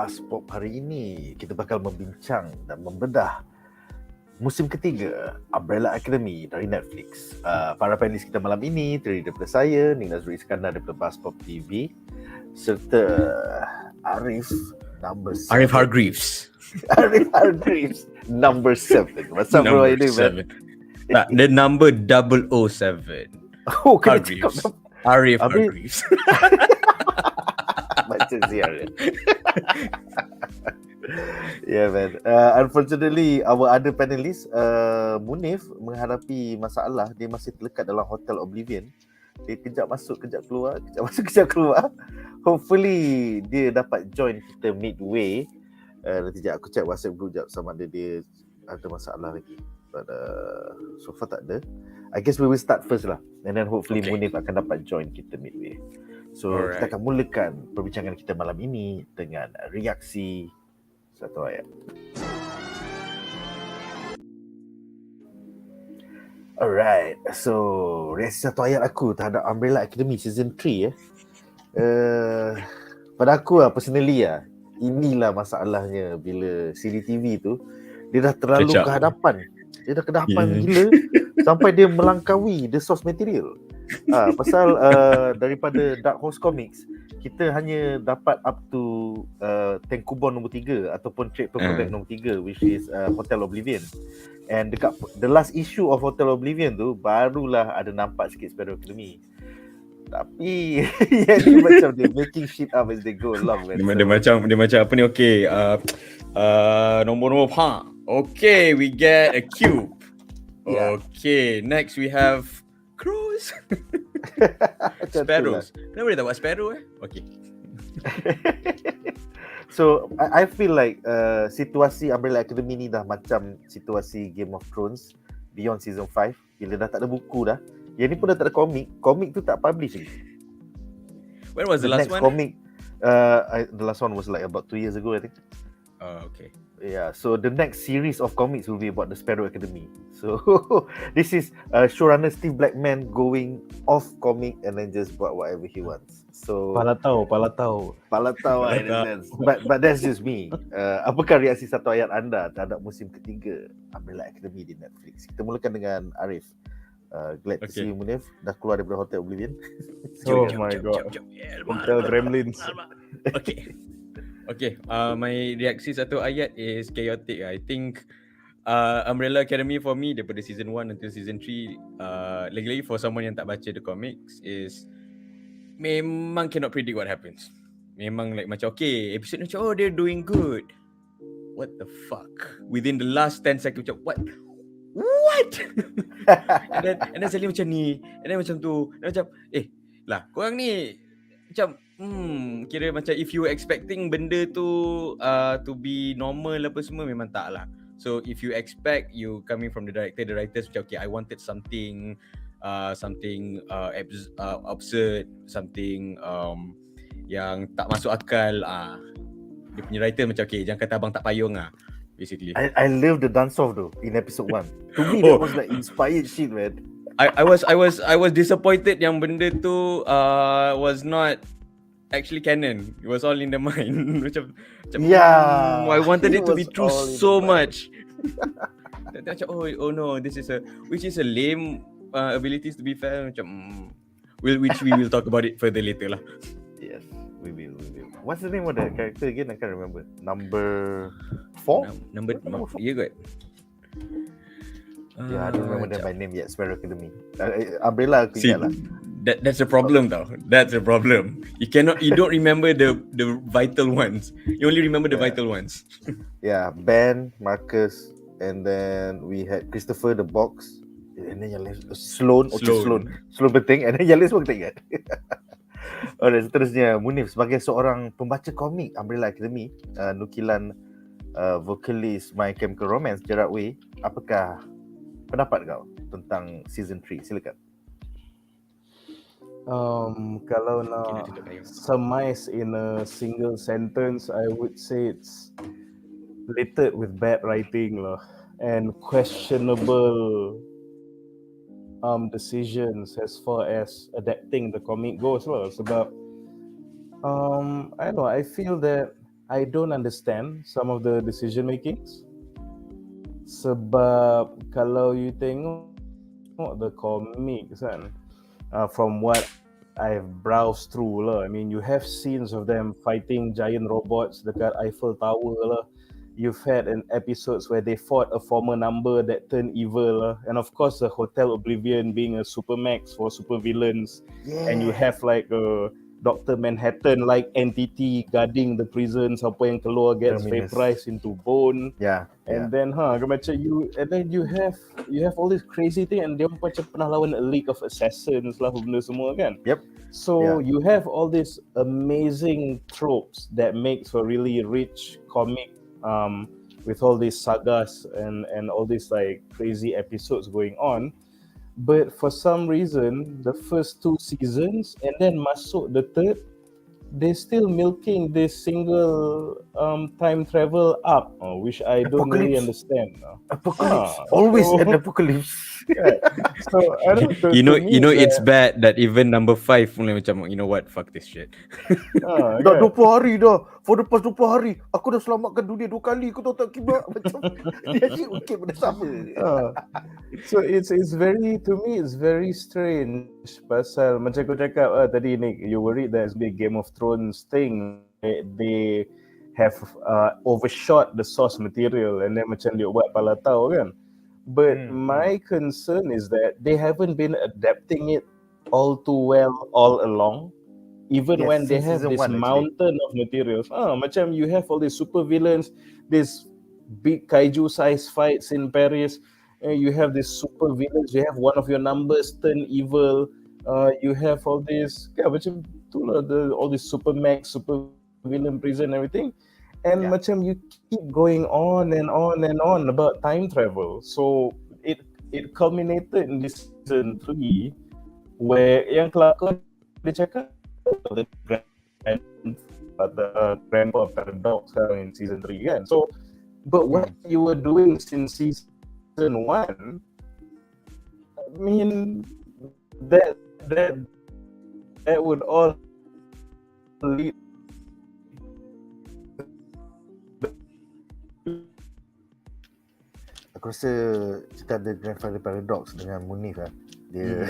BuzzPOP hari ini kita bakal membincang dan membedah musim ketiga Umbrella Academy dari Netflix. Para panelis kita malam ini terdiri daripada saya, Nadzru Iskandar daripada BuzzPOP TV, serta Arif Hargreeves. Arif Hargreeves number 7. What's up bro ini man? Tak, the number 007. Oh, kena cakap Arif Hargreeves. Macam siar. Yeah man. Unfortunately our other panelist Munif menghadapi masalah. Dia masih terlekat dalam hotel Oblivion. Dia kejap masuk kejap keluar, kejap masuk kejap keluar. Hopefully dia dapat join kita midway. Nanti sekejap aku check WhatsApp group sekejap sama ada dia ada masalah lagi. But so far tak ada. I guess we will start first lah. And then hopefully Munif akan dapat join kita midway. So kita akan mulakan perbincangan kita malam ini dengan reaksi satu ayat. Alright, so reaksi satu ayat aku terhadap Umbrella Academy Season 3 pada aku lah, personally lah, inilah masalahnya bila siri TV tu dia dah terlalu kehadapan. Dia dah kehadapan gila sampai dia melangkaui the source material. Pasal daripada Dark Horse Comics kita hanya dapat up to Tankubon nombor 3 ataupun trade paperback nombor 3 which is Hotel Oblivion. And dekat the last issue of Hotel Oblivion tu barulah ada nampak sikit Sparrow Academy. Tapi ni macam dia making shit up as they go along man. Dia macam apa ni, nombor okay, we get a cube. Okay, next we have crows. Sparrows. Kenapa dia tak buat sparrow Okay. So I feel like situasi Umbrella Academy ni dah macam situasi Game of Thrones Beyond Season 5. Bila dah tak ada buku dah. Yang ni pun dah tak ada komik. Komik tu tak publish lagi. When was the last one? Comic, the last one was like about 2 years ago I think. Okay. Yeah, so the next series of comics will be about the Sparrow Academy. So this is showrunner Steve Blackman going off comic and then just buat whatever he wants. So Palatau in a sense. But that's just me. Apakah reaksi satu ayat anda terhadap musim ketiga Umbrella Academy di Netflix? Kita mulakan dengan Arif. Glad to see you Munif. Dah keluar daripada Hotel Oblivion. Oh my god. Hotel Gremlins. Okay, my reaksi satu ayat is chaotic. I think Umbrella Academy for me daripada season 1 until season 3 lagi-lagi for someone yang tak baca the comics is memang cannot predict what happens. Memang like macam episode macam they're doing good. What the fuck? Within the last 10 seconds macam what? and then suddenly macam ni, and then macam tu, and macam lah korang ni macam kira macam if you expecting benda tu to be normal apa semua, memang tak lah. So if you expect, you coming from the writers macam I wanted something absurd, something yang tak masuk akal. Dia punya writer macam jangan kata abang tak payung basically. I love the dance off though in episode 1. To me that was like inspired shit man. I was disappointed yang benda tu was not actually canon. It was all in the mind. macam I wanted it to be true so much. Macam oh no, this is which is a lame abilities to be fair. Macam which we will talk about it further later lah. Yes, we will. What's the name of the character again? I can't remember. Number 4? Number 4. Yeah, good. Yeah, I don't remember them by name yet. Sparrow Academy. Umbrella aku ingat lah. That's a problem though. That's a problem. You don't remember the vital ones. You only remember the vital ones. Yeah, Ben, Marcus, and then we had Christopher the Box, and then yang lain Sloan penting, and then yang lain semua kita ingat. Alright, seterusnya Munif sebagai seorang pembaca komik Umbrella Academy, nukilan vokalis My Chemical Romance Gerard Way, apakah pendapat kau tentang season 3? Silakan. Kalau nak surmise in a single sentence, I would say it's littered with bad writing lah, and questionable decisions as far as adapting the comic goes lah. Sebab I don't know, I feel that I don't understand some of the decision makings. Sebab kalau you tengok the comics kan, from what I've browsed through lah, I mean you have scenes of them fighting giant robots dekat Eiffel Tower lah. You've had episodes where they fought a former number that turned evil lah. And of course the Hotel Oblivion being a supermax for supervillains. Yeah. And you have like a Dr. Manhattan like entity guarding the prison, siapa yang keluar gets Terminus. vaporized into bone. Yeah. And then macam you have all this crazy thing, and dia macam pernah lawan a league of assassins lah benda semua kan. Yep. So you have all these amazing tropes that makes for really rich comic, with all these sagas and all these like crazy episodes going on. But for some reason, the first 2 seasons and then masuk the third, they're still milking this single time travel up, which I don't really understand. Apocalypse. Always an apocalypse. Yeah. So I don't know. You know it's bad that even number 5 mulai macam, you know what, fuck this shit. Dah 20 hari dah. For the past 20 hari, aku dah selamatkan dunia 2 kali. Kau tahu tak kibat? Macam dia asyik ukit benda sama. So it's very, to me it's very strange. Pasal macam kau cakap tadi Nick, you worried there's big Game of Thrones thing. They have overshot the source material and then macam dia buat pala tahu kan. But my concern is that they haven't been adapting it all too well all along. Even when they have this mountain of materials. Macam you have all these super villains, these big kaiju size fights in Paris. You have these super villains. You have one of your numbers turn evil. You have all these, macam tu lah, all these super max, super villain prison and everything. And macam you keep going on and on and on about time travel. So it culminated in this season 3 where yang kelakar dia cakap the grandpa paradox in season 3 kan. So but what you were doing since season 1, I mean that would all lead Aku rasa kita ada grandfather paradox dengan Munif lah. Dia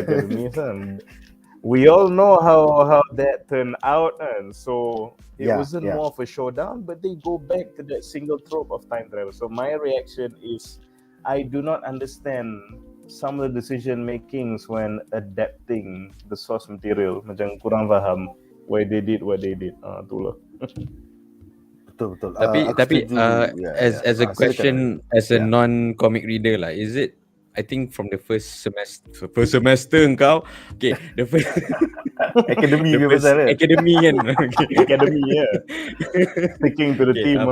we all know how that turned out, and so it wasn't more of a showdown, but they go back to that single trope of time travel. So my reaction is I do not understand some of the decision makings when adapting the source material. Macam kurang faham why they did what they did. Tu lah. Betul. Tapi as a question, as a non-comic reader lah, is it, I think from the first semester engkau, okay, the first academy academy kan, academy sticking to the team.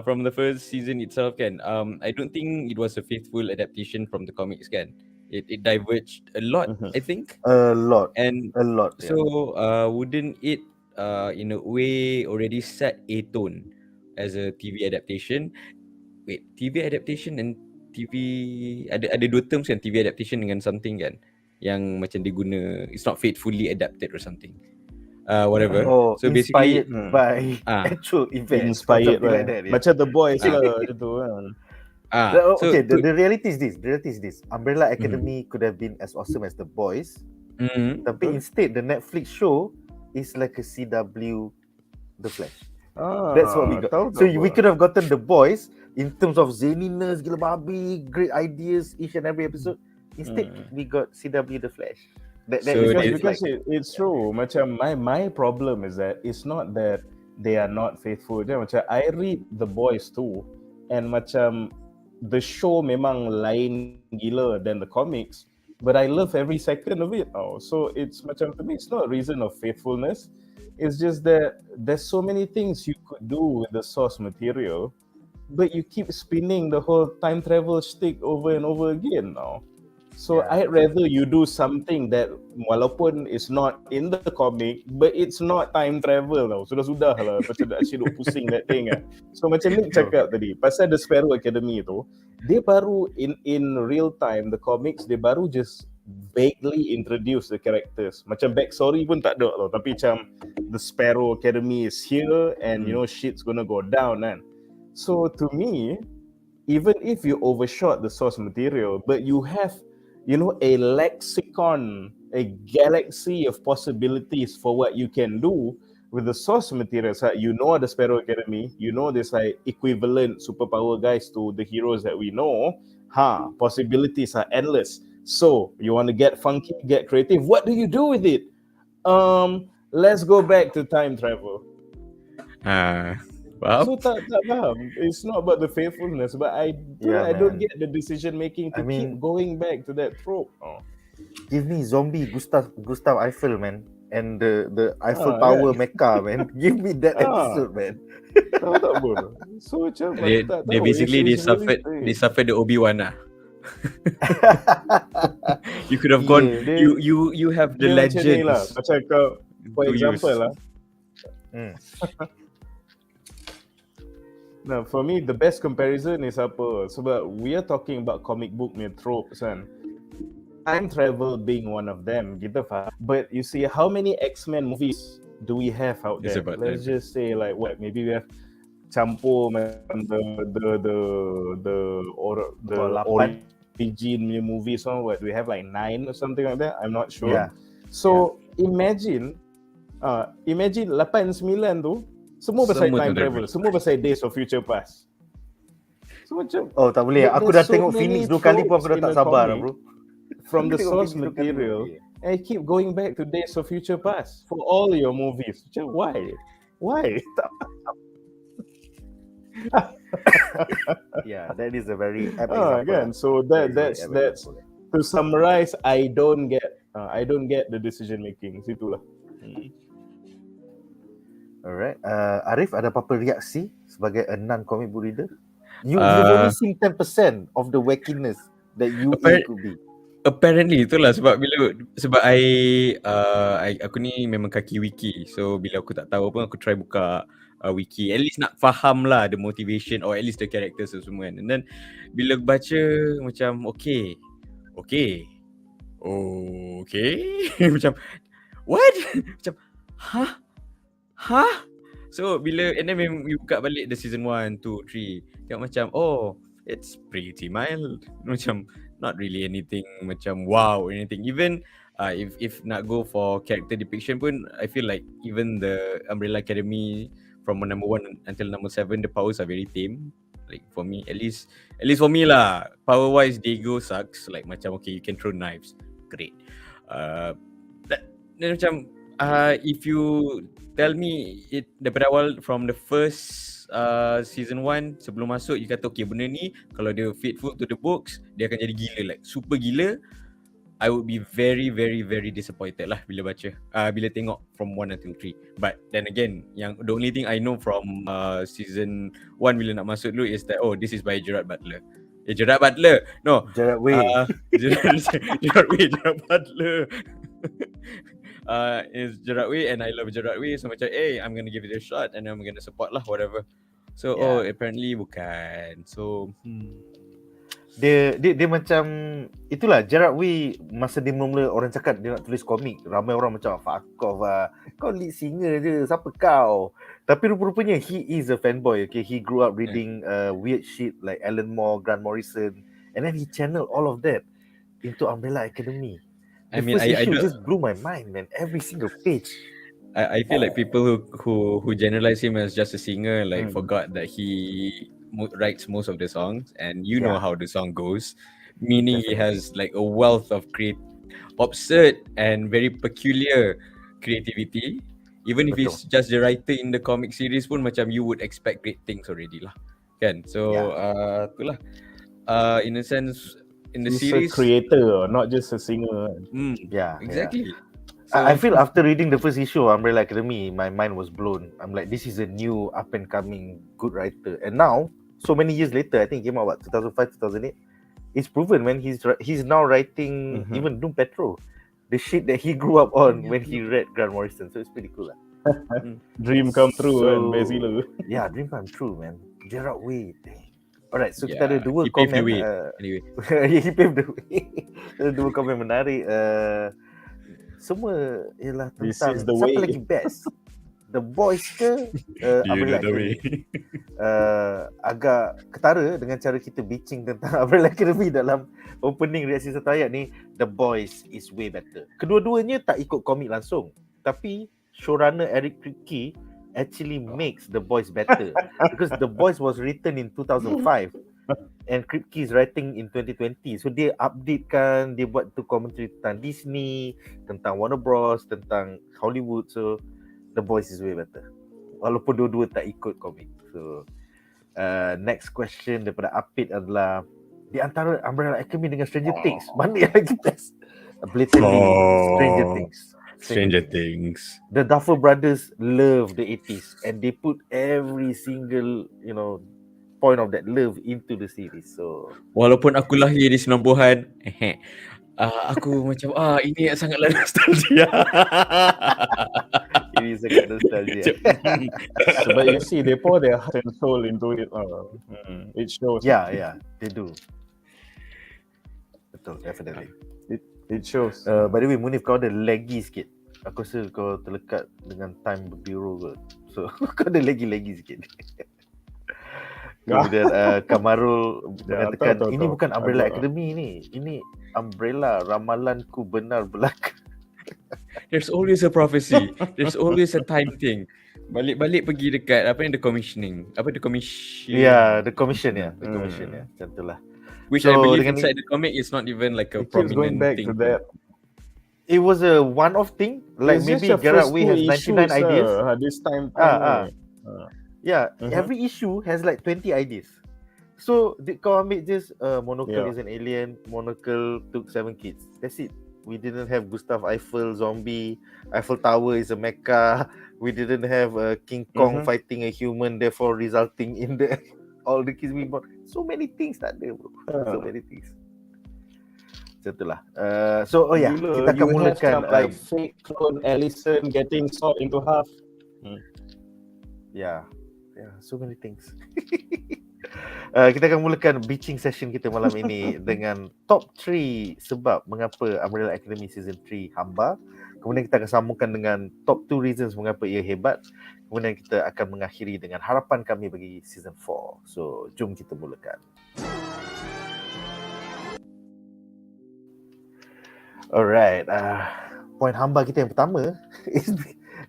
From the first season itself kan, I don't think it was a faithful adaptation from the comics kan. It diverged a lot, I think. A lot. So wouldn't it in a way already set a tone as a TV adaptation? Wait, TV adaptation and TV ada 2 terms kan, TV adaptation dengan something kan yang macam dia guna, it's not faithfully adapted or something. Whatever. So basically inspired by actual events. Inspired like that, macam The Boys lah gitu kan. Okay, the reality is this. Umbrella Academy could have been as awesome as The Boys. Tapi instead the Netflix show is like a CW The Flash. That's what we got. So we could have gotten The Boys in terms of zaniness, gila babi, great ideas each and every episode. Instead we got CW The Flash. Because it's true. Macam my problem is that it's not that they are not faithful. Macam I read The Boys too, and macam the show memang lain gila than the comics, but I love every second of it. So it's macam, to me it's not a reason of faithfulness. It's just that there's so many things you could do with the source material, but you keep spinning the whole time travel stick over and over again now. So I'd rather you do something that walaupun it's not in the comic, but it's not time travel tau. Sudah lah, macam dah asyik duk pusing that thing kan. So macam Nick cakap tadi, pasal The Sparrow Academy tu, dia baru in real time, the comics, dia baru just vaguely introduce the characters. Macam backstory pun tak ada tau. Tapi macam the Sparrow Academy is here and you know shit's gonna go down kan. So to me, even if you overshot the source material, but you have, you know, a lexicon, a galaxy of possibilities for what you can do with the source materials. Like, you know, the Sparrow Academy, you know, there's like equivalent superpower guys to the heroes that we know. Possibilities are endless. So you want to get funky, get creative. What do you do with it? Let's go back to time travel. Wow. So tak faham. It's not about the faithfulness, but I don't get the decision making to keep going back to that trope. Give me zombie Gustav Eiffel, man, and the Eiffel Tower mecha, man. Give me that episode, man. Tak apa. So macam they basically they suffered the Obi-Wan lah. You could have gone. You have the legends. Lah. Macam kau, for example lah. Now, for me, the best comparison is apa? Sebab we are talking about comic book punya tropes kan. Time travel being one of them, kita faham. But you see, how many X-Men movies do we have out there? Let's just say like what? Maybe we have campur the origin movies or what? We have like 9 or something like that. I'm not sure. Yeah. So imagine 8-9 tu semua pasal time travel, semua pasal Days of Future Past. So macam tak boleh. Aku dah tengok Phoenix 2 kali pun aku dah tak sabar lah, bro. From the source material, and I keep going back to Days of Future Past for all your movies. Macam why? Yeah, that is a very apt example. Again, so that's to summarize. I don't get the decision making. Situlah. Alright, Arif, ada apa-apa reaksi sebagai a non-comic book reader? You've only seen 10% of the wackiness that you could be. Apparently itulah sebab aku ni memang kaki wiki. So bila aku tak tahu pun aku try buka wiki. At least nak faham lah the motivation or at least the characters semua kan. And then bila aku baca macam okay. Macam what? Macam So bila and then we buka balik the season 1, 2, 3, tengok macam it's pretty mild. Macam not really anything macam wow or anything. Even if not go for character depiction pun, I feel like even the Umbrella Academy from number 1 until number 7, the powers are very tame. Like for me, at least for me lah, power wise Diego sucks. Like macam okay, you can throw knives, great. Then macam if you tell me it daripada awal from the first season 1 sebelum masuk, you kata okay benda ni kalau dia faithful to the books dia akan jadi gila, like super gila, I would be very very very disappointed lah bila baca bila tengok from 1 until 3. But then again, yang the only thing I know from season 1 bila nak masuk dulu is that this is by Gerard Butler. Gerard Butler Gerard Way. Gerard Butler. Is Gerard Way and I love Gerard Way, so macam I'm gonna give it a shot and I'm gonna support lah whatever. So apparently bukan. So dia macam itulah Gerard Way. Masa dia mula orang cakap dia nak tulis komik, ramai orang macam fuck off lah, kau lead singer je, siapa kau? Tapi rupa-rupanya he is a fanboy. Okay, he grew up reading weird shit like Alan Moore, Grant Morrison, and then he channeled all of that into Umbrella Academy. The first issue just blew my mind, man. Every single page. I feel like people who generalize him as just a singer like forgot that he writes most of the songs, and you know how the song goes, meaning he has like a wealth of absurd and very peculiar creativity. Even if he's just the writer in the comic series pun macam you would expect great things already lah, kan? So itulah in a sense in the series, a creator, not just a singer. Exactly. So, I feel after reading the first issue of Umbrella Academy, my mind was blown. I'm like, this is a new up and coming good writer. And now, so many years later, I think it came out 2005, 2008. It's proven when he's now writing even Doom Patrol, the shit that he grew up on when he read Grant Morrison. So it's pretty cool. Dream come true, and Basil. Yeah, dream come true, man. Gerard Way. Alright, so kita ada dua he paved the komen. way. Anyway. He paved the way. Ada dua komen menarik. Semua ialah This tentang is the siapa way. lagi best, The Boys ke Umbrella Academy. Agak ketara dengan cara kita bitching tentang Umbrella Academy dalam opening reaksi satu ayat ni. The Boys is way better. Kedua-duanya tak ikut komik langsung, tapi showrunner Eric Kripke actually makes The Boys better because The Boys was written in 2005 and Kripke is writing in 2020. So dia updatekan, dia buat tu commentary tentang Disney, tentang Warner Bros, tentang Hollywood. So The Boys is way better walaupun dua-dua tak ikut komik. So next question daripada Apit adalah, di antara Umbrella Academy dengan Stranger Things, mana yang lagi best? Blatantly Stranger Things. The Duffer Brothers love the 80s and they put every single point of that love into the series. So walaupun aku lahir di 90-an, aku macam ini sangatlah nostalgia. Ini sangat nostalgia. But you see, they pour their heart and soul into it. It shows. Yeah, they do. Betul, definitely. It shows. By the way, Munif, kau ada laggy sikit. Aku rasa kau terlekat dengan time berbiro ke. So kau ada laggy sikit. Kemudian Kamarul mengatakan, ini bukan Umbrella Academy ni. Ini Umbrella, ramalanku benar belaka. There's always a prophecy. There's always a time thing. Balik-balik pergi dekat the commission. The commission. Yeah, the commission ya. Macam itulah. Which I believe inside the comic is not even like a prominent going back thing. to that. It was a one-off thing. Like It's maybe just the Gerard first Way has 99 two ideas. This time. Yeah, every issue has like 20 ideas. So kau ambil just Monocle is an alien, Monocle took 7 kids. That's it. We didn't have Gustav Eiffel zombie, Eiffel Tower is a mecha. We didn't have King Kong fighting a human, therefore resulting in the all the kids we born. So many things tak ada, bro. So many things. Macam itulah. Kita akan mulakan like fake clone Allison getting sawed into half. Yeah, so many things. Kita akan mulakan bitching session kita malam ini dengan top 3 sebab mengapa Umbrella Academy Season 3 HAMBAR. Kemudian kita akan sambungkan dengan top 2 reasons mengapa ia hebat. Kemudian kita akan mengakhiri dengan harapan kami bagi Season 4. So, jom kita mulakan. Alright, point HAMBAR kita yang pertama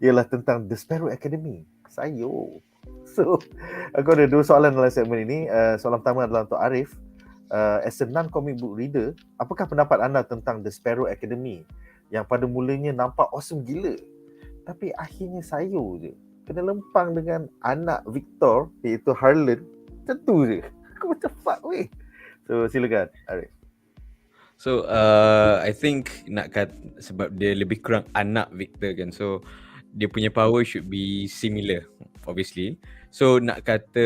ialah tentang The Sparrow Academy. Sayur. So, aku ada 2 soalan dalam segmen ini. Soalan pertama adalah untuk Arif. As a non-comic book reader, apakah pendapat anda tentang The Sparrow Academy yang pada mulanya nampak awesome gila, tapi akhirnya sayur je? Kena lempang dengan anak Victor, iaitu Harlan. Macam tu je. Aku macam fuck weh. So, silakan Arif. So, I think sebab dia lebih kurang anak Victor kan. So, dia punya power should be similar, obviously. So nak kata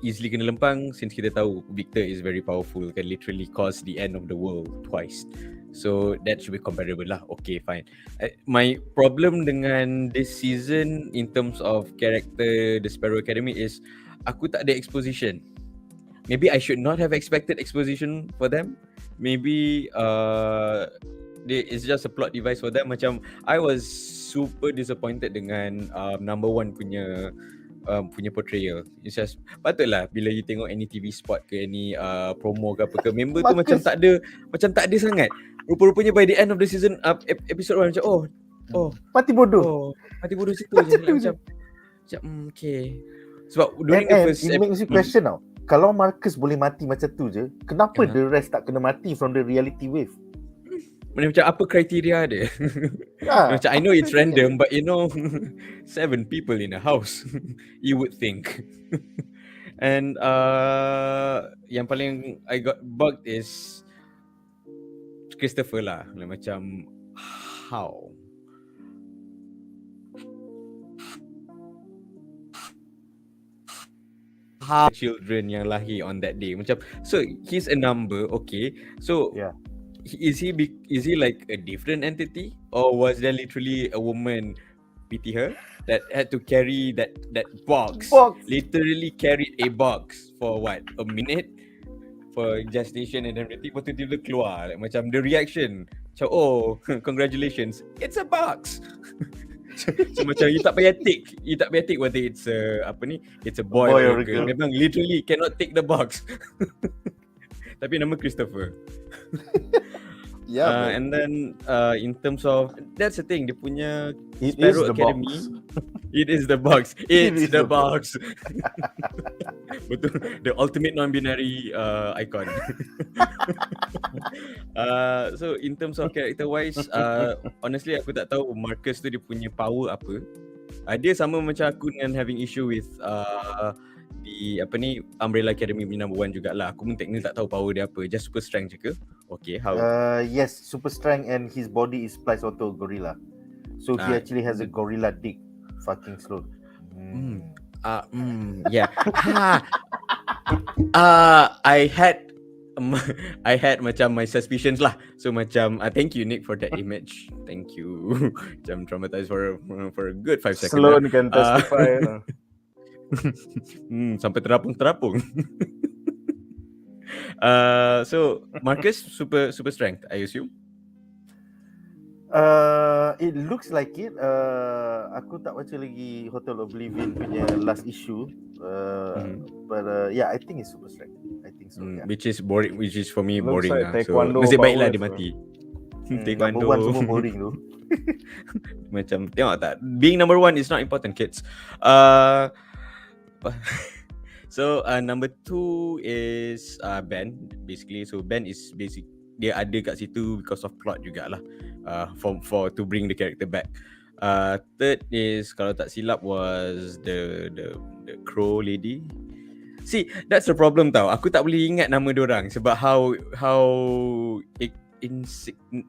easily kena lempang, since kita tahu Victor is very powerful, can literally cause the end of the world twice. So that should be comparable lah. Okay, fine. My problem dengan this season in terms of character The Sparrow Academy is aku tak ada exposition. Maybe I should not have expected exposition for them. Maybe it's just a plot device for them. Macam I was super disappointed dengan number 1 punya portrayal. It's just patutlah bila you tengok any TV spot ke any promo ke apa ke, member tu macam tak ada sangat. Rupa-rupanya by the end of the season episode 1 macam mati bodoh situ je. Macam okay. Sebab during the first it makes you question now. Kalau Marcus boleh mati macam tu je, kenapa the rest tak kena mati from the reality wave? Macam apa kriteria dia? Macam I know it's random, but 7 people in a house, you would think. And yang paling I got bugged is Christopher lah. Macam how? Children yang lahir on that day. Macam, so he's a number, okay. So is he like a different entity, or was there literally a woman pity her, that had to carry that box. Literally carried a box for what? A minute for gestation and everything. Lepas tu tiba keluar, like, macam the reaction macam, oh, congratulations, it's a box. So macam you tak payah take whether it's it's a boy or a girl. Memang literally cannot take the box. Tapi nama Christopher. Yeah, and then in terms of, that's the thing, dia punya It Sparrow is the Academy. box. It is the box. It's the box. Betul. The ultimate non-binary icon. So in terms of character wise, honestly aku tak tahu Marcus tu dia punya power apa. Dia sama macam aku dengan having issue with di Umbrella Academy punya number 1 jugalah. Aku pun technically tak tahu power dia apa. Just super strength je ke? Okay, how? Yes, super strength and his body is spliced onto a gorilla. So he actually has a gorilla dick. Fucking slow. Yeah. I had macam my suspicions lah. So macam thank you Nick for that image. Thank you. Macam traumatized for a good 5 seconds. Sloan can testify. Sampai terapung. So Marcus super strength, I assume. It looks like it. Aku tak baca lagi Hotel Oblivion punya last issue. But yeah, I think it's super strength. I think so. Yeah. Which is boring. Which is for me Looks boring like lah. So nasib baiklah dia mati. Number 1 semua boring tu. Macam tengok tak, being number 1 is not important, kids. So number 2 is Ben. Basically, so Ben is dia ada kat situ because of plot jugalah. For to bring the character back. Third is, kalau tak silap, was the crow lady. See, that's the problem tau. Aku tak boleh ingat nama diorang sebab how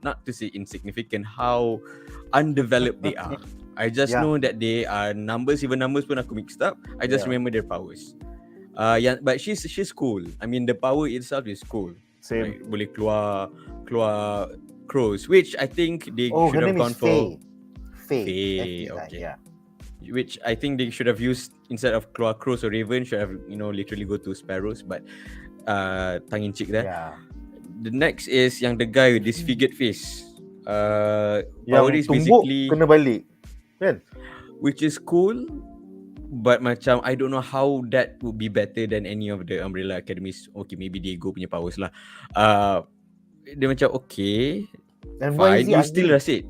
not to say insignificant, how undeveloped they are. I just know that they are numbers. Even numbers pun aku mixed up. I just remember their powers. But she's cool. I mean, the power itself is cool. Same. Like, boleh keluar crows, which I think they should have gone for. Faye. Okay. Yeah. Which I think they should have used, instead of keluar crows or raven, should have literally go to sparrows. But tongue in cheek there. Yeah. The next is yang the guy with disfigured face. Yang Power is tumbuk basically kena balik, kan? which is cool, but macam I don't know how that would be better than any of the Umbrella Academies. Okay, maybe Diego punya powers lah. Dia macam okay, And why is fine, he you ugly? still rasa it.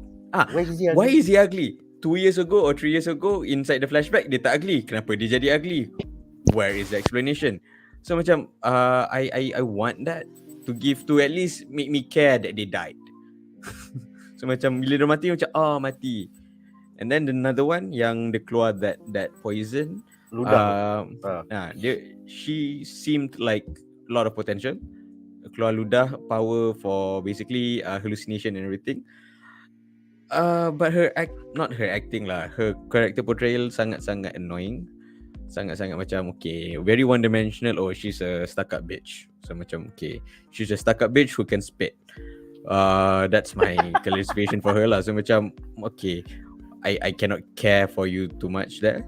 Why is he ugly? 2 years ago or 3 years ago, inside the flashback, dia tak ugly. Kenapa dia jadi ugly? Where is the explanation? So macam I want that to give, to at least make me care that they died. So macam bila dia mati, macam mati. And then another one yang dia keluar that poison, Ludah. she seemed like a lot of potential. Keluar ludah, power for basically hallucination and everything. But not her acting lah, her character portrayal sangat-sangat annoying. Sangat-sangat macam okay, very one dimensional. Oh, she's a stuck up bitch. So macam okay, she's a stuck up bitch who can spit. That's my classification for her lah. So macam okay, I cannot care for you too much there.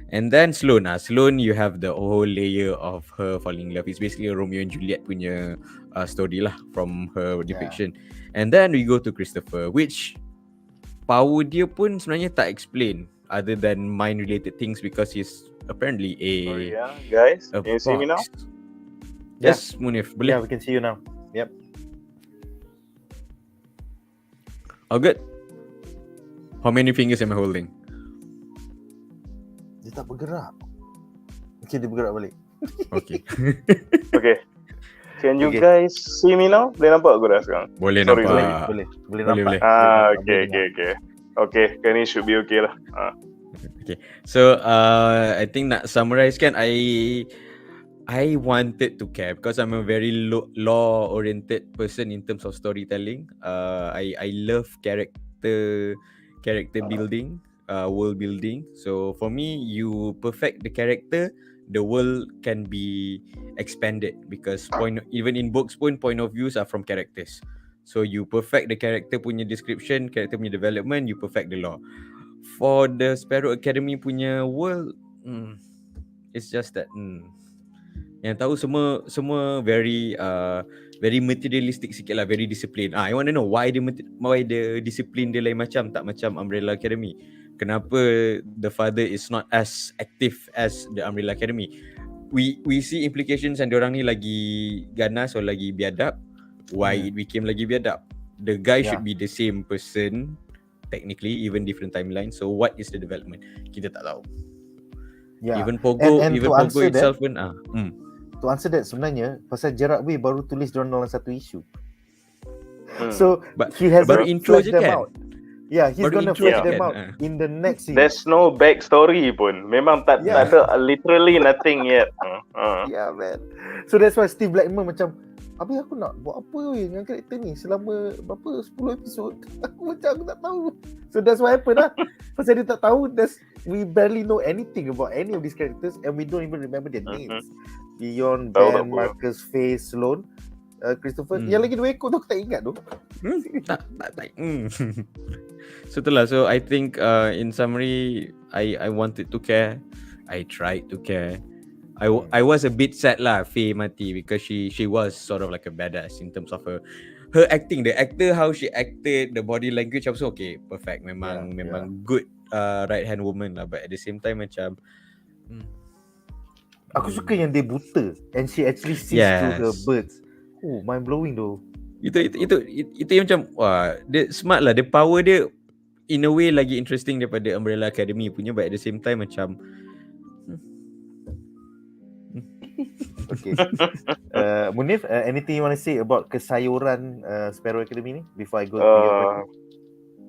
And then Sloan, you have the whole layer of her falling in love. It's basically a Romeo and Juliet punya story lah from her depiction. And then we go to Christopher, which power dia pun sebenarnya tak explain other than mind related things, because he's apparently guys, can you see me now? Yes, Munif, boleh. Yeah, we can see you now. Yep. All good. How many fingers am I holding? Dia tak bergerak. Okay, dia bergerak balik. Okay. Okay. Can you guys see me now? Boleh nampak aku dah sekarang? Boleh Sorry, nampak. Boleh nampak. Okay. Okay, kan ni should be okay lah. Okay. So I think nak summarize kan, I wanted to care because I'm a very law oriented person in terms of storytelling. I love character building, world building. So for me, you perfect the character, the world can be expanded, because even in books pun point of views are from characters. So you perfect the character punya description, character punya development, you perfect the law. for the Sparrow Academy punya world, it's just that yang tahu semua very materialistic sikit lah, very disciplined. I want to know why the discipline dia lain macam, tak macam Umbrella Academy. Kenapa the father is not as active as the Umbrella Academy? We see implications and diorang ni lagi ganas or lagi biadab. Why it became lagi biadab? The guy should be the same person technically, even different timeline. So what is the development? Kita tak tahu. Even Pogo itself pun to answer that, sebenarnya pasal Gerard Way baru tulis diorang dalam satu isu. So he has baru intro je them kan? out. Yeah, he's Baru gonna intro flesh them kan? out in the next season. There's no backstory pun. Memang tak ada, literally nothing yet. Yeah, man. So that's why Steve Blackman macam, habis aku nak buat apa dengan karakter ni selama berapa 10 episod. Aku tak tahu. So that's what happened lah. Pasal dia tak tahu, we barely know anything about any of these characters and we don't even remember their names. Beyond Ben, Marcus, Faye, Sloan, Christopher. Yang lagi 2 ekor tu aku tak ingat tu. Tak. So itulah. So I think in summary, I wanted to care. I tried to care. I was a bit sad lah Faye mati, because she was sort of like a badass in terms of her acting, the actor, how she acted, the body language, also okay, perfect. Memang good right hand woman lah, but at the same time macam aku suka yang dia buta and she actually sees through her birds. Oh, mind blowing though. Itu yang macam wah, dia smart lah, the power dia in a way lagi interesting daripada Umbrella Academy punya, but at the same time macam Okay. Munif, anything you want to say about kesayuran Sparrow Academy ni before I go?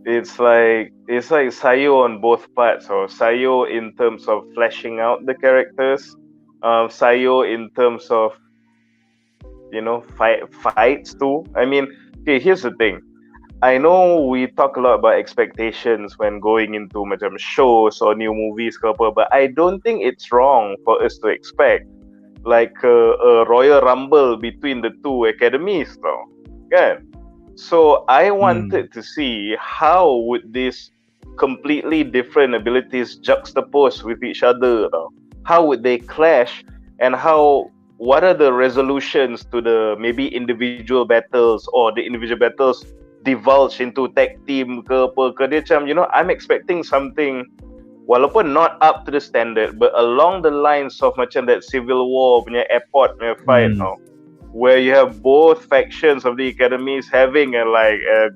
It's like Sayo on both parts. So Sayo in terms of fleshing out the characters, Sayo in terms of fights too. I mean, okay, here's the thing. I know we talk a lot about expectations when going into macam shows or new movies ke apa, but I don't think it's wrong for us to expect like a Royal Rumble between the two academies tau, kan? So I wanted to see how would these completely different abilities juxtapose with each other tau. How would they clash, and what are the resolutions to the maybe individual battles, or the individual battles divulge into tag team ke apa ke. Dia macam, I'm expecting something walaupun not up to the standard, but along the lines of macam that Civil War punya airport punya fight where you have both factions of the academies having a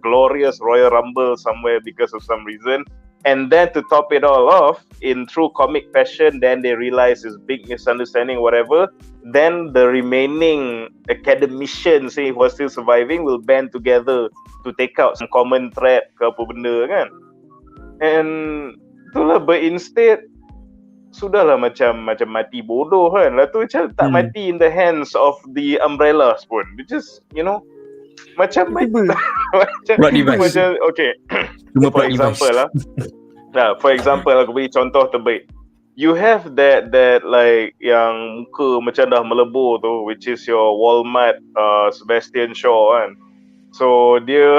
glorious Royal Rumble somewhere because of some reason, and then to top it all off in true comic fashion, then they realize this big misunderstanding, whatever, then the remaining academicians who are still surviving will band together to take out some common threat ke apa benda kan. And itulah, but instead sudahlah macam mati bodoh kan. Lah tu macam tak mati in the hands of the umbrellas pun. Which is, macam macam okay. For example aku beri contoh terbaik. You have that like yang muka macam dah melebur tu, which is your Walmart Sebastian Shaw kan. So dia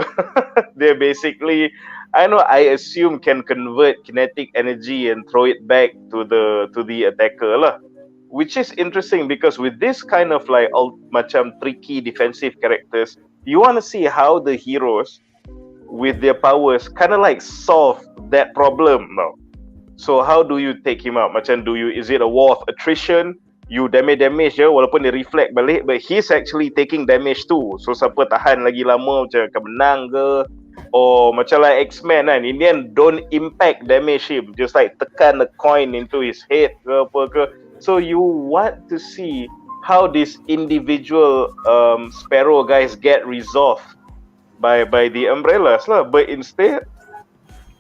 basically, I assume can convert kinetic energy and throw it back to the attacker lah. Which is interesting because with this kind of like macam tricky defensive characters, you want to see how the heroes with their powers kind of like solve that problem now. So how do you take him out? Macam is it a war of attrition? You damage je walaupun dia reflect balik, but he's actually taking damage too. So siapa tahan lagi lama macam akan menang ke? Or macam like X-Men kan, in the end don't impact damage him, just like tekan the coin into his head ke apa ke. So you want to see how these individual Sparrow guys get resolved by the umbrellas lah. But instead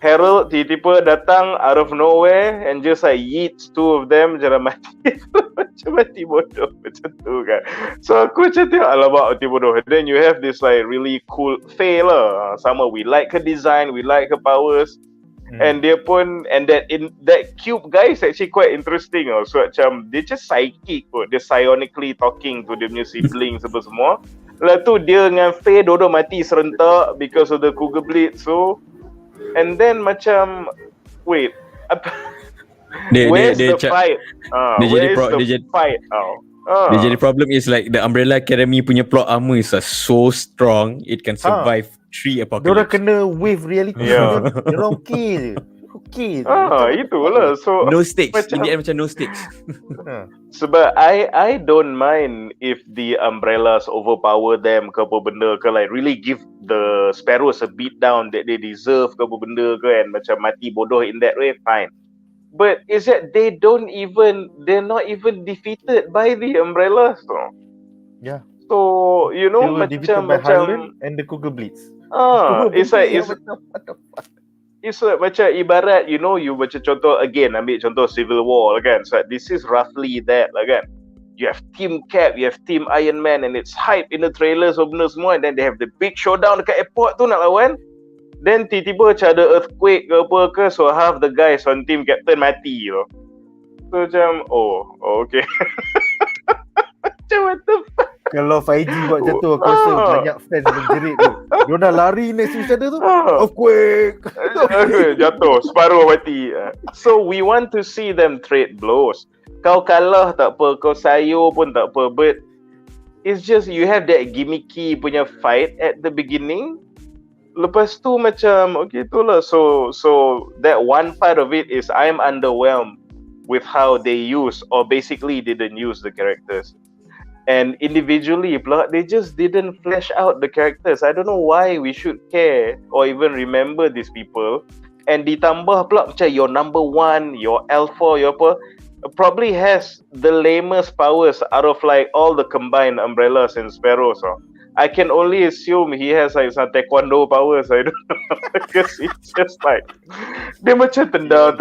Harold tiba-tiba datang out of nowhere and just like yeets two of them je mati. Macam mati bodoh macam tu kan. So aku macam tengok alamak mati bodoh. Then you have this like really cool Faye lah. Sama, we like her design, we like her powers. And dia pun, and that cube guy is actually quite interesting lah. So macam dia just psychic kot. Dia psionically talking to dia punya siblings apa semua. Lepas tu dia dengan Faye dua-dua mati serentak because of the Cougar Blitz. So and then macam Wait. Dia Where's the fight? dia jadi Where's the dia jadi fight? Dia jadi problem is like the Umbrella Academy punya plot armor is so strong it can survive 3 Diorang apocalypse. kena wave reality. Yeah. Diorang okay je. Okay je. Itulah. So No stakes. macam- In the end macam no stakes. sebab I don't mind if the Umbrellas overpower them ke apa benda ke, like really give the Sparrows a beat down that they deserve ke apa benda ke, and macam mati bodoh in that way, fine. But is that they're not even defeated by the Umbrellas. So. Yeah. So you They know were defeated by macam Harlan and the Cougar Blitz. it's like macam ibarat, you know, you macam contoh again, ambil contoh Civil War lah kan. So this is roughly that lah kan. You have Team Cap, you have Team Iron Man, and it's hype in the trailers of benda semua, and then they have the big showdown dekat airport tu nak lawan. Then tiba-tiba macam ada earthquake ke apa ke, so half the guys on Team Captain mati tu. So macam, okay. Macam what the fuck? Kalau 5G buat jatuh, aku rasa banyak fans menjerit tu. Diorang dah lari next to each other tu. Earthquake. Jatuh, Sparrow mati. So we want to see them trade blows. Kau kalah tak apa, kau sayur pun tak apa, but it's just you have that gimmicky punya fight at the beginning. Lepas tu macam okay itulah. So that one part of it is I'm underwhelmed with how they use or basically didn't use the characters. And individually pula, they just didn't flesh out the characters. I don't know why we should care or even remember these people. And ditambah pula macam your number one, your Alpha, your apa, probably has the lamest powers out of like all the combined Umbrellas and Sparrows. I can only assume he has like some taekwondo powers. I don't know. Because it's just like dia macam tendang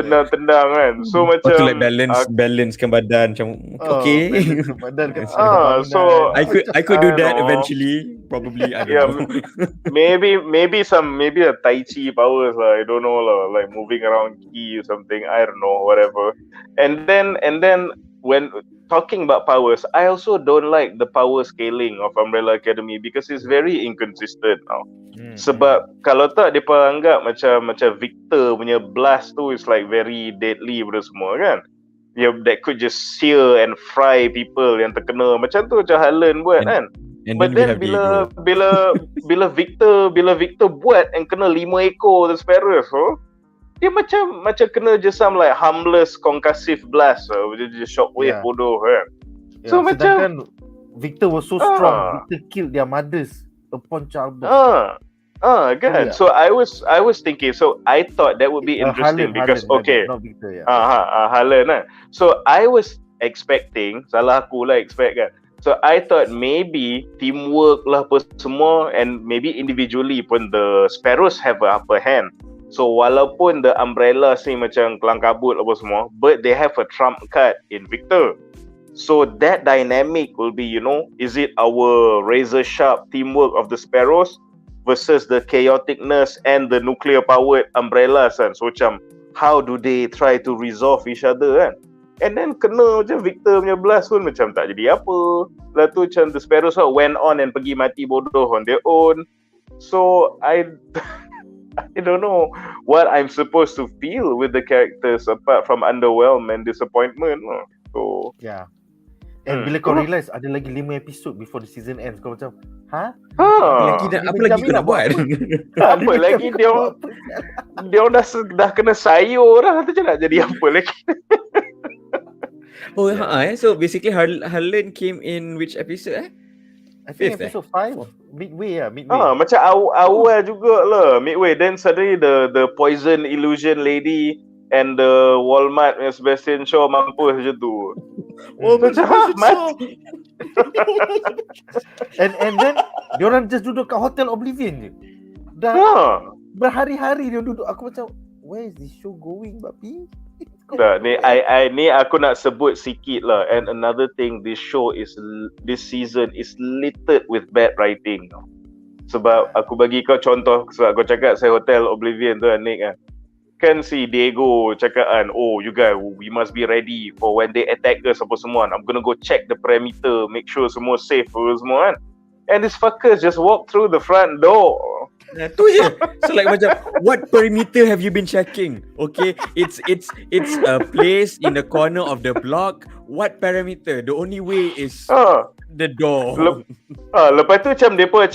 kan. So macam like balancekan badan macam okay. Badan kan. So I could do that eventually. Probably I don't know. maybe a Tai Chi powers lah. I don't know lah. Like moving around ki or something. I don't know, whatever. And then when talking about powers, I also don't like the power scaling of Umbrella Academy because it's very inconsistent now. Sebab kalau tak dia anggap macam Victor punya blast tu is like very deadly pada semua kan. Yeah, that could just sear and fry people yang terkena. Macam tu macam Harlan buat kan. But then bila Victor buat and kena 5 ekor the Sparrows, dia macam kena je some like harmless concussive blast, just shockwave bodoh kan. So sedangkan Victor was so strong, Victor killed their mothers upon childbirth. Kan. So I was thinking, so I thought that would be interesting because okay. Not Victor, Harlan lah. So I was expecting, salah aku lah expect kan. So I thought maybe teamwork lah apa semua, and maybe individually pun the Sparrows have a upper hand. So walaupun the Umbrellas ni macam kelang kabut apa semua, but they have a trump card in Victor. So that dynamic will be, you know, is it our razor sharp teamwork of the Sparrows versus the chaoticness and the nuclear powered Umbrellas kan. So macam how do they try to resolve each other kan. And then kena macam Victor punya blast pun macam tak jadi apa. Lepas tu macam the Sparrows went on and pergi mati bodoh on their own. So I don't know what I'm supposed to feel with the characters apart from underwhelm and disappointment. So yeah. And bila kau realise ada lagi 5 episode before the season ends, kau macam, apa lagi kau nak buat? Apa lagi dia dah kena sayur dah, tu je nak jadi apa lagi? So basically Harlan came in which episode I think episode 5 midway. Macam awal jugalah midway. Then suddenly the poison illusion lady and the Walmart Sebastian Shaw mampus je tu. Mati. and then diorang just duduk kat Hotel Oblivion je. Dah berhari-hari dia duduk. Aku macam, where is this show going, babi? Tak, ni aku nak sebut sikit lah. And another thing, this season is littered with bad writing. Sebab aku bagi kau contoh, sebab kau cakap saya Hotel Oblivion tu Nick kan si Diego cakap kan, you guys, we must be ready for when they attack us apa semua. I'm gonna go check the perimeter, make sure semua safe semua kan. And these fuckers just walk through the front door. Tu je. So like macam, what perimeter have you been checking? Okay, it's a place in the corner of the block. What perimeter? The only way is the door. Lepas tu macam depa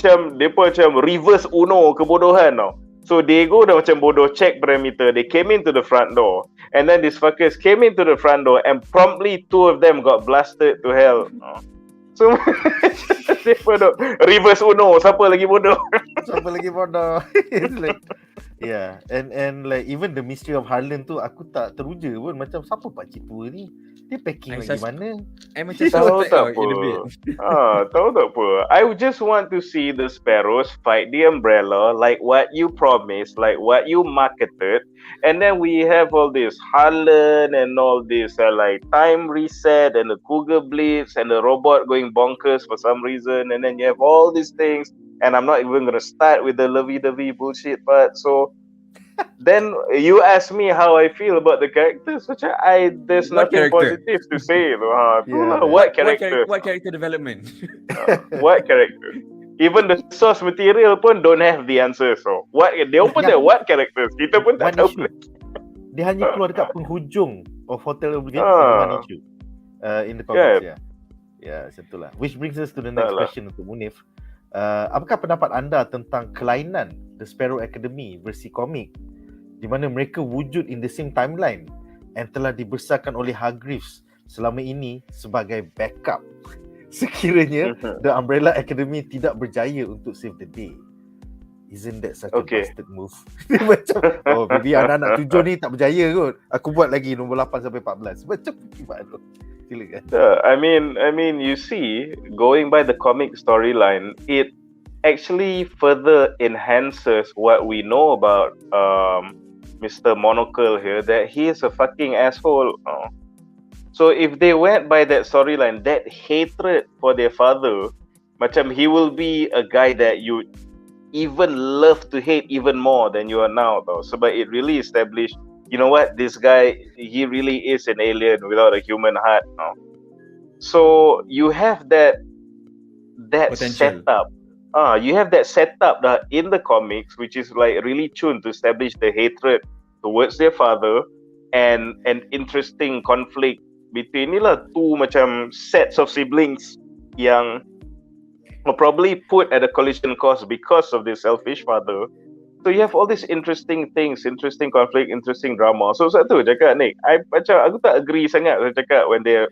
macam reverse Uno kebodohan tau. So Diego dah macam bodoh check perimeter. They came into the front door, and then these fuckers came into the front door, and promptly two of them got blasted to hell. So depa dah reverse Uno, siapa lagi bodoh? It's like, yeah, and like even the mystery of Harlan tu aku tak teruja pun, macam siapa pakcik tua ni, dia packing lagi mana. I macam Tahu suspect tak in a bit. Tahu tak apa. I would just want to see the Sparrows fight the Umbrella like what you promised, like what you marketed, and then we have all this Harlan and all this like time reset and the Cougar Blitz and the robot going bonkers for some reason, and then you have all these things, and I'm not even gonna start with the lovey-dovey bullshit part. So then you ask me how I feel about the characters, which there's What nothing character? positive to say. Yeah. What character? What character development? What character? Even the source material pun don't have the answer. So what they open there? What characters? Kita pun tak One tahu. issue. Dia hanya keluar dekat penghujung of Hotel Oblivion. One issue in the comics. Yeah, itulah. Which brings us to the next question untuk Munif. Apakah pendapat anda tentang kelainan The Sparrow Academy versi komik, di mana mereka wujud in the same timeline and telah dibesarkan oleh Hargreeves selama ini sebagai backup sekiranya The Umbrella Academy tidak berjaya untuk save the day? Isn't that such a bastard move? Macam, maybe anak-anak 7 ni tak berjaya kot, aku buat lagi nombor 8 sampai 14. Macam gimana tu? Silakan. I mean, you see, going by the comic storyline, it actually further enhances what we know about Mr. Monocle here, that he is a fucking asshole. So if they went by that storyline, that hatred for their father, macam he will be a guy that you even love to hate even more than you are now, though. So but it really established, you know what, this guy, he really is an alien without a human heart. So you have that Potential. setup. You have that setup in the comics, which is like really tuned to establish the hatred towards their father and an interesting conflict between two macam sets of siblings yang were probably put at a collision course because of this selfish father. So you have all these interesting things, interesting conflict, interesting drama. So satu cakap Nick, aku tak agree sangat cakap they're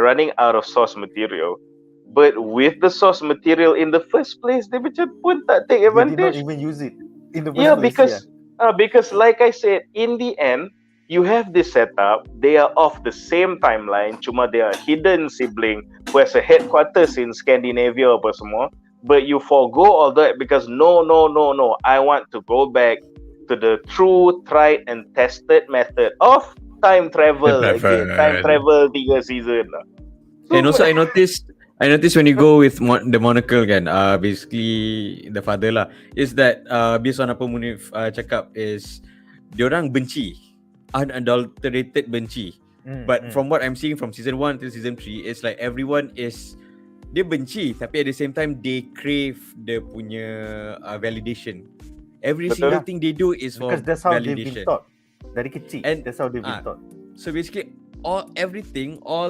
running out of source material. But with the source material in the first place, they macam pun tak take advantage. They did not even use it in the first place. Because like I said, in the end, you have this setup. They are of the same timeline, cuma they are hidden sibling who has a headquarters in Scandinavia apa semua. But you forgo all that because no, I want to go back to the true, tried and tested method of time travel again. Time travel 3 season. So, and also I noticed when you go with the monocle kan, basically the father lah, is that based on apa Munif cakap is diorang benci, unadulterated benci. But from what I'm seeing from season 1 till season 3, it's like everyone is, dia benci tapi at the same time they crave the punya validation. Every single thing they do is for because that's how validation. they've been taught dari kecil. And that's how they've been taught. So basically all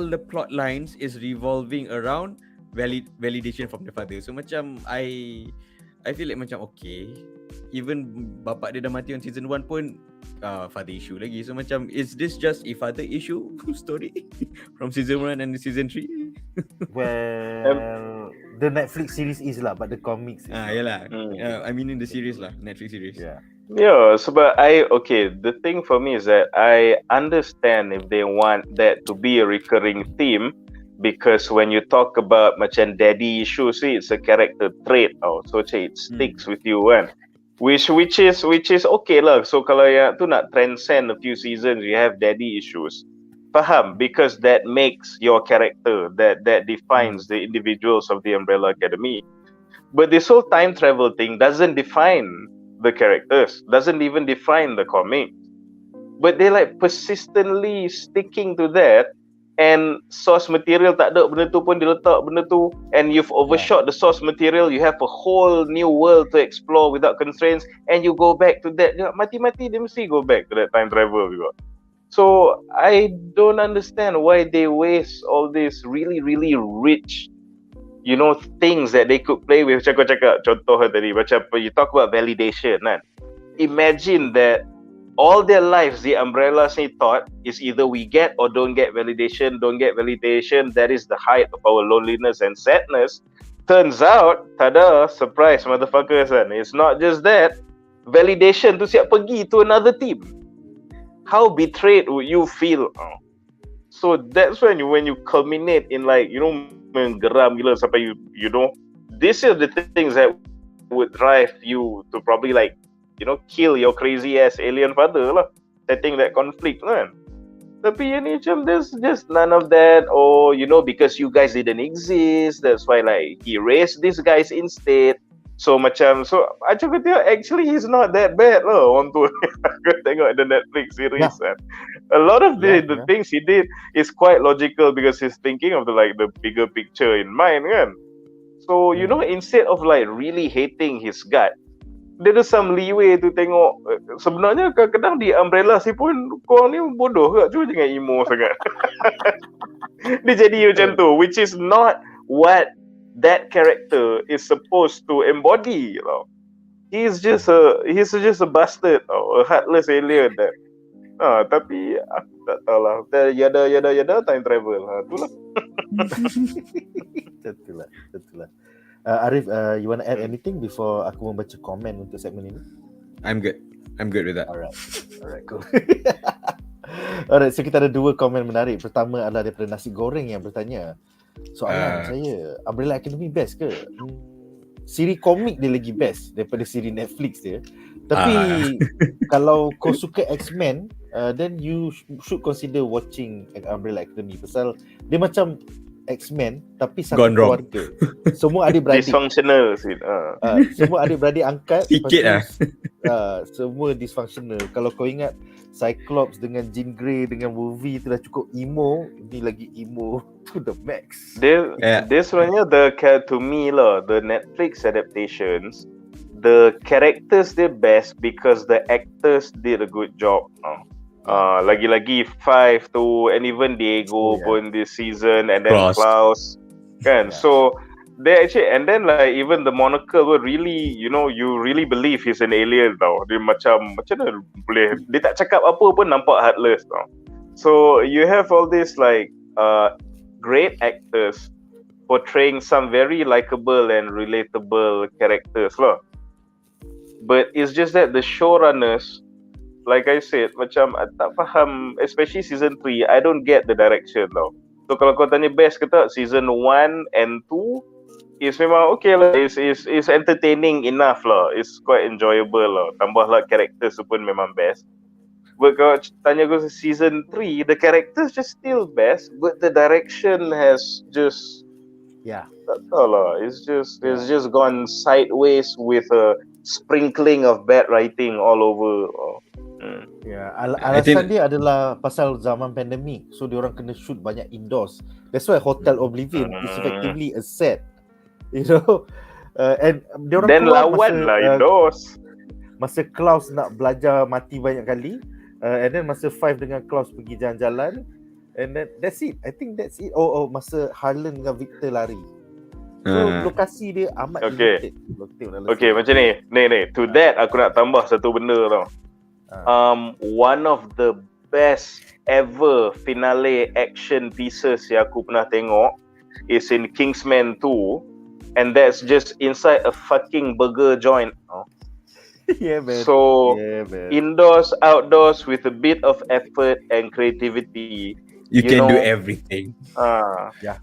the plot lines is revolving around validation from the father. So macam I feel like macam okay, even bapak dia dah mati on season 1 pun father issue lagi. So macam, is this just a father issue story from season 1 and season 3? Well, the Netflix series is lah, but the comics is yalah. I mean in the series lah, Netflix series. Yeah, so but the thing for me is that I understand if they want that to be a recurring theme, because when you talk about macam daddy issues, it's a character trait, so it sticks with you kan. Which is okay lah. So kalau yang tu nak transcend a few seasons, you have daddy issues. Faham, because that makes your character, that defines the individuals of the Umbrella Academy. But this whole time travel thing doesn't define the characters, doesn't even define the comic. But they like persistently sticking to that and source material tak ada, benda tu pun diletak benda tu, and you've overshot the source material, you have a whole new world to explore without constraints, and you go back to that, mati-mati dia mesti go back to that time travel juga. So I don't understand why they waste all this really really rich things that they could play with. Macam kau cakap contoh tadi, macam you talk about validation kan. Imagine that all their lives the umbrellas ni thought is either we get or don't get validation, that is the height of our loneliness and sadness. Turns out, tada, surprise motherfuckers kan, it's not just that. Validation tu siap pergi to another team. How betrayed would you feel? So that's when you culminate in menggeram gila sampai you know, these are the things that would drive you to probably kill your crazy ass alien father lah, setting that conflict kan. Tapi ni macam there's just none of that, or because you guys didn't exist, that's why he raised these guys instead. So macam kata actually he's not that bad lah orang tu. Aku tengok the Netflix series kan. A lot of the things he did is quite logical because he's thinking of the bigger picture in mind kan. So instead of really hating his gut, dia ada some leeway tu tengok sebenarnya kadang-kadang di umbrella si pun korang ni bodoh ke, cuma jangan emo sangat. Dia jadi macam tu, which is not what that character is supposed to embody. He's just a bastard, a heartless alien that. Tapi aku tak tahu lah. Yada time travel. Itulah. Betul lah. Arif, you want to add anything before aku membaca komen untuk segmen ini? I'm good with that. Alright, cool. Alright, so kita ada 2 komen menarik. Pertama adalah daripada Nasi Goreng yang bertanya, soalan saya, Umbrella Academy best ke? Siri komik dia lagi best daripada siri Netflix dia. Tapi kalau kau suka X-Men, then you should consider watching Umbrella Academy. Pasal dia macam X-Men tapi satu keluarga. Semua adik-beradik. Dysfunctional. Semua adik-beradik angkat. Sikit lah. Semua dysfunctional. Kalau kau ingat Cyclops dengan Jean Grey dengan movie tu dah cukup emo, ni lagi emo to the max. Dia sebenarnya to me lah, the Netflix adaptations, the characters they best because the actors did a good job. Lagi-lagi Five tu, and even Diego pun this season, and then Klaus kan. So they actually, and then even the monocle were really, you really believe he's an alien tau. Dia macam mana boleh, dia tak cakap apa pun nampak heartless tau. So you have all these great actors portraying some very likable and relatable characters lah. But it's just that the showrunners, like I said, macam tak faham, especially season 3, I don't get the direction tau. So kalau kau tanya best ke tak, season 1 and 2 is memang okay lah, is entertaining enough lah, it's quite enjoyable lah. Tambah lah characters tu pun memang best. But kalau tanya aku season 3, the characters just still best, but the direction has just tak tahu lah, it's just gone sideways with a sprinkling of bad writing all over. Alasan dia adalah pasal zaman pandemik, so diorang kena shoot banyak indoors. That's why Hotel Oblivion is effectively a set, and diorang then lawan indoors. Masa Klaus nak belajar mati banyak kali, and then masa Five dengan Klaus pergi jalan-jalan, and then that's it. I think that's it. Masa Harlan dengan Victor lari. So lokasi dia amat limited. Okay, macam ni. To that aku nak tambah satu benda tau. One of the best ever finale action pieces yang aku pernah tengok is in Kingsman 2, and that's just inside a fucking burger joint. Yeah, man. So indoors, outdoors, with a bit of effort and creativity, you can do everything. Yeah.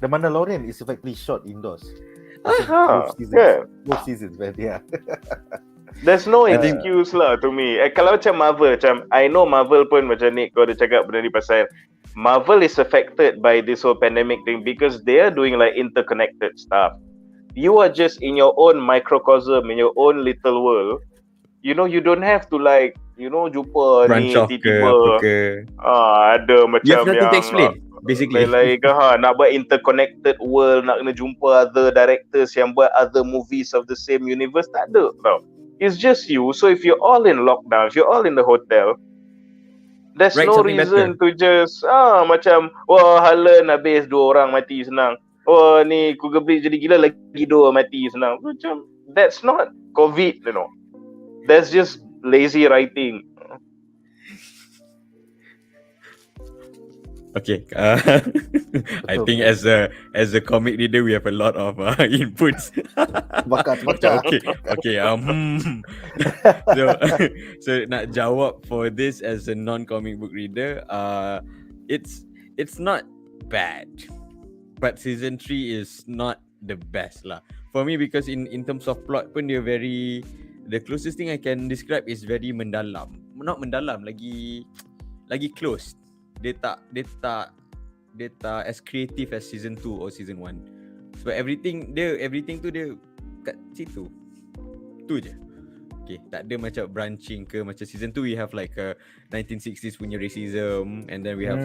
The Mandalorian is effectively shot indoors. Both seasons, man. Yeah. There's no excuse lah to me. Kalau macam Marvel, I know Marvel pun macam ni, kau ada cakap benda ni pasal Marvel is affected by this whole pandemic thing because they are doing interconnected stuff. You are just in your own microcosm, in your own little world. You don't have to jumpa Branch ni off ke tiba-tiba apa ke. ada You macam have nothing to yang explain basically. lain-lain ke nak buat interconnected world, nak kena jumpa other directors yang buat other movies of the same universe, tak ada tau. It's just you. So if you're all in lockdown, if you're all in the hotel, there's Write no something reason better. to just macam Haaland habis 2 orang mati senang. Ni Kugeblik jadi gila lagi 2 mati senang. Macam that's not COVID, That's just lazy writing. Okay. I think as a comic reader, we have a lot of inputs. Bakar. Okay. So nak jawab for this as a non-comic book reader, it's not bad, but season 3 is not the best lah for me, because in terms of plot pun dia very, the closest thing I can describe is very mendalam. Not mendalam, lagi close. Dia tak as creative as season 2 or season 1. Sebab everything tu dia kat situ. Tu je. Okay, tak ada macam branching ke. Macam season 2 we have like a 1960s punya racism, and then we have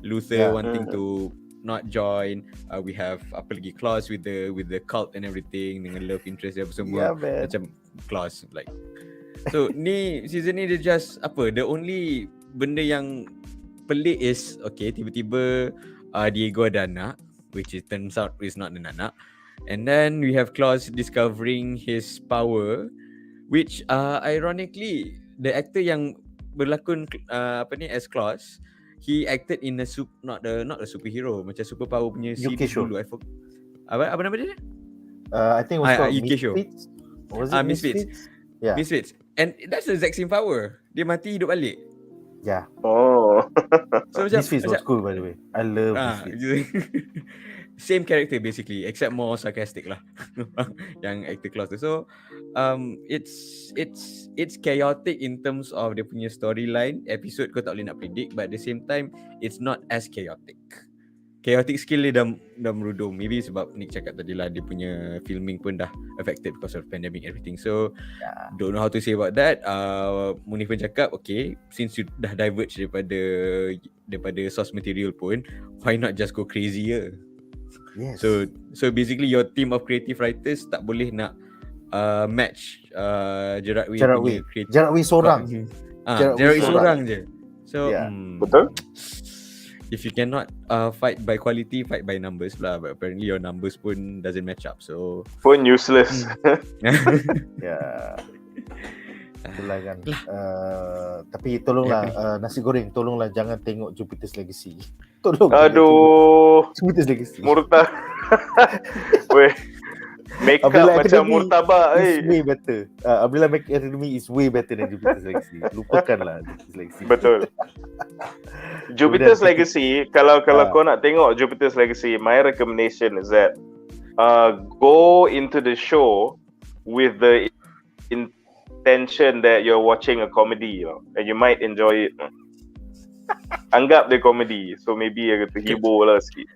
Luther wanting to not join. We have apa lagi, Claus with the cult and everything, dengan love interest dia apa semua. Macam Claus like. So ni season ni dia just apa, the only benda yang pelik is tiba-tiba Diego ada anak, which it turns out is not an anak, and then we have Claus discovering his power, which ironically the actor yang berlakon as Claus, he acted in a not a superhero, macam superpower punya series dulu. I forgot apa nama dia? I think it was called UK show. Misfits. Was it Misfits? Yeah. Misfits. And that's the exact same power. Dia mati hidup balik. Yeah. So macam Misfits was cool, by the way. I love Misfits. Same character basically, except more sarcastic lah. Yang actor Claus tu. So it's chaotic in terms of dia punya storyline. Episode kau tak boleh nak predict, but at the same time it's not as chaotic. Chaotic skill dia dah merudum. Maybe sebab Nick cakap tadi lah, dia punya filming pun dah affected because of pandemic and everything. So don't know how to say about that. Munif pun cakap, okay, since you dah diverge daripada source material pun, why not just go crazier? Yes. So basically your team of creative writers tak boleh nak match Gerard Way punya creative. Gerard Way seorang. Gerard Way seorang je. So betul. If you cannot fight by quality, fight by numbers lah. But apparently your numbers pun doesn't match up. So pun useless. Itulah kan. Tapi tolonglah nasi goreng, tolonglah jangan tengok Jupiter's Legacy. Tolong. Aduh. Jupiter's Legacy. Murtad. Weh. Make up macam murtabak. Is way better. Umbrella Academy is way better than Jupiter's Legacy. Lupakanlah Jupiter's Legacy. Betul. Jupiter's Legacy, kalau kau nak tengok Jupiter's Legacy, my recommendation is that go into the show with the intention that you're watching a comedy, and you might enjoy it. Anggap dia comedy, so maybe agak terhibur lah sikit.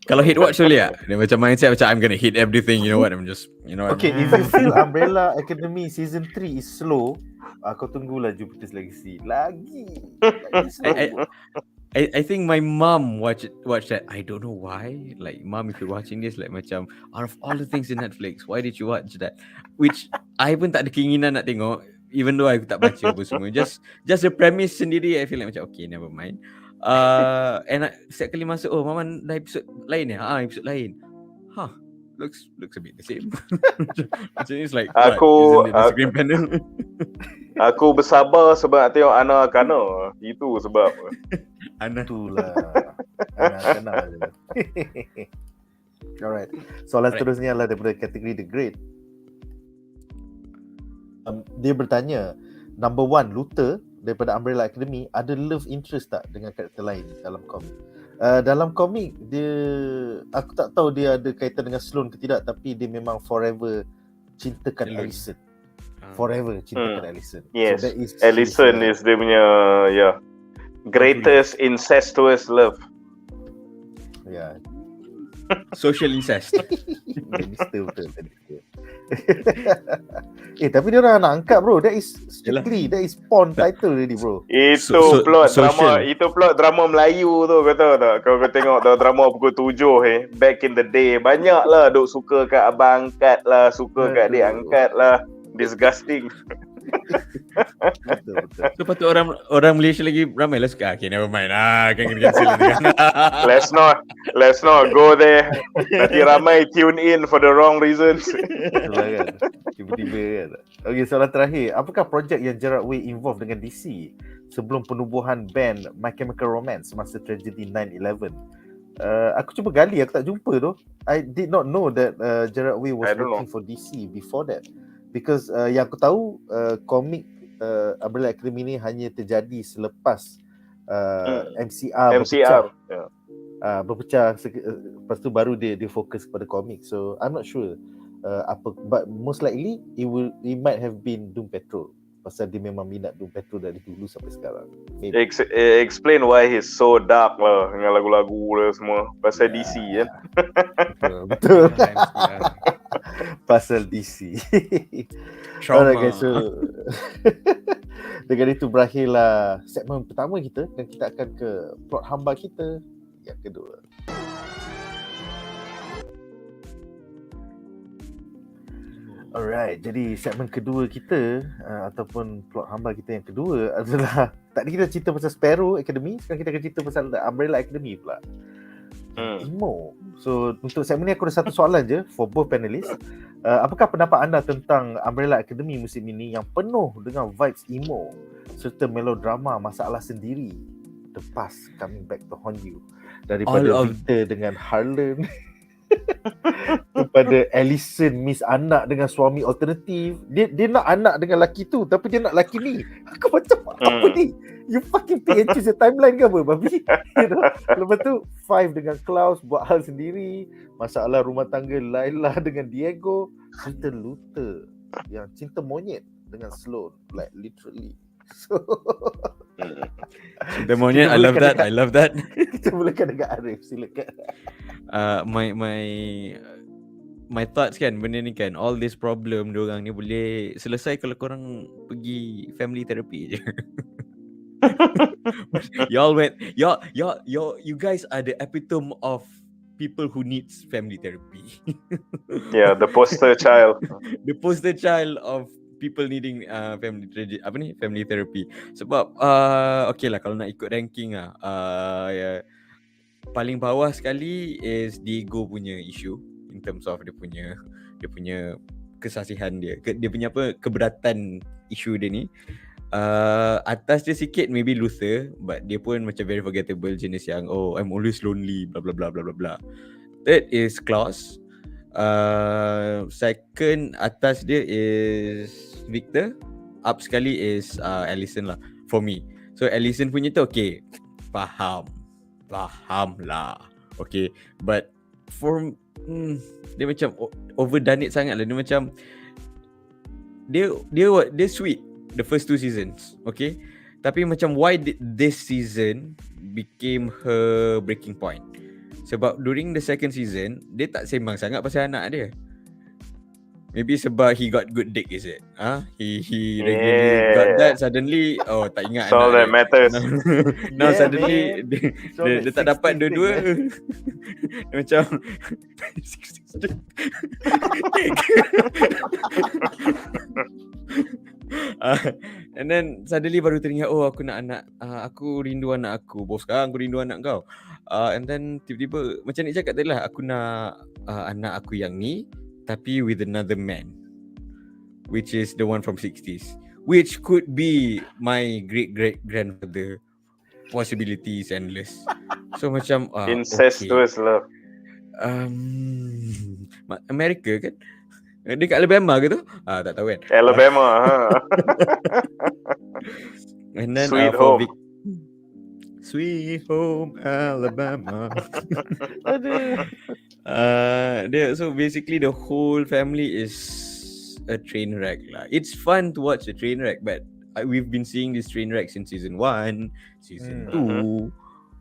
Kalau hate watch boleh tak? Dia macam mindset macam I'm gonna hate everything, you know what, I'm just, you know what. Okay, if you feel Umbrella Academy season 3 is slow, kau tunggulah Jupiter's Legacy. Lagi slow. I think my mom watch that. I don't know why. Like, mom, if you're watching this, like macam, out of all the things in Netflix, why did you watch that? Which I pun tak ada keinginan nak tengok, even though I tak baca apa semua. Just the premise sendiri, I feel like macam okay, never mind. And setiap kali masuk, mama dah episod lain episod lain. Looks a bit the same. Macam it's like, aku isn't it the screen panel? Aku bersabar sebab nak tengok Ana Kana. Itu sebab. Ana itulah. Ana. Alright. Soalan seterusnya adalah daripada kategori The Great. Dia bertanya, number 1, Luther daripada Umbrella Academy ada love interest tak dengan karakter lain dalam komik? Dalam komik dia, aku tak tahu dia ada kaitan dengan Sloane ke tidak, tapi dia memang forever cintakan Allison. Forever cintakan Allison. Yes. So Allison is dia punya greatest incestuous love. Yeah. Social incest. Mr. Betul. Tapi dia orang nak angkat bro. That is strictly, that is porn title already bro. Itu plot social. drama, itu plot drama Melayu tu, kau tahu tak? Kau tengok tau drama pukul 7 back in the day, banyak lah duk suka kat abang angkat lah, suka kat dia angkat lah. Disgusting. Betul. So patut orang Malaysia lagi ramai lah suka. Okay, never mind lah, kan kena cancel nanti kan. Let's not go there. Nanti ramai tune in for the wrong reasons. Betul lah kan. Tiba-tiba kan. Okay, soalan terakhir. Apakah projek yang Gerard Way involved dengan DC sebelum penubuhan band My Chemical Romance masa tragedi 9/11? Aku cuba gali, aku tak jumpa tu. I did not know that Gerard Way was working for DC before that. Because yang aku tahu komik Umbrella Academy ni hanya terjadi selepas MCR berpecah. Berpecah, lepas tu baru dia fokus kepada komik. So I'm not sure but most likely it might have been Doom Patrol. Pasal dia memang minat Doom Patrol dari dulu sampai sekarang. Explain why he's so dark lah dengan lagu-lagu lah semua. Pasal DC kan. Betul. Pasal DC. Trauma. Alright guys, so dengan itu berakhirlah segmen pertama kita, dan kita akan ke plot hamba kita yang kedua. Alright, jadi segmen kedua kita ataupun plot hamba kita yang kedua adalah, tadi kita cerita pasal Sparrow Academy, sekarang kita akan cerita pasal Umbrella Academy pula. Emo. So untuk segmen ni aku ada satu soalan je for both panelists. Apakah pendapat anda tentang Umbrella Academy musim ini yang penuh dengan vibes emo serta melodrama masalah sendiri, the past coming back to haunt you, daripada Victor dengan Harlan kepada Alison miss anak dengan suami alternatif. Dia nak anak dengan lelaki tu, tapi dia nak lelaki ni. Aku macam apa ni? You fucking pick and choose your timeline ke apa, babi? You know? Lepas tu Five dengan Klaus buat hal sendiri. Masalah rumah tangga Laila dengan Diego. Cinta Luther yang cinta monyet dengan Sloan, like literally. So Cinta monyet, I love that. Kita mulakan dengan Arif, silakan. My thoughts kan, benda ni kan, all this problem diorang ni boleh selesai kalau korang pergi family therapy je. You guys are the epitome of people who needs family therapy. Yeah, the poster child. The poster child of people needing family therapy. Sebab okay lah, kalau nak ikut ranking lah, paling bawah sekali is Diego punya issue in terms of dia punya kesasihan dia. Dia punya keberatan isu dia ni. Atas dia sikit maybe Luther, but dia pun macam very forgettable, jenis yang I'm always lonely blah blah blah blah blah blah. Third is Klaus. Second atas dia is Victor. Up sekali is Alison lah for me. So Alison punya tu okay, faham lah, okay, but for dia macam overdone it sangat lah. Dia macam dia sweet the first 2 seasons, okay, tapi macam why did this season became her breaking point? Sebab during the second season dia tak sembang sangat pasal anak dia. Maybe sebab he got good dick, is it? He regularly got that, suddenly tak ingat so anak that dia. matters. Now suddenly dia tak dapat dua-dua. Dia macam and then suddenly baru teringat, aku nak anak, aku rindu anak aku. Bos, sekarang aku rindu anak kau. And then tiba-tiba macam ni cakap tadi lah, aku nak anak aku yang ni tapi with another man, which is the one from 60s, which could be my great-great-grandfather. Possibilities endless. So macam incestuous love. Amerika kan? Dia kat Alabama ke tu? Tak tahu kan. Alabama. And then Sweet home. Sweet home Alabama. So basically the whole family is a train wreck lah. It's fun to watch a train wreck, but we've been seeing this train wreck since season 1, season 2.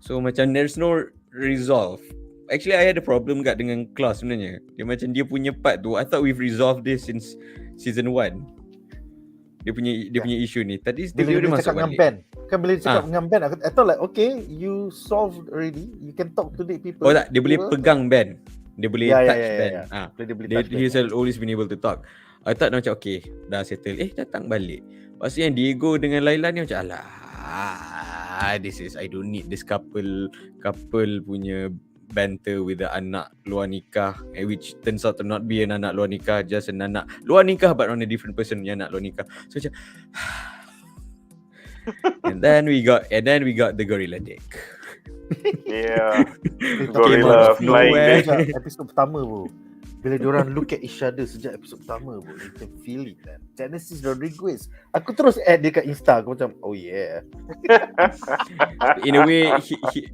So macam there's no resolve. actually I had a problem kat dengan clause sebenarnya. Dia macam dia punya part tu, I thought we've resolved this since season 1. Dia punya issue ni. Tadi Bila dia dia masuk cakap dengan balik. Ben. Kan bila dia cakap dengan Ben, I thought like, okay, you solved already. You can talk to the people. Oh tak, dia boleh pegang Ben. Dia boleh touch Ben. Dia boleh touch Ben. He's always been able to talk. I thought macam okay, dah settle. Datang balik. Lepas tu yang Diego dengan Laila ni macam alah, I don't need this couple punya banter with the anak luar nikah, which turns out to not be an anak luar nikah, just an anak luar nikah but on a different person punya anak luar nikah. So macam and then we got the gorilla dick. Yeah. Came Gorilla out of flying nowhere. dick. Episod pertama bro. Bila diorang look at each other sejak episod pertama bro, you can feel it man. Genesis Rodriguez. Aku terus add dia kat Insta. Aku macam, oh yeah. In a way,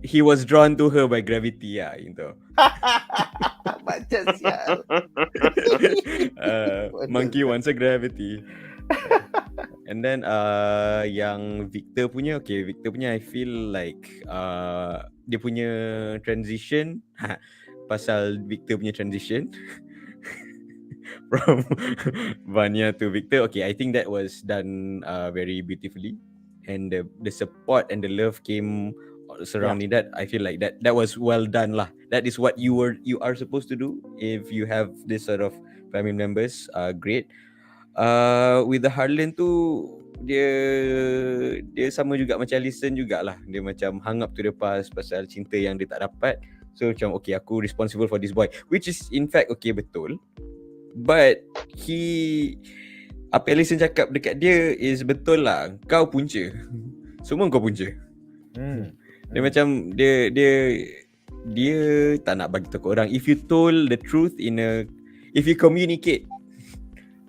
he was drawn to her by gravity gitu. Macam sial. Monkey wants a gravity. And then yang Victor punya I feel like dia punya transition pasal Victor punya transition from Vanya to Victor, okay, I think that was done very beautifully, and the support and the love came surrounding that. I feel like that was well done lah. That is what you are supposed to do if you have this sort of family members. Great. With the Harlan tu, dia sama juga macam Alison jugalah. Dia macam hang up to the past pasal cinta yang dia tak dapat. So macam okay, aku responsible for this boy, which is in fact okay, betul. But apa Alison cakap dekat dia is betul lah. Kau punca. Semua kau punca. Dia macam dia tak nak bagi tahu orang. If you told the truth if you communicate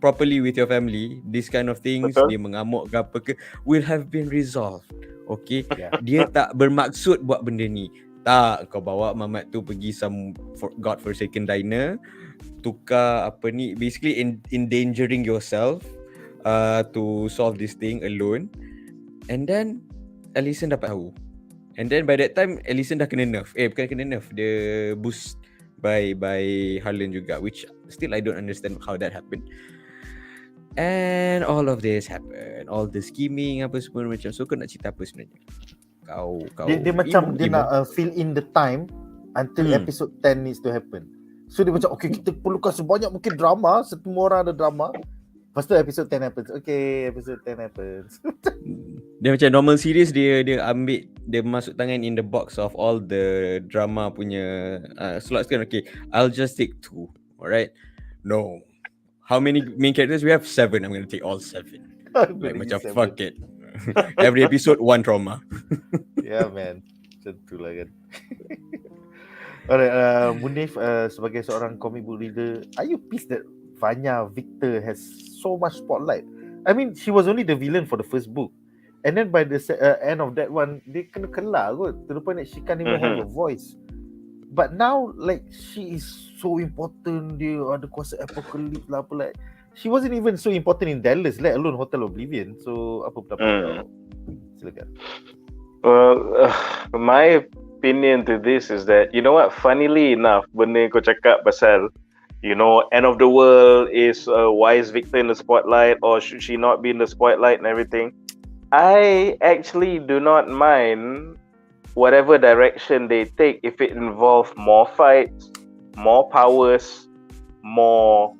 properly with your family, this kind of things, betul. Dia mengamuk ke apa ke, will have been resolved. Okay, dia tak bermaksud buat benda ni. Tak, kau bawa mamat tu pergi some godforsaken diner, tukar apa ni, basically endangering yourself to solve this thing alone. And then Alison dapat tahu. And then by that time Alison dah kena nerf. Bukan kena nerf, dia boost by Harlan juga, which still I don't understand how that happened. And all of this happened, all the scheming apa semua macam. So kau nak cerita apa sebenarnya? Kau Dia macam dia nak fill in the time until episode 10 needs to happen. So dia macam okay, kita perlukan sebanyak mungkin drama, semua orang ada drama. Lepas tu episode 10 happens. Okay, episode 10 happens. Dia macam normal series, dia ambil, dia masuk tangan in the box of all the drama punya slots kan. Okay, I'll just take 2. Alright? No. How many main characters we have? 7. I'm going to take all 7. Like macam 7. Fuck it. Every episode one trauma. Yeah man, macam tu lah kan. Alright, Munif, sebagai seorang comic book reader, are you pissed that Vanya Victor has so much spotlight? I mean, she was only the villain for the first book, and then by the end of that one, dia kena kelar kot, to the point that she can't even have a voice. But now, like, she is so important. Dia ada kuasa apocalypse lah apa, like she wasn't even so important in Dallas, let alone Hotel Oblivion. So apa pendapat kau? Silakan. Well, my opinion to this is that, you know what, funnily enough, benda kau cakap pasal, you know, end of the world is why is Victor in the spotlight, or should she not be in the spotlight and everything. I actually do not mind whatever direction they take if it involves more fights, more powers, more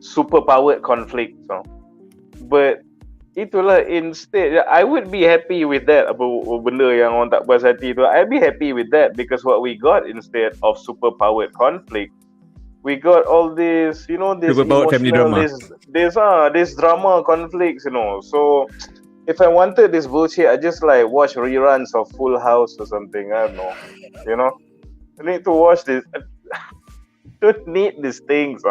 super-powered conflicts. But itulah, instead I would be happy with that. Apa benda yang orang tak puas hati tu, I'd be happy with that, because what we got instead of super-powered conflict, we got all this, you know, this super-powered family drama, this drama conflicts, you know. So if I wanted this bullshit, I just like watch reruns of Full House or something. I don't know, you know. I need to watch this. Don't need these things.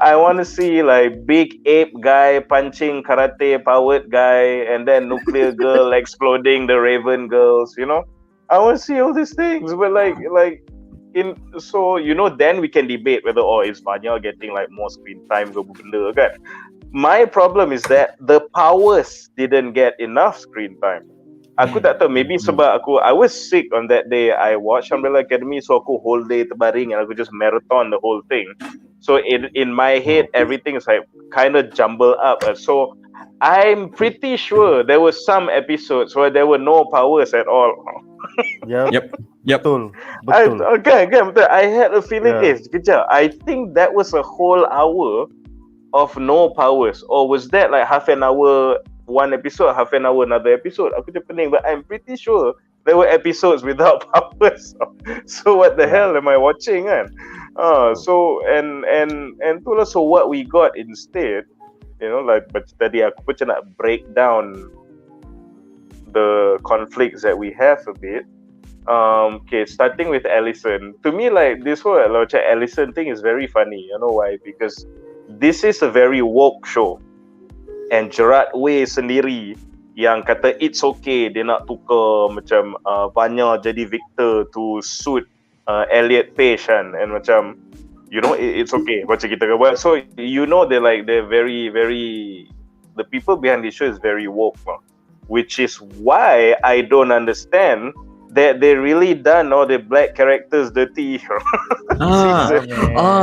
I want to see like big ape guy punching karate powered guy, and then nuclear girl exploding the Raven girls. You know, I want to see all these things. But so you know, then we can debate whether is Vanya getting like more screen time ke benda kan. My problem is that the powers didn't get enough screen time. Aku tak tahu, maybe sebab I was sick on that day. I watched Umbrella Academy, so aku whole day terbaring and aku just marathon the whole thing. So in my head, everything is like kind of jumbled up. So I'm pretty sure there were some episodes where there were no powers at all. Yep. Betul. Betul. Betul. I had a feeling, Yeah. kejap. I think that was a whole hour of no powers, or was that like half an hour one episode, half an hour another episode? Aku je pening, but I'm pretty sure there were episodes without powers. So what the hell am I watching, kan? So and tu lah. So what we got instead, you know, like tadi aku pun nak break down the conflicts that we have a bit. Okay, starting with Allison. To me, like this whole macam Allison thing is very funny. You know why? Because this is a very woke show. And Gerard Way sendiri yang kata it's okay dia nak tukar macam Vanya jadi Victor to suit Elliot Page kan, and macam you know it's okay macam kita buat. So you know they're very very, the people behind this show is very woke, which is why I don't understand that they really done all the black characters dirty.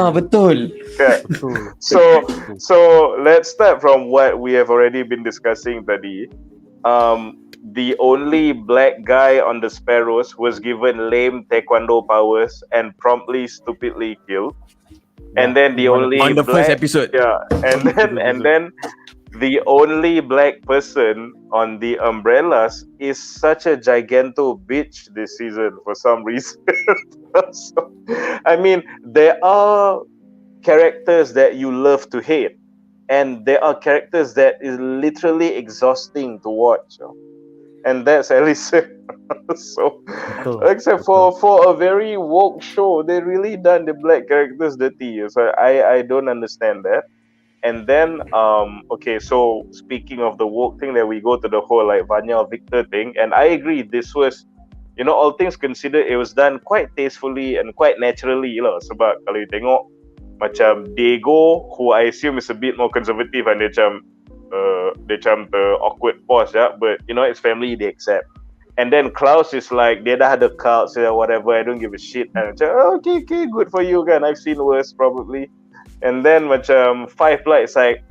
Betul. Okay. So let's start from what we have already been discussing tadi. The only black guy on the Sparrows was given lame taekwondo powers and promptly stupidly killed. And then the only on the black, first episode. and then the only black person on the Umbrellas is such a giganto bitch this season for some reason. So, I mean, there are characters that you love to hate, and there are characters that is literally exhausting to watch, and that's Allison. So, except for a very woke show, they really done the black characters dirty. So I don't understand that. And then, okay, so speaking of the woke thing, that we go to the whole like Vanya Victor thing, and I agree, this was, you know, all things considered, it was done quite tastefully and quite naturally lah. Sebab kalau you tengok, macam Diego, who I assume is a bit more conservative, and dia macam the awkward pause, but you know, his family, they accept. And then Klaus is like, dia dah ada cult, so whatever, I don't give a shit. And macam, okay, good for you kan, I've seen worse probably. And then macam Five Light is like,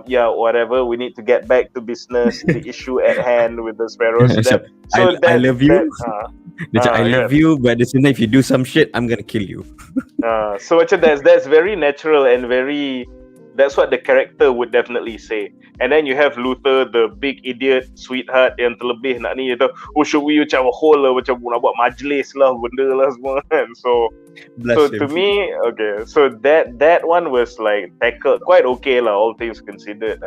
yeah, whatever, we need to get back to business, the issue at hand with the Sparrows. I love you. I love you, but at the same time, if you do some shit, I'm gonna kill you. So macam that's very natural and very, that's what the character would definitely say. And then you have Luther, the big idiot sweetheart yang terlebih nak ni, kata, should we macam whole lah, macam nak buat majlis lah, benda lah semua kan. So to me, okay, so that one was like tackled quite okay lah, all things considered.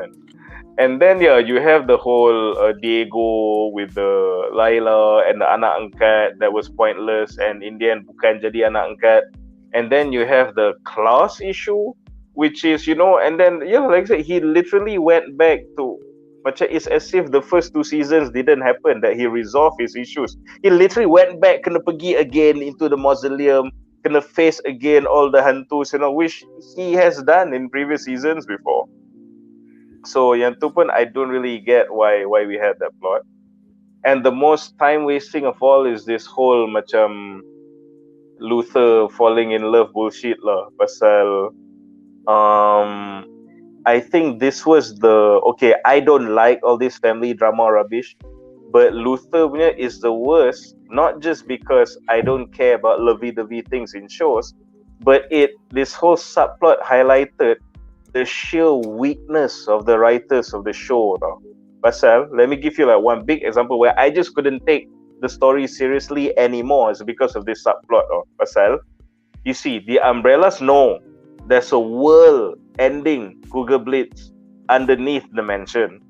And then you have the whole Diego with the Laila and the anak angkat that was pointless, and in the end bukan jadi anak angkat. And then you have the Klaus issue, which is, you know, and then like I said, he literally went back to, macam it's as if the first 2 seasons didn't happen, that he resolved his issues. He literally went back, kena pergi again into the mausoleum, kena face again all the hantus, you know, which he has done in previous seasons before. So yang tu pun I don't really get why we had that plot. And the most time wasting of all is this whole macam Luther falling in love bullshit lah, pasal I think this was okay, I don't like all this family drama rubbish, but Luther punya is the worst, not just because I don't care about lovey-dovey things in shows, but this whole subplot highlighted the sheer weakness of the writers of the show. Pasal, let me give you like one big example where I just couldn't take the story seriously anymore, is because of this subplot. Pasal, you see, the Umbrellas know there's a world-ending Cougar Blitz underneath the mansion.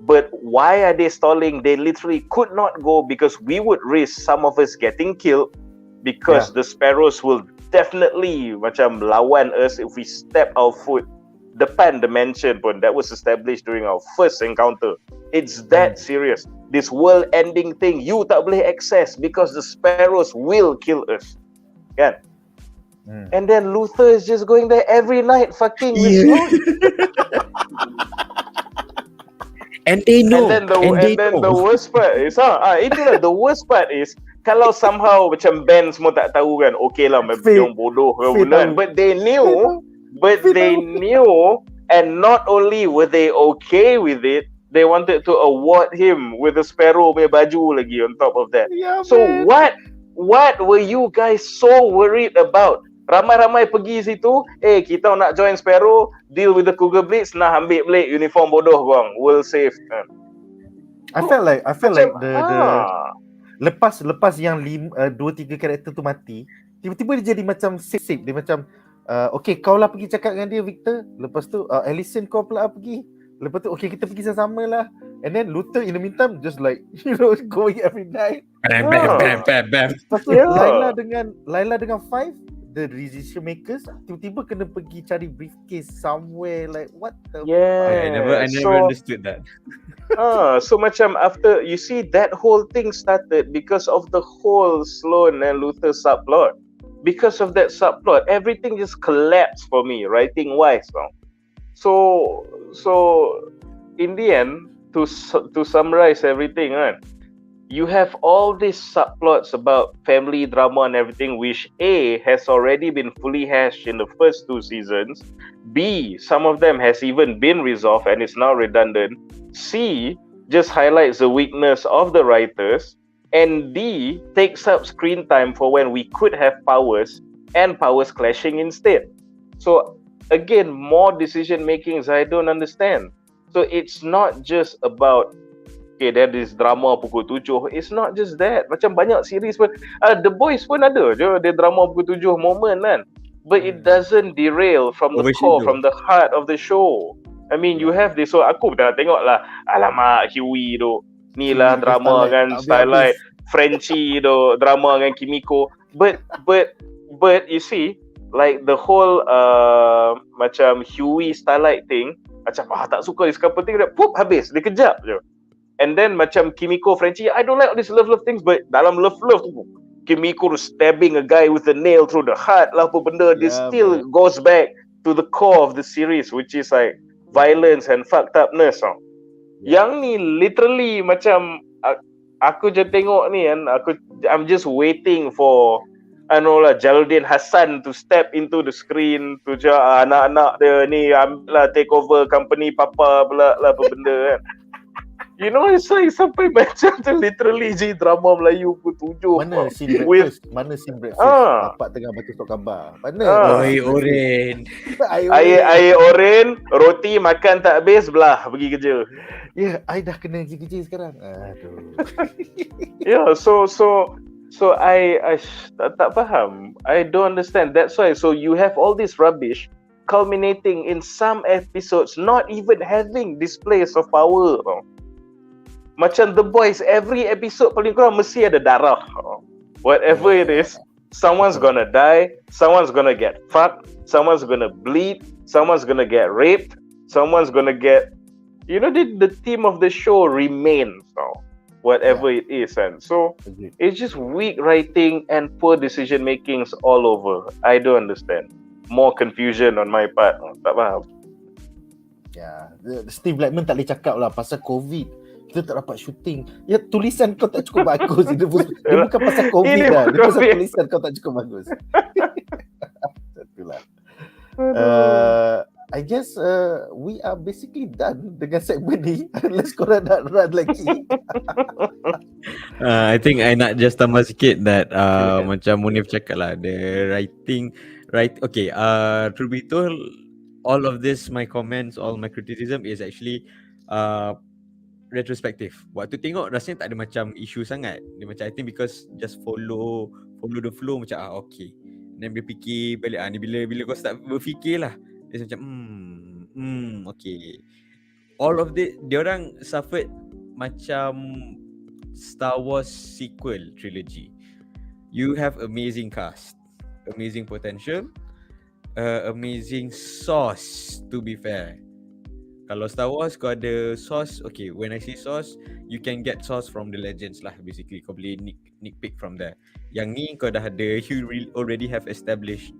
But why are they stalling? They literally could not go, because we would risk some of us getting killed, because the Sparrows will definitely macam lawan us if we step our foot depan the mansion pun. That was established during our first encounter. It's that serious. This world-ending thing, you tak boleh access because the Sparrows will kill us. Kan? And then Luther is just going there every night fucking with Snow. And they know. And then the worst part is itulah the worst part is kalau somehow macam band semua tak tahu kan, okay lah dia orang bodoh ke bulan, but they knew and not only were they okay with it, they wanted to award him with a Sparrow punya baju lagi on top of that. Yeah, so what were you guys so worried about? Ramai-ramai pergi situ, kita nak join Sparrow, deal with the Cougar Blitz, nah ambil balik uniform bodoh korang, world safe. I felt like the lepas yang 2-3 karakter tu mati, tiba-tiba dia jadi macam safe. Dia macam okay, kau lah pergi cakap dengan dia, Victor. Lepas tu Alison kau pula pergi. Lepas tu okay, kita pergi sama-sama lah. And then Luther in the meantime just like going every night. Bam. Lepas tu Laila dengan Five, the decision makers, tiba-tiba kena pergi cari briefcase somewhere, like what the I never understood that. So macam after you see that whole thing started because of the whole Sloan and Luther subplot. Because of that subplot, everything just collapsed for me writing wise. So in the end, to summarize everything, right? You have all these subplots about family drama and everything, which A, has already been fully hashed in the first 2 seasons. B, some of them has even been resolved and is now redundant. C, just highlights the weakness of the writers. And D, takes up screen time for when we could have powers and powers clashing instead. So again, more decision makings I don't understand. So it's not just about okay, there is drama pukul 7. It's not just that. Macam banyak series pun. The Boys pun ada je dia drama pukul 7 moment kan. But it doesn't derail from the core, from the heart of the show. I mean, you have this. So aku dah tengok lah. Alamak, Huey tu. Ni lah drama kan, Starlight. Frenchie tu, drama dengan Kimiko. But you see, like the whole macam Huey Starlight thing, macam tak suka this couple thing, pop habis, dia kejap je. And then macam Kimiko, Frenchie, I don't like all these love things, but dalam love tu, Kimiko stabbing a guy with a nail through the heart lah apa benda, this still goes back to the core of the series, which is like violence and fucked upness. Yang ni literally macam aku je tengok ni kan, I'm just waiting for Jaludin Hassan to step into the screen tu je, anak-anak dia ni ambil lah take over company papa pula lah apa benda kan. You know, it's like sampai macam tu literally je drama Melayu pukul 7. Mana scene breakfast? Mana scene breakfast? Bapak tengah baca surat khabar. Mana? Air oren. Air oren, roti makan tak habis, belah pergi kerja. Ya, I dah kena pergi kerja sekarang. Aduh. Yeah, so I tak faham. I don't understand. That's why. So you have all this rubbish culminating in some episodes not even having displays of power. Macam The Boys, every episode paling kurang mesti ada darah. Whatever it is, someone's gonna die, someone's gonna get fucked, someone's gonna bleed, someone's gonna get raped, someone's gonna get... You know, the theme of the show remains, whatever it is. And so, it's just weak writing and poor decision makings all over. I don't understand. More confusion on my part. Tak faham. Ya, Steve Blackman tak boleh cakap lah pasal COVID. Kita tak dapat syuting. Ya, tulisan kau tak cukup bagus. Dia bukan pasal COVID dah. Dia pasal tulisan kau tak cukup bagus. Itulah. I guess we are basically done dengan segmen ni. Unless korang nak run lagi. I think I nak just tambah sikit that macam Munif cakap lah, the writing, okay, to be told, all of this, my comments, all my criticism is actually retrospective. Waktu tengok rasanya tak ada macam isu sangat. Dia macam I think because just follow the flow macam okay. Then bila fikir balik ni bila kau start berfikir lah, dia macam okay. All of this diorang suffered macam Star Wars sequel trilogy. You have amazing cast, amazing potential, amazing sauce, to be fair. Kalau Star Wars kau ada sauce, okay, when I say sauce, you can get sauce from the legends lah, basically. Kau boleh nitpick from there. Yang ni kau dah ada, you already have established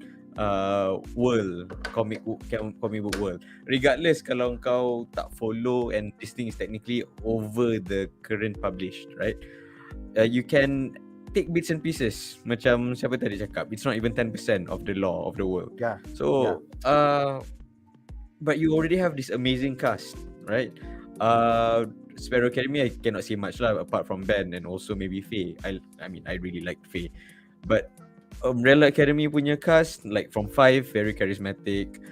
world, comic book world. Regardless kalau kau tak follow and this thing is technically over the current published, right? You can take bits and pieces. Macam siapa tadi cakap, it's not even 10% of the lore of the world. Yeah. So but you already have this amazing cast, right? Sparrow Academy, I cannot say much lah apart from Ben and also maybe Faye. I mean, I really liked Faye. But Umbrella Academy punya cast, like from 5, very charismatic.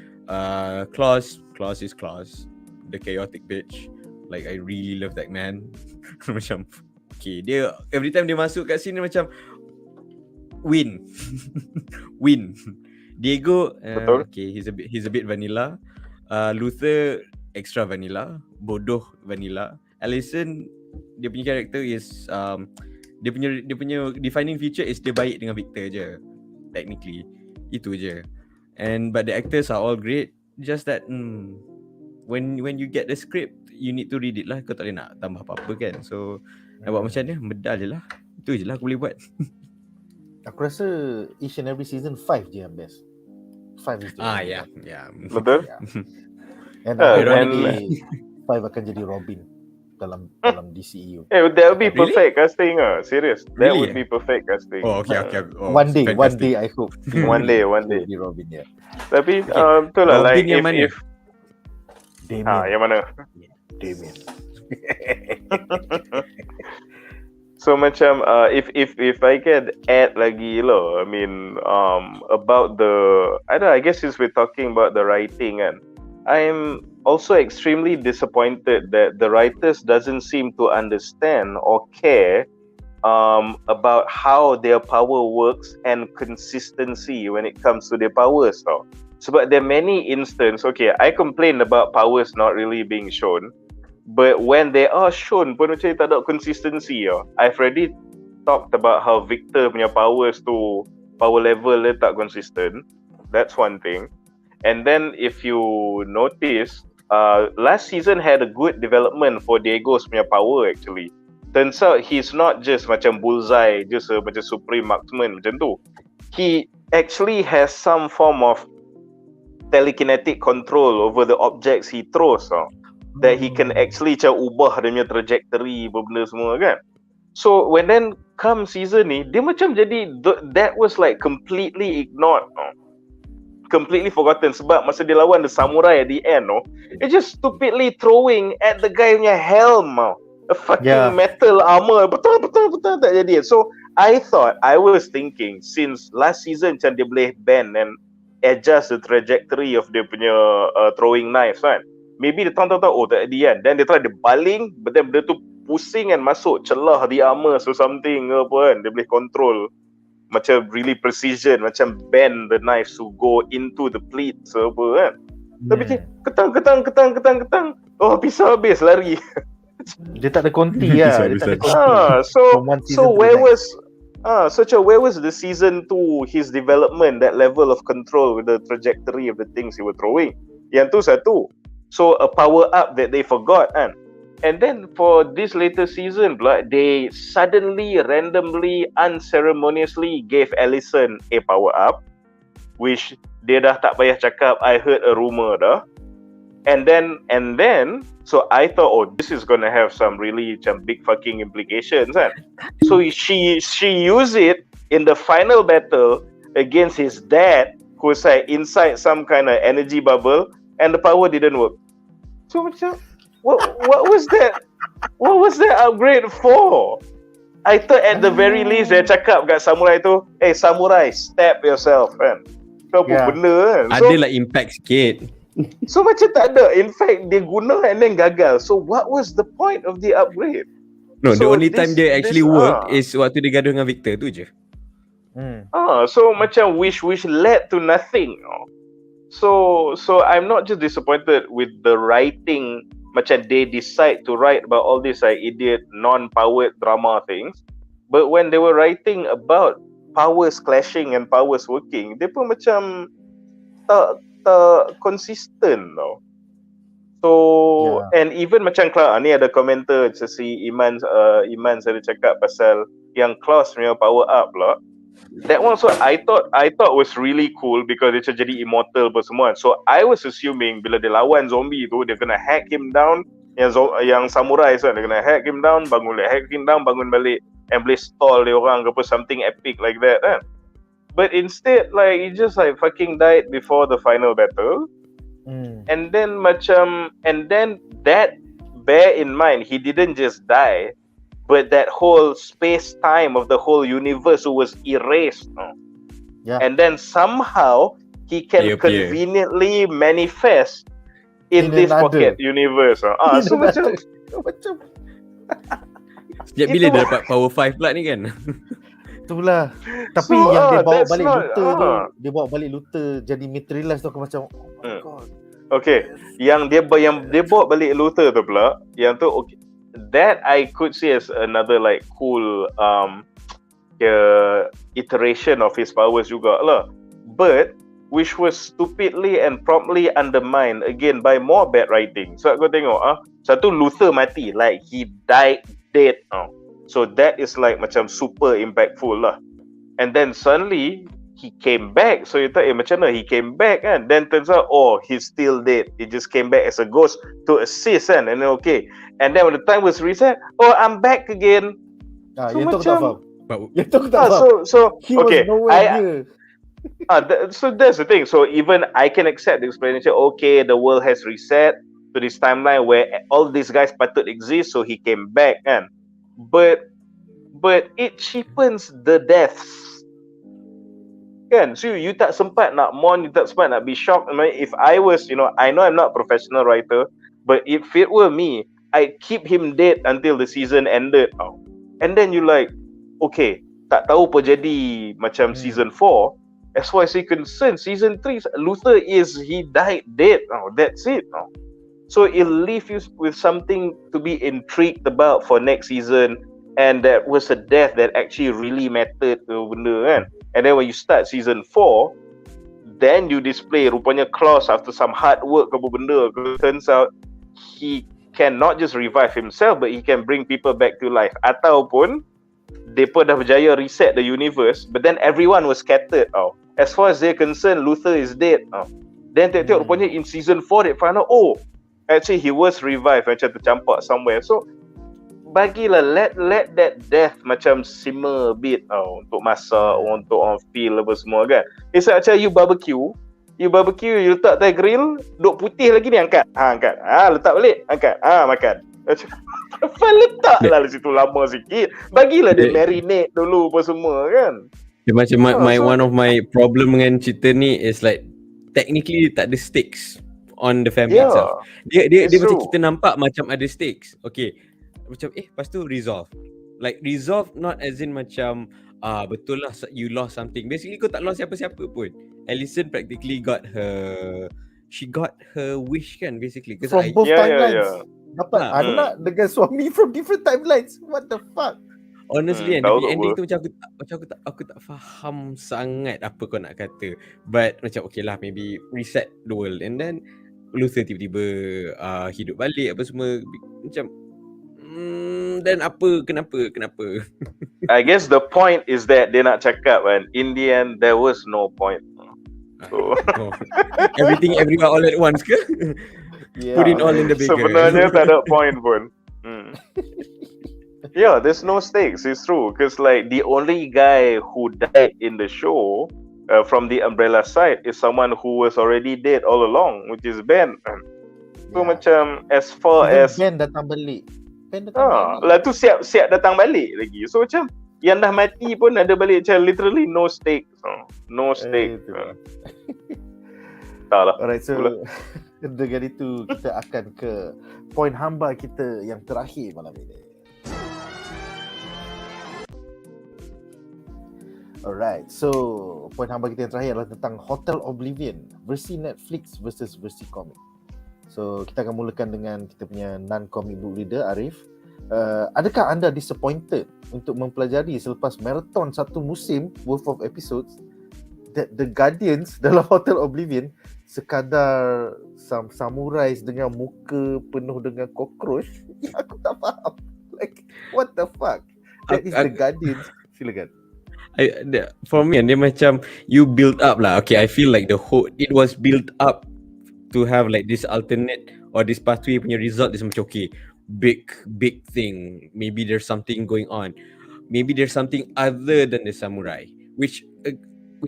Klaus is Klaus, the chaotic bitch. Like I really love that man. Macam okay, dia every time dia masuk kat sini macam win. Diego, okay, he's a bit vanilla. Luther extra vanilla, bodoh vanilla. Allison, dia punya character is dia punya defining feature is dia baik dengan Victor je. Technically, itu je. But the actors are all great. Just that when you get the script, you need to read it lah. Kau tak boleh nak tambah apa-apa kan. So nak buat macam ni, medal je lah. Itu je lah aku boleh buat. Aku rasa each and every season 5 je yang best. 5 is the yeah. Betul. Yeah. And ironically 5 akan jadi Robin dalam DCEU. That would be perfect casting serious. That Really? would be perfect casting. Oh, okay. Oh, One day I hope. One day. Jadi Robin, yeah. Tapi betul lah, Robin like yang mana? if Damien. yang mana? Damien. So macam if I can add lagi lah, I mean about I guess since we're talking about the writing kan, I'm also extremely disappointed that the writers doesn't seem to understand or care about how their power works and consistency when it comes to their powers tau. Sebab there are many instances, okay, I complain about powers not really being shown, but when they are shown pun macam tak ada consistency tau. I've already talked about how Victor punya powers tu power level dia tak consistent. That's one thing. And then if you notice, last season had a good development for Diego's punya power actually. Turns out he's not just macam bullseye, just macam supreme marksman macam tu. He actually has some form of telekinetic control over the objects he throws that he can actually macam ubah dia punya trajectory benda semua kan. So when then come season ni, dia macam jadi that was like completely ignored completely forgotten. Sebab masa dia lawan the samurai at the end it just stupidly throwing at the guy punya helm a fucking metal armor betul tak jadi. So I was thinking since last season macam dia boleh bend and adjust the trajectory of dia punya throwing knives kan, maybe dia tahu tak jadi kan, then dia try dia baling, but then benda tu pusing and masuk celah the armor or something apa kan, dia boleh control macam really precision, macam bend the knives to go into the pleats apa kan. Tapi ketang pisau habis lari. Dia tak ada konti lah. Dia tak ada konti. So where was the season 2 his development, that level of control with the trajectory of the things he was throwing? Yang tu satu. So a power up that they forgot kan. And then for this latest season pula, they suddenly, randomly, unceremoniously gave Allison a power up, which dia dah tak payah cakap, I heard a rumor dah. And then, so I thought, this is gonna have some really big fucking implications kan. So she used it in the final battle against his dad, who's like inside some kind of energy bubble, and the power didn't work. So macam, what was that? What was that upgrade for? I thought at the very least dia cakap kat samurai tu, hey samurai, stab yourself kan. Kau apa benda kan. Ada lah impact sikit. So macam tak ada. In fact, dia guna and then gagal. So what was the point of the upgrade? No, the only time dia actually work is waktu dia gaduh dengan Victor tu je. So macam wish led to nothing. So I'm not just disappointed with the writing. Macam they decide to write about all these idiot non-powered drama things, but when they were writing about powers clashing and powers working, dia pun macam tak consistent tau. So and even macam ni ada komentar si Iman ada cakap pasal yang Klaus punya power up lah. that one so I thought was really cool because dia macam jadi immortal apa semua. So I was assuming bila dia lawan zombie tu dia kena hack him down, yang samurai kan, dia kena hack him down, bangun balik and boleh stall dia orang ke apa, something epic like that kan. But instead like he just like fucking died before the final battle. And then that, bear in mind, he didn't just die, but that whole space-time of the whole universe was erased. Yeah. And then somehow he can Appear. conveniently manifest in this another pocket universe. So macam Sejak bila dia dapat power 5 pula ni kan? itulah. Tapi So, yang dia bawa that's balik not- Luther tu, dia bawa balik Luther jadi materialize tu, aku macam oh my god. okay, yang dia bawa balik Luther tu pula, yang tu okay, that I could see as another like cool iteration of his powers juga lah. But which was stupidly and promptly undermined again by more bad writing. So aku tengok satu Luther mati, like he died dead. So that is like macam super impactful lah. And then suddenly he came back. So you thought macam mana he came back kan? Then turns out he's still dead. He just came back as a ghost to assist kan. And then okay. And then when the time was reset, I'm back again. So Yang tu aku tak faham. But Yang tu aku tak faham. So He okay. was nowhere near. So that's the thing. So even I can accept the explanation. Okay, the world has reset to this timeline where all these guys patut exist, so he came back kan. But it cheapens the deaths. Kan? So you tak sempat nak mourn, you tak sempat nak be shocked. I mean, if I was, I know I'm not a professional writer, but if it were me, I'd keep him dead until the season ended. And then you like, okay, tak tahu apa jadi macam season 4. As far as he concerned, season 3, Luther he died dead. That's it. So it'll leave you with something to be intrigued about for next season. And that was a death that actually really mattered ke benda kan. And then when you start season 4, then you display rupanya Klaus after some hard work ke apa benda. Turns out he can not just revive himself, but he can bring people back to life. Ataupun mereka dah berjaya reset the universe, but then everyone was scattered. As far as they're concerned, Luther is dead. Then tengok rupanya in season 4 they find out, actually he was revived, macam tercampak somewhere. So bagilah let that death macam simmer a bit untuk masak, untuk feel apa semua kan. It's like macam you barbecue, you letak atas grill, duk putih lagi ni, angkat. Letak balik, angkat. Makan. Macam letak lah di situ lama sikit. Bagilah dia marinate dulu apa semua kan. dia macam one of my problem dengan cerita ni is like technically tak ada stakes on the family itself. Dia macam kita nampak macam ada stakes. Okay, macam lepas tu resolve. Like resolve not as in macam betul lah you lost something. Basically kau tak lost siapa-siapa pun. Alison practically got her wish kan basically. From both timelines. Dapat anak dengan suami from different timelines. What the fuck? Honestly kan, dia ending tu macam aku tak faham sangat apa kau nak kata. But macam okay lah, maybe reset the world. And then Luther tiba-tiba hidup balik apa semua. Macam dan kenapa? I guess the point is that dia nak cakap kan, in the end there was no point. So everything everywhere all at once ke? Put it all in the bigger. Sebenarnya tak ada point pun. Yeah, there's no stakes. It's true. Because like the only guy who died in the show from the Umbrella side is someone who was already dead all along, which is Ben. So macam as far as Ben datang balik. lah tu siap datang balik lagi. So macam yang dah mati pun ada balik, macam literally no stakes. No stakes. Tak lah. Alright, so dengan itu kita akan ke poin hamba kita yang terakhir malam ini. Alright, so poin hamba kita yang terakhir adalah tentang Hotel Oblivion, versi Netflix versus versi komik. So kita akan mulakan dengan kita punya non-comic book reader, Arif. Adakah anda disappointed untuk mempelajari selepas marathon satu musim worth of episodes that the Guardians dalam Hotel Oblivion sekadar samurais dengan muka penuh dengan cockroach? Aku tak faham. Like, what the fuck? That is the Guardians. Silakan. For me, dia macam you build up lah. Okay, I feel like it was built up to have like this alternate or this pathway punya result. Dia macam okay, big thing. Maybe there's something going on. Maybe there's something other than the samurai. Which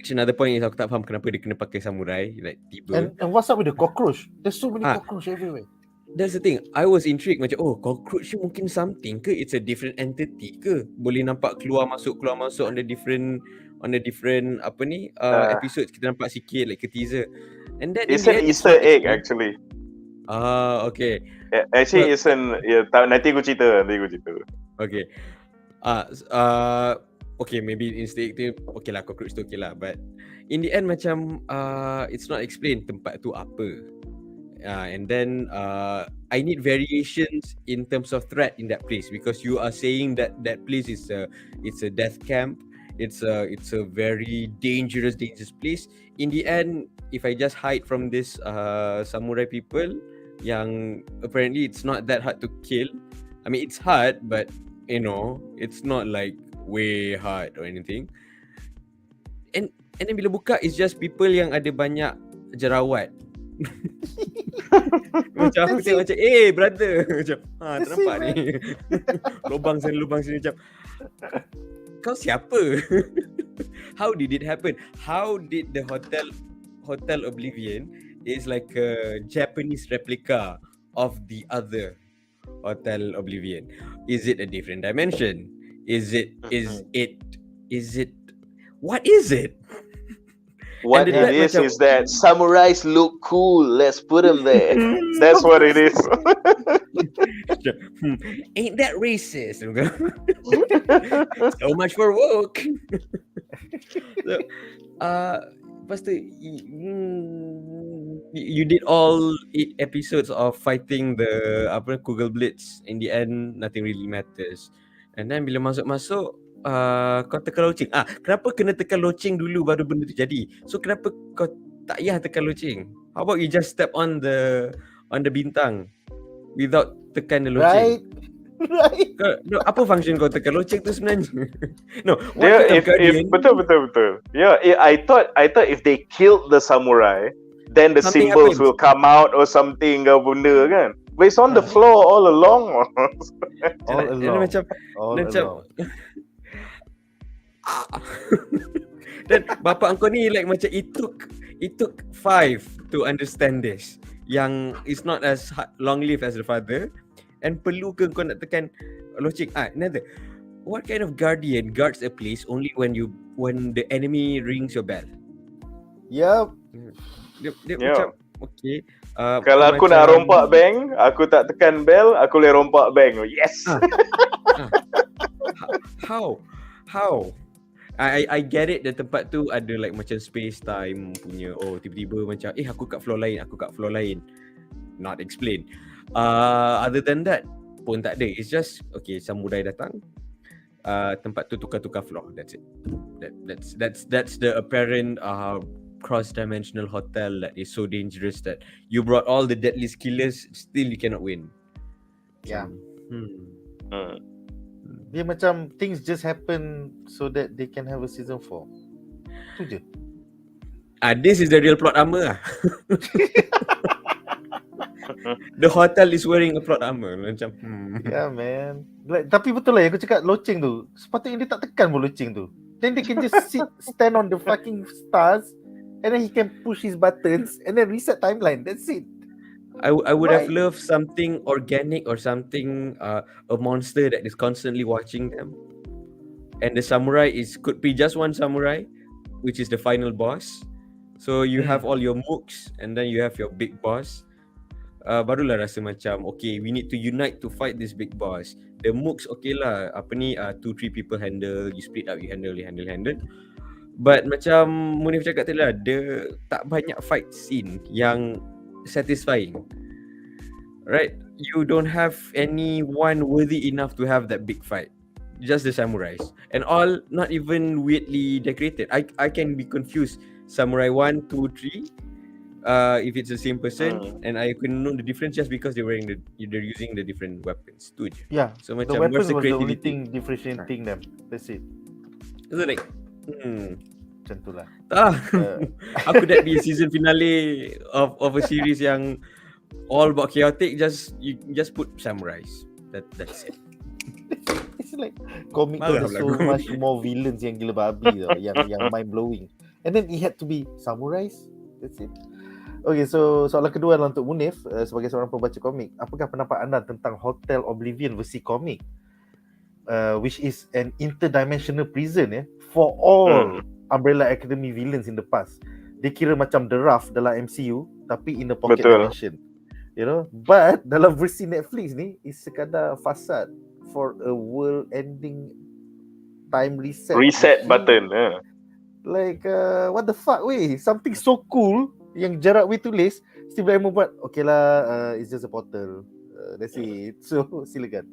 another point is aku tak faham kenapa dia kena pakai samurai like tiba. And what's up with the cockroach? There's so many cockroach everywhere. That's the thing. I was intrigued macam cockroach ni mungkin something ke? It's a different entity ke? Boleh nampak keluar masuk on the different apa ni episodes kita nampak sikit like ke teaser. And then it's an Easter egg actually. Okay. Actually it's an nanti aku cerita. Okay. Okay, maybe Easter egg tu okay lah, cockroach tu okay lah, but in the end macam it's not explained tempat tu apa. And then I need variations in terms of threat in that place, because you are saying that place is it's a death camp. It's a very dangerous place. In the end, if I just hide from this samurai people, yang apparently it's not that hard to kill. I mean, it's hard, but you know, it's not like way hard or anything. And then bila buka, it's just people yang ada banyak jerawat. Macam aku tengok macam brother macam tak nampak ni. lubang sini macam kau siapa? How did it happen? How did the Hotel Oblivion is like a Japanese replica of the other Hotel Oblivion? Is it a different dimension? Is it what is it? What it is that samurais look cool. Let's put them there. That's what it is. Ain't that racist? So much for woke. So, lepas tu, you did all 8 episodes of fighting the Google Blitz. In the end, nothing really matters. And then bila masuk kau tekan loceng. Kenapa kena tekan loceng dulu baru benda tu jadi? So kenapa kau tak payah tekan loceng? How about you just step on the bintang without tekan the loceng? Right. No, apa function kau tekan loceng tu sebenarnya? No, if betul. Yeah, I thought if they killed the samurai, then the something symbols happens. will come out or something ke benda kan. But it's on the floor all along. All along. Dan bapa engkau ni like macam it took 5 to understand this. Yang is not as long-lived as the father. And perlu ke kau nak tekan loceng? Another. What kind of guardian guards a place only when the enemy rings your bell? Yup. Dia macam okay. Kalau aku nak rompak bank, aku tak tekan bell, aku boleh rompak bank. Yes. How? I get it, the tempat tu ada like macam space time punya. Tiba-tiba macam aku kat floor lain. Not explained. Other than that pun tak ada. It's just okay, samurai datang, tempat tu tukar-tukar floor. That's it. That's the apparent cross-dimensional hotel that is so dangerous that you brought all the deadly killers, still you cannot win. Yeah. Dia macam things just happen so that they can have a season 4. Tu je. This is the real plot armor lah. The hotel is wearing a plot armor macam. Yeah man. Like, tapi betul lah yang aku cakap loceng tu. Sepatutnya dia tak tekan pun loceng tu. Then they can just stand on the fucking stars and then he can push his buttons and then reset timeline. That's it. I would have loved something organic or something, a monster that is constantly watching them. And the samurai could be just one samurai, which is the final boss. So you have all your mooks and then you have your big boss. Barulah rasa macam okay, we need to unite to fight this big boss. The mooks okay lah, 2-3 people handle, you split up, you handle. But macam Munif cakap tadi lah, dia tak banyak fight scene yang satisfying, right? You don't have anyone worthy enough to have that big fight. Just the samurais, and all not even weirdly decorated. I can be confused. Samurai 1, 2, 3. If it's the same person, and I can know the difference just because they're using the different weapons. Yeah. So the macam weapons where's the was the only creativity? thing differentiating them. That's it. So like Macam tu lah. Tak. Aku that be season finale of a series yang all about chaotic, you just put samurais. That's it. It's like komik tu ada Marah so pula aku. much more villains yang gila babi tau, yang mind blowing. And then it had to be samurais. That's it. Okay, so soalan kedua adalah untuk Munif, sebagai seorang pembaca komik. Apakah pendapat anda tentang Hotel Oblivion versi komik? Which is an interdimensional prison for all Umbrella Academy villains in the past. Dia kira macam The Rough dalam MCU tapi in a pocket dimension. You know, but dalam versi Netflix ni is sekadar fasad for a world ending time reset button. Like what the fuck weh, something so cool yang jarak weh tulis still boleh membuat okay lah, it's just a portal, that's it. So silakan.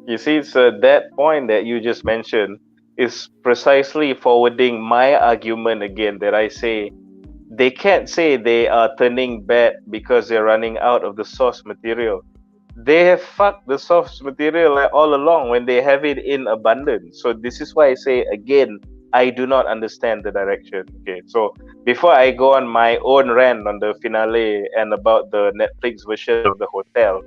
You see, it's that point that you just mentioned is precisely forwarding my argument again, that I say they can't say they are turning bad because they're running out of the source material. They have fucked the source material like all along when they have it in abundance. So this is why I say again, I do not understand the direction. Okay, so before I go on my own rant on the finale and about the Netflix version of the hotel,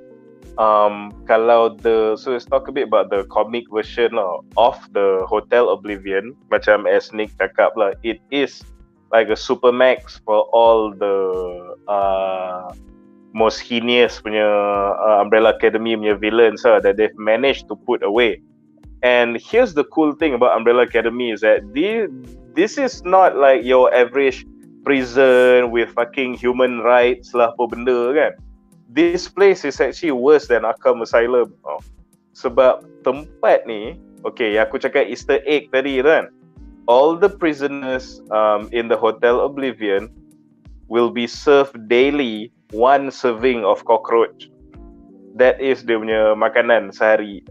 so let's talk a bit about the comic version of the Hotel Oblivion. Macam as Nick cakap lah, it is like a supermax for all the most heinous punya Umbrella Academy punya villains that they've managed to put away. And here's the cool thing about Umbrella Academy is that this is not like your average prison with fucking human rights lah apa benda kan. This place is actually worse than Arkham Asylum. Sebab tempat ni, okay, yang aku cakap Easter egg tadi kan, all the prisoners in the Hotel Oblivion will be served daily one serving of cockroach. That is dia punya makanan sehari.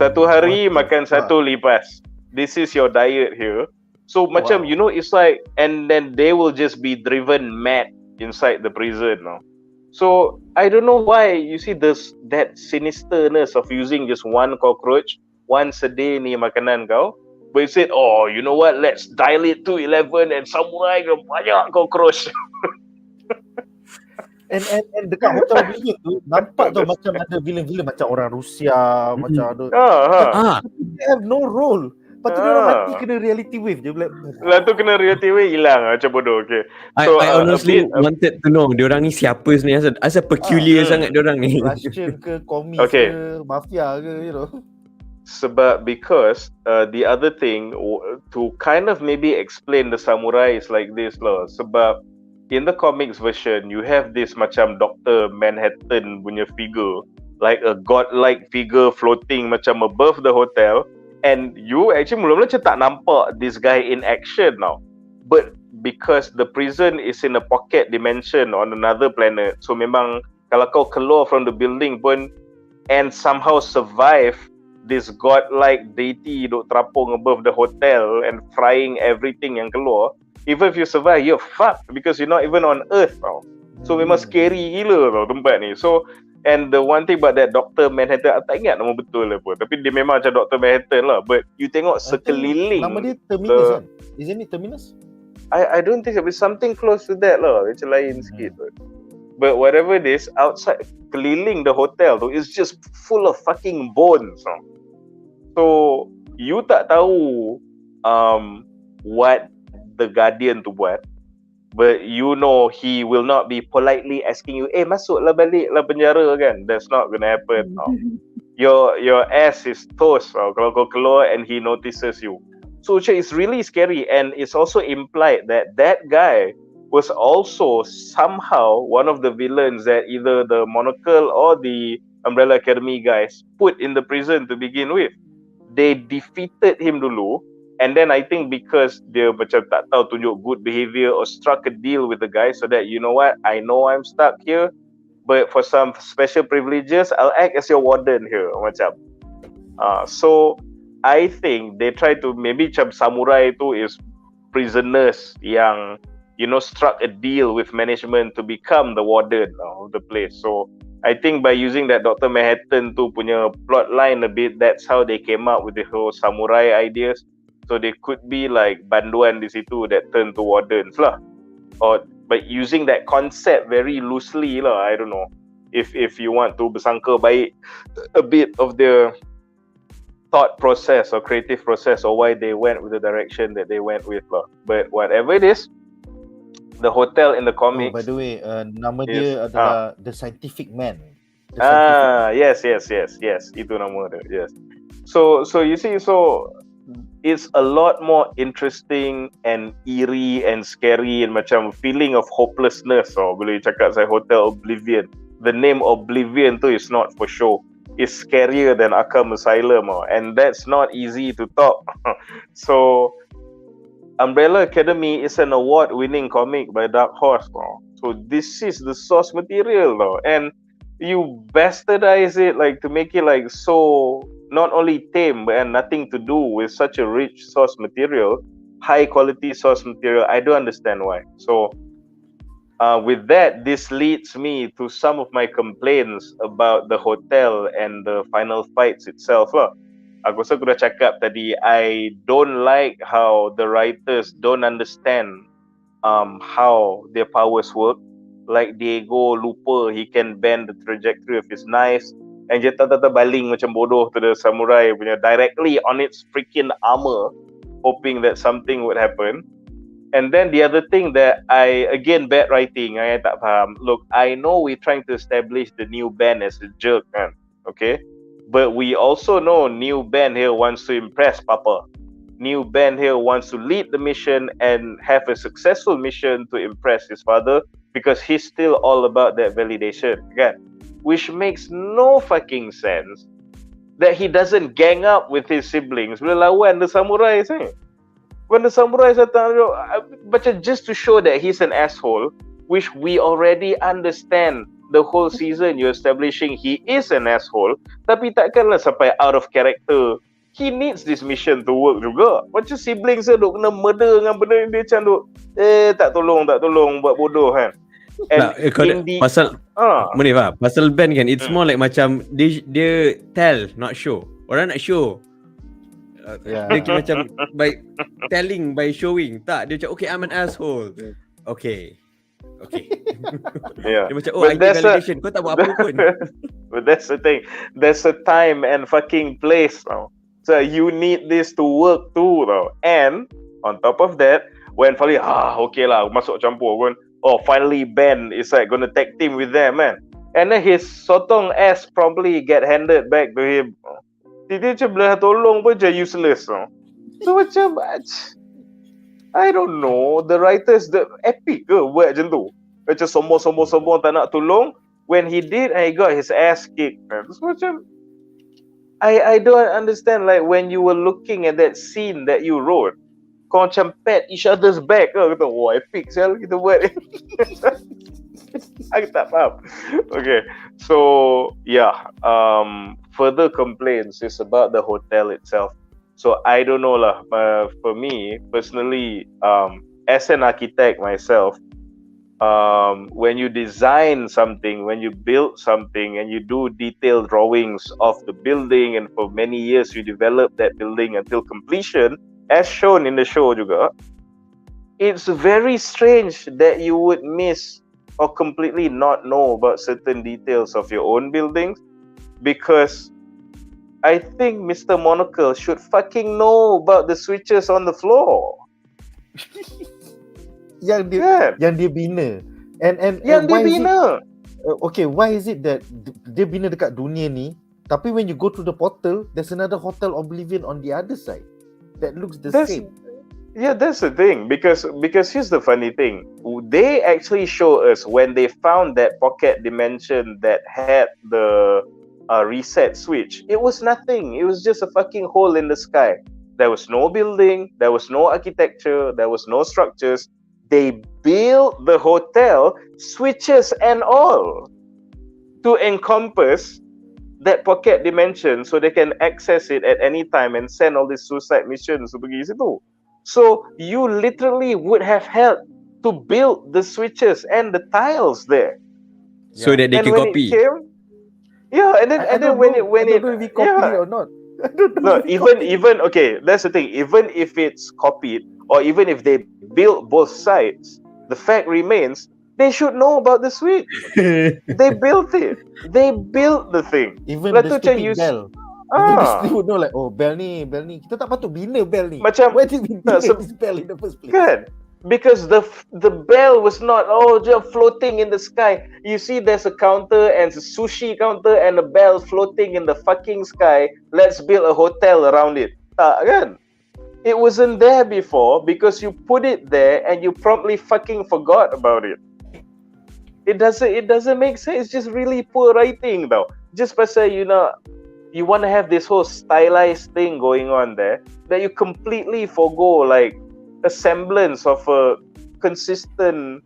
Satu hari makan satu lipas. This is your diet here. So macam you know, it's like, and then they will just be driven mad inside the prison. So I don't know why you see that sinisterness of using just one cockroach once a day ni makanan kau. But you said, oh, you know what? Let's dial it to 11 and samurai ke banyak cockroach. And dekat Hotel Oblivion tu nampak tau macam ada villain-villain macam orang Rusia, macam ada. They have no role. Lepas tu dia orang mati kena reality wave je. Lepas tu kena reality wave hilang macam bodoh. Okay. So, I honestly wanted to know diorang ni siapa sebenarnya, asal peculiar sangat diorang ni. Russian ke, komis ke, mafia ke, you know. Sebab because the other thing to kind of maybe explain the samurai is like this lah. Sebab in the comics version, you have this macam Dr. Manhattan punya figure, like a godlike figure floating macam above the hotel, and you actually mula-mula macam tak nampak this guy in action now. But because the prison is in a pocket dimension on another planet, so memang kalau kau keluar from the building pun and somehow survive this godlike deity duk terapung above the hotel and frying everything yang keluar, even if you survive, you're fucked because you're not even on Earth tau. So memang scary gila tau tempat ni. So, and the one thing about that Dr. Manhattan, aku tak ingat nama betul lah pun, tapi dia memang macam Dr. Manhattan lah. But you tengok sekeliling, nama dia Terminus kan? Isn't it Terminus? I don't think so, but something close to that lah. Macam lain sikit tu. But whatever it is, outside keliling the hotel tu is just full of fucking bones. So you tak tahu what the Guardian tu buat, but you know he will not be politely asking you, masuklah balik lah penjara kan. That's not gonna happen. Your ass is toast kalau kau keluar and he notices you. So it's really scary, and it's also implied that that guy was also somehow one of the villains that either the Monocle or the Umbrella Academy guys put in the prison to begin with. They defeated him dulu, and then I think because dia macam tak tahu tunjuk good behavior or struck a deal with the guy so that, you know what, I know I'm stuck here, but for some special privileges, I'll act as your warden here. Macam so I think they try to maybe macam samurai tu is prisoners yang, you know, struck a deal with management to become the warden of the place. So I think by using that Dr. Manhattan tu punya plot line a bit, that's how they came up with the whole samurai ideas. So they could be like banduan di situ that turn to wardens lah. Or but using that concept very loosely lah. I don't know if you want to bersangka baik a bit of the thought process or creative process or why they went with the direction that they went with lah. But whatever it is, the hotel in the comics. By the way, nama dia adalah The Scientific Man. Yes. Itu nama dia. Yes. So you see, so it's a lot more interesting and eerie and scary and macam feeling of hopelessness. So bila you cakap saya Hotel Oblivion, the name Oblivion tu is not for show. It's scarier than Arkham Asylum, and that's not easy to top. So Umbrella Academy is an award-winning comic by Dark Horse. So this is the source material, and you bastardize it like to make it like so not only tame and nothing to do with such a rich source material, high quality source material. I don't understand why. So with that, this leads me to some of my complaints about the hotel and the final fights itself lah. Aku rasa aku dah cakap tadi, I don't like how the writers don't understand how their powers work. Like Diego lupa he can bend the trajectory of his knives, and dia tak baling macam bodoh to the samurai punya directly on its freaking armor, hoping that something would happen. And then the other thing that again, bad writing, I tak faham. Look, I know we're trying to establish the new band as a jerk, kan? Okay? But we also know new band here wants to impress Papa. New band here wants to lead the mission and have a successful mission to impress his father, because he's still all about that validation, kan? Which makes no fucking sense that he doesn't gang up with his siblings bila lawan the samurai, say. When the samurai datang, but just to show that he's an asshole, which we already understand the whole season, you're establishing he is an asshole, tapi takkanlah sampai out of character. He needs this mission to work juga. Macam siblings dia duk kena murder dengan benda dia macam duk tak tolong buat bodoh kan. And pasal Munif lah, pasal band kan, it's more like macam dia tell not show. Orang nak show, dia kira macam by telling, by showing. Tak, dia macam okay, I'm an asshole. Okay. Yeah. Dia macam I need validation. Kau tak buat apa pun. But that's the thing. There's a time and fucking place now. So you need this to work too though. And on top of that, when finally okay lah, masuk campur pun. Oh, finally Ben is like gonna tag team with them, man. And then his sotong ass probably get handed back to him. Dia macam boleh tolong pun je useless. So macam I don't know, the writers the epic ke buat macam tu. Macam sombong tak nak tolong. When he did, he got his ass kicked. So macam I don't understand, like when you were looking at that scene that you wrote, kau macam pat each other's back ke, kata wah epic sel kita buat. Aku tak faham. Okay, so yeah, further complaints is about the hotel itself. So I don't know lah. For me personally, as an architect myself, when you design something, when you build something, and you do detailed drawings of the building, and for many years you develop that building until completion, as shown in the show juga, it's very strange that you would miss or completely not know about certain details of your own buildings, because I think Mr. Monocle should fucking know about the switches on the floor. yang dia bina. And yang dia bina. Okay, why is it that dia bina dekat dunia ni, tapi when you go to the portal, there's another Hotel Oblivion on the other side that looks the same. Yeah, that's the thing. Because here's the funny thing. They actually show us when they found that pocket dimension that had the reset switch. It was nothing. It was just a fucking hole in the sky. There was no building. There was no architecture. There was no structures. They built the hotel, switches and all, to encompass that pocket dimension, so they can access it at any time and send all these suicide missions to pergi situ. So you literally would have helped to build the switches and the tiles there, so that they can copy. And then when it copy or not. No, even okay, that's the thing. Even if it's copied, or even if they build both sides, the fact remains they should know about the Switch. They built it. They built the thing. Even Lepas the tu macam stupid you bell. Even the ah, stupid know like, oh bell ni. Kita tak patut bina bell ni. Macam- Why did we bina so- this bell in the first place? kan? Because the bell was not just floating in the sky. You see, there's a counter and a sushi counter and a bell floating in the fucking sky. Let's build a hotel around it. Tak kan? It wasn't there before because you put it there and you promptly fucking forgot about it. It doesn't make sense. It's just really poor writing tau. Just pasal you want to have this whole stylized thing going on there that you completely forgo like a semblance of a consistent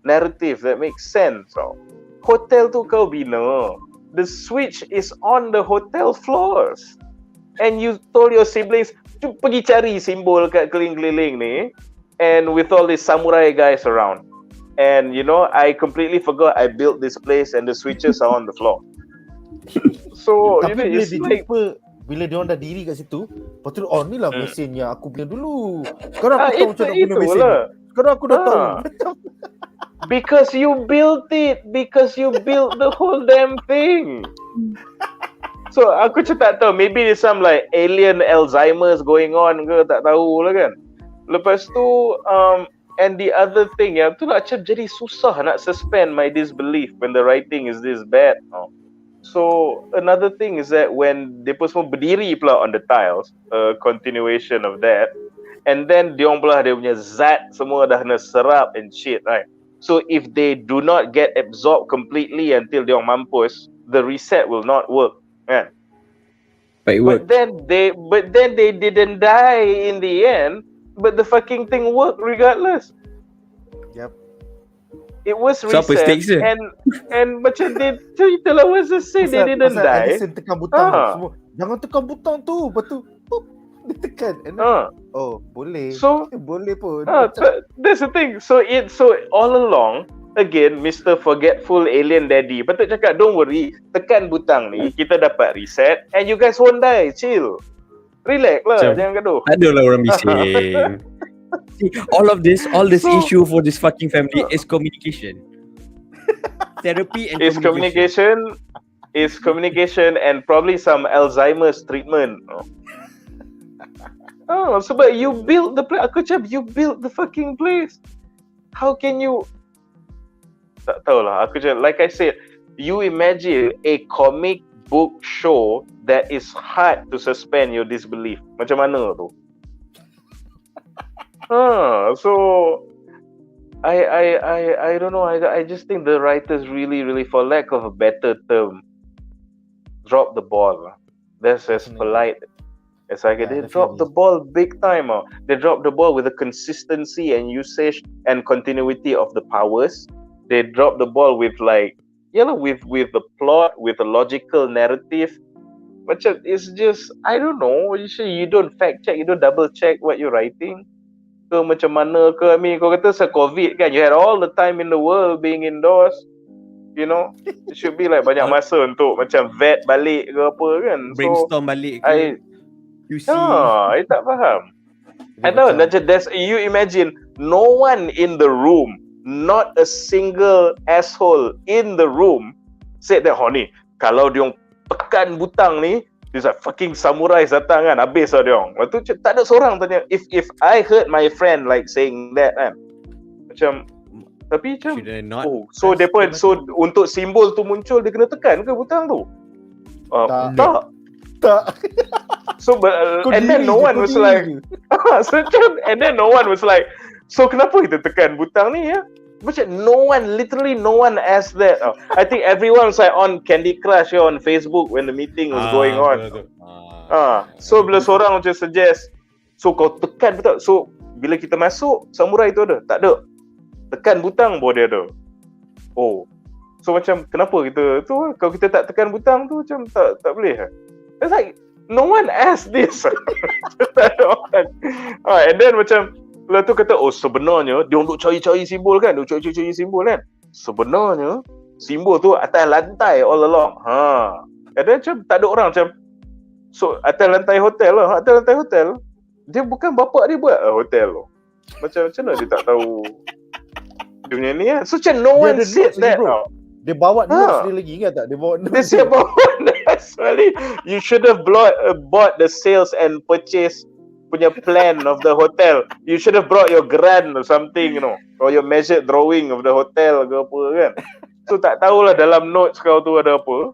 narrative that makes sense. So, hotel tu kau bina. The Switch is on the hotel floors. And you told your siblings to pergi cari simbol kat keliling-keliling ni, and with all these samurai guys around. And I completely forgot I built this place and the switches are on the floor. So, Tapi bila it's dia like jumpa, bila dia orang dah diri kat situ, lepas tu ni lah mesin yang aku punya dulu. Sekarang aku tahu macam nak guna mesin ni. Sekarang aku dah tahu. Because you built it. Because you built the whole damn thing. So aku macam tak tahu. Maybe there's some like alien Alzheimer's going on ke, tak tahu lah kan. Lepas tu and the other thing tu lah macam jadi susah nak suspend my disbelief when the writing is this bad. So another thing is that when dia pun semua berdiri pula on the tiles, continuation of that, and then diorang pula dia punya zat semua dah kena serap and shit, right? So if they do not get absorbed completely until diorang mampus, the reset will not work, kan? But then they didn't die in the end, but the fucking thing worked regardless. Yep. It was So apa reset stakes dia? and macam they itulah was the say they didn't die. Edison tekan butang tu semua. Jangan tekan butang tu. Lepas tu dia tekan. And then, boleh. So boleh pun. that's the thing. So all along again, Mr. Forgetful Alien Daddy patut cakap, don't worry, tekan butang ni kita dapat reset and you guys won't die. Chill, relax lah, jangan gaduh. Ada lah orang bising. See, all this issue for this fucking family is communication. Therapy and communication. Is communication and probably some Alzheimer's treatment. Sebab you built the place. Aku cakap you built the fucking place. How can you? Tak tahulah. Aku cakap, like I said, you imagine a comic book show that is hard to suspend your disbelief. Macam mana tu? So I don't know. I just think the writers really, for lack of a better term, drop the ball. That's as polite as I can. They drop the ball big time. They drop the ball with the consistency and usage and continuity of the powers. They drop the ball with with the plot, with a logical narrative. But it's just, I don't know. You don't fact check, you don't double check what you're writing. Ke macam mana ke, I mean, kau kata se-COVID kan, you had all the time in the world being indoors, it should be like banyak masa untuk macam vet balik ke apa kan. Brainstorm balik ke. I tak faham. I know, you imagine no one in the room, not a single asshole in the room said that, ni, kalau diorang tekan butang ni, it's like fucking samurais datang kan, habis lah diorang. Lepas tu tak ada seorang tanya. If I heard my friend like saying that kan, macam, tapi macam, so dia pun, so untuk simbol tu muncul, dia kena tekan ke butang tu? Tak. So and then no one was like, and then no one was like, so kenapa kita tekan butang ni ya? Macam literally no one asked that. I think everyone was like on Candy Crush on Facebook when the meeting was going on. So bila seorang macam suggest, so kau tekan betul. So bila kita masuk, samurai tu ada? Tak ada. Tekan butang pun dia ada. So macam kenapa kita tu, kalau kita tak tekan butang tu macam tak boleh. It's like no one asked this. Tak ada orang. And then macam lepas tu kata, sebenarnya dia untuk cari-cari simbol kan, sebenarnya simbol tu atas lantai all along. Kadang macam tak ada orang macam, So atas lantai hotel lah, atas lantai hotel. Dia bukan bapak dia buat hotel tu. Macam mana dia tak tahu dia punya ni kan. So macam no Dia one ada said notes lagi, that bro. tau. Dia bawa notes Ha. dia lagi, ingat tak? Dia bawa Dia notes siap bawa Sorry, you should have bought the sales and purchase punya plan of the hotel. You should have brought your grant or something, you know, or your measured drawing of the hotel ke apa kan. So tak tahulah dalam notes kau tu ada apa.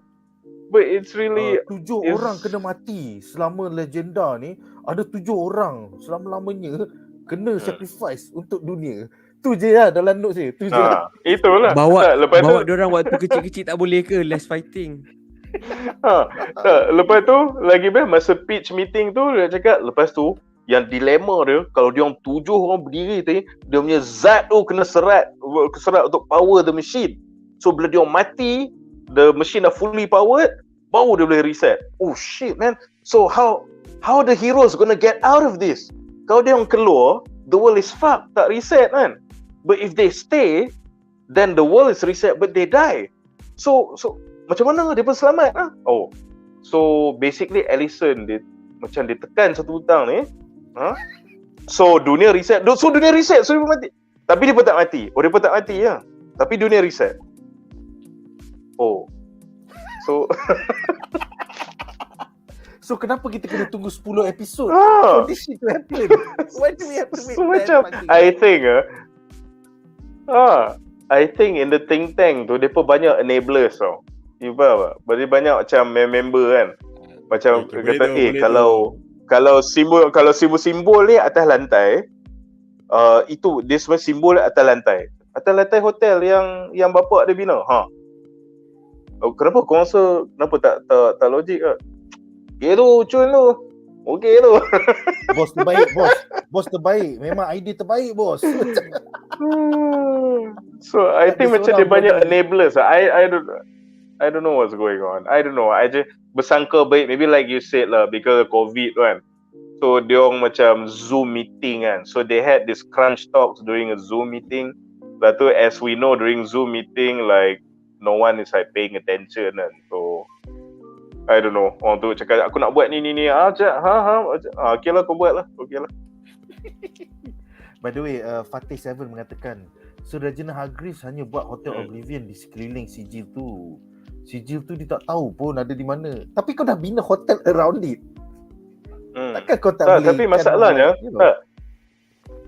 But it's really 7 is- orang kena mati selama legenda ni. Ada 7 orang selama-lamanya kena sacrifice untuk dunia. Tu je lah dalam notes dia. Tu je lah. itulah. Bawa Tak, lepas tu diorang waktu kecil-kecil tak boleh ke less fighting? tak, lepas tu lagi best masa pitch meeting tu dia cakap lepas tu yang dilema dia kalau dia orang 7 orang berdiri tadi dia punya zat tu kena serat untuk power the machine. So bila dia orang mati, the machine dah fully powered, baru dia boleh reset. Oh shit man. So how the heroes gonna get out of this? Kalau dia orang keluar, the world is fucked, tak reset kan. But if they stay, then the world is reset but they die. So macam mana dia pun selamat lah? Oh. So basically Allison dia macam dia tekan satu hutang ni. So dunia reset. So dunia reset, so dia pun mati. Tapi dia pun tak mati. Oh dia pun tak mati ya. Tapi dunia reset. Oh. So So kenapa kita kena tunggu 10 episod Ah. for this shit to happen? Why do we have to wait so that macam fucking I think in the think tank tu depa banyak enablers tau. You faham tak? Berarti banyak macam member kan. Macam Okay, kata boleh tu. kalau simbol ni atas lantai, itu dia semua simbol atas lantai. Atas lantai hotel yang bapak dia bina. Oh, kenapa kau rasa kenapa tak logik ke? Itu cun tu. Okey tu. bos terbaik, bos. Bos terbaik. Memang idea terbaik, bos. So I think Ada macam dia seorang banyak buat- enablers. I don't know what's going on. I don't know. I just bersangka baik, maybe like you said lah, because of COVID kan. So dia orang macam Zoom meeting kan. So they had this crunch talks during a Zoom meeting. Lepas tu as we know during Zoom meeting like no one is like paying attention kan. So I don't know. Orang tu cakap aku nak buat ni. Okay lah kau buat lah. Okay lah. By the way, Fatih 7 mengatakan Sir Reginald Hargreeves hanya buat Hotel Oblivion di sekeliling sijil tu. Sijil tu dia tak tahu pun ada di mana. Tapi kau dah bina hotel around it. Takkan kau tak boleh. Tapi masalahnya tak.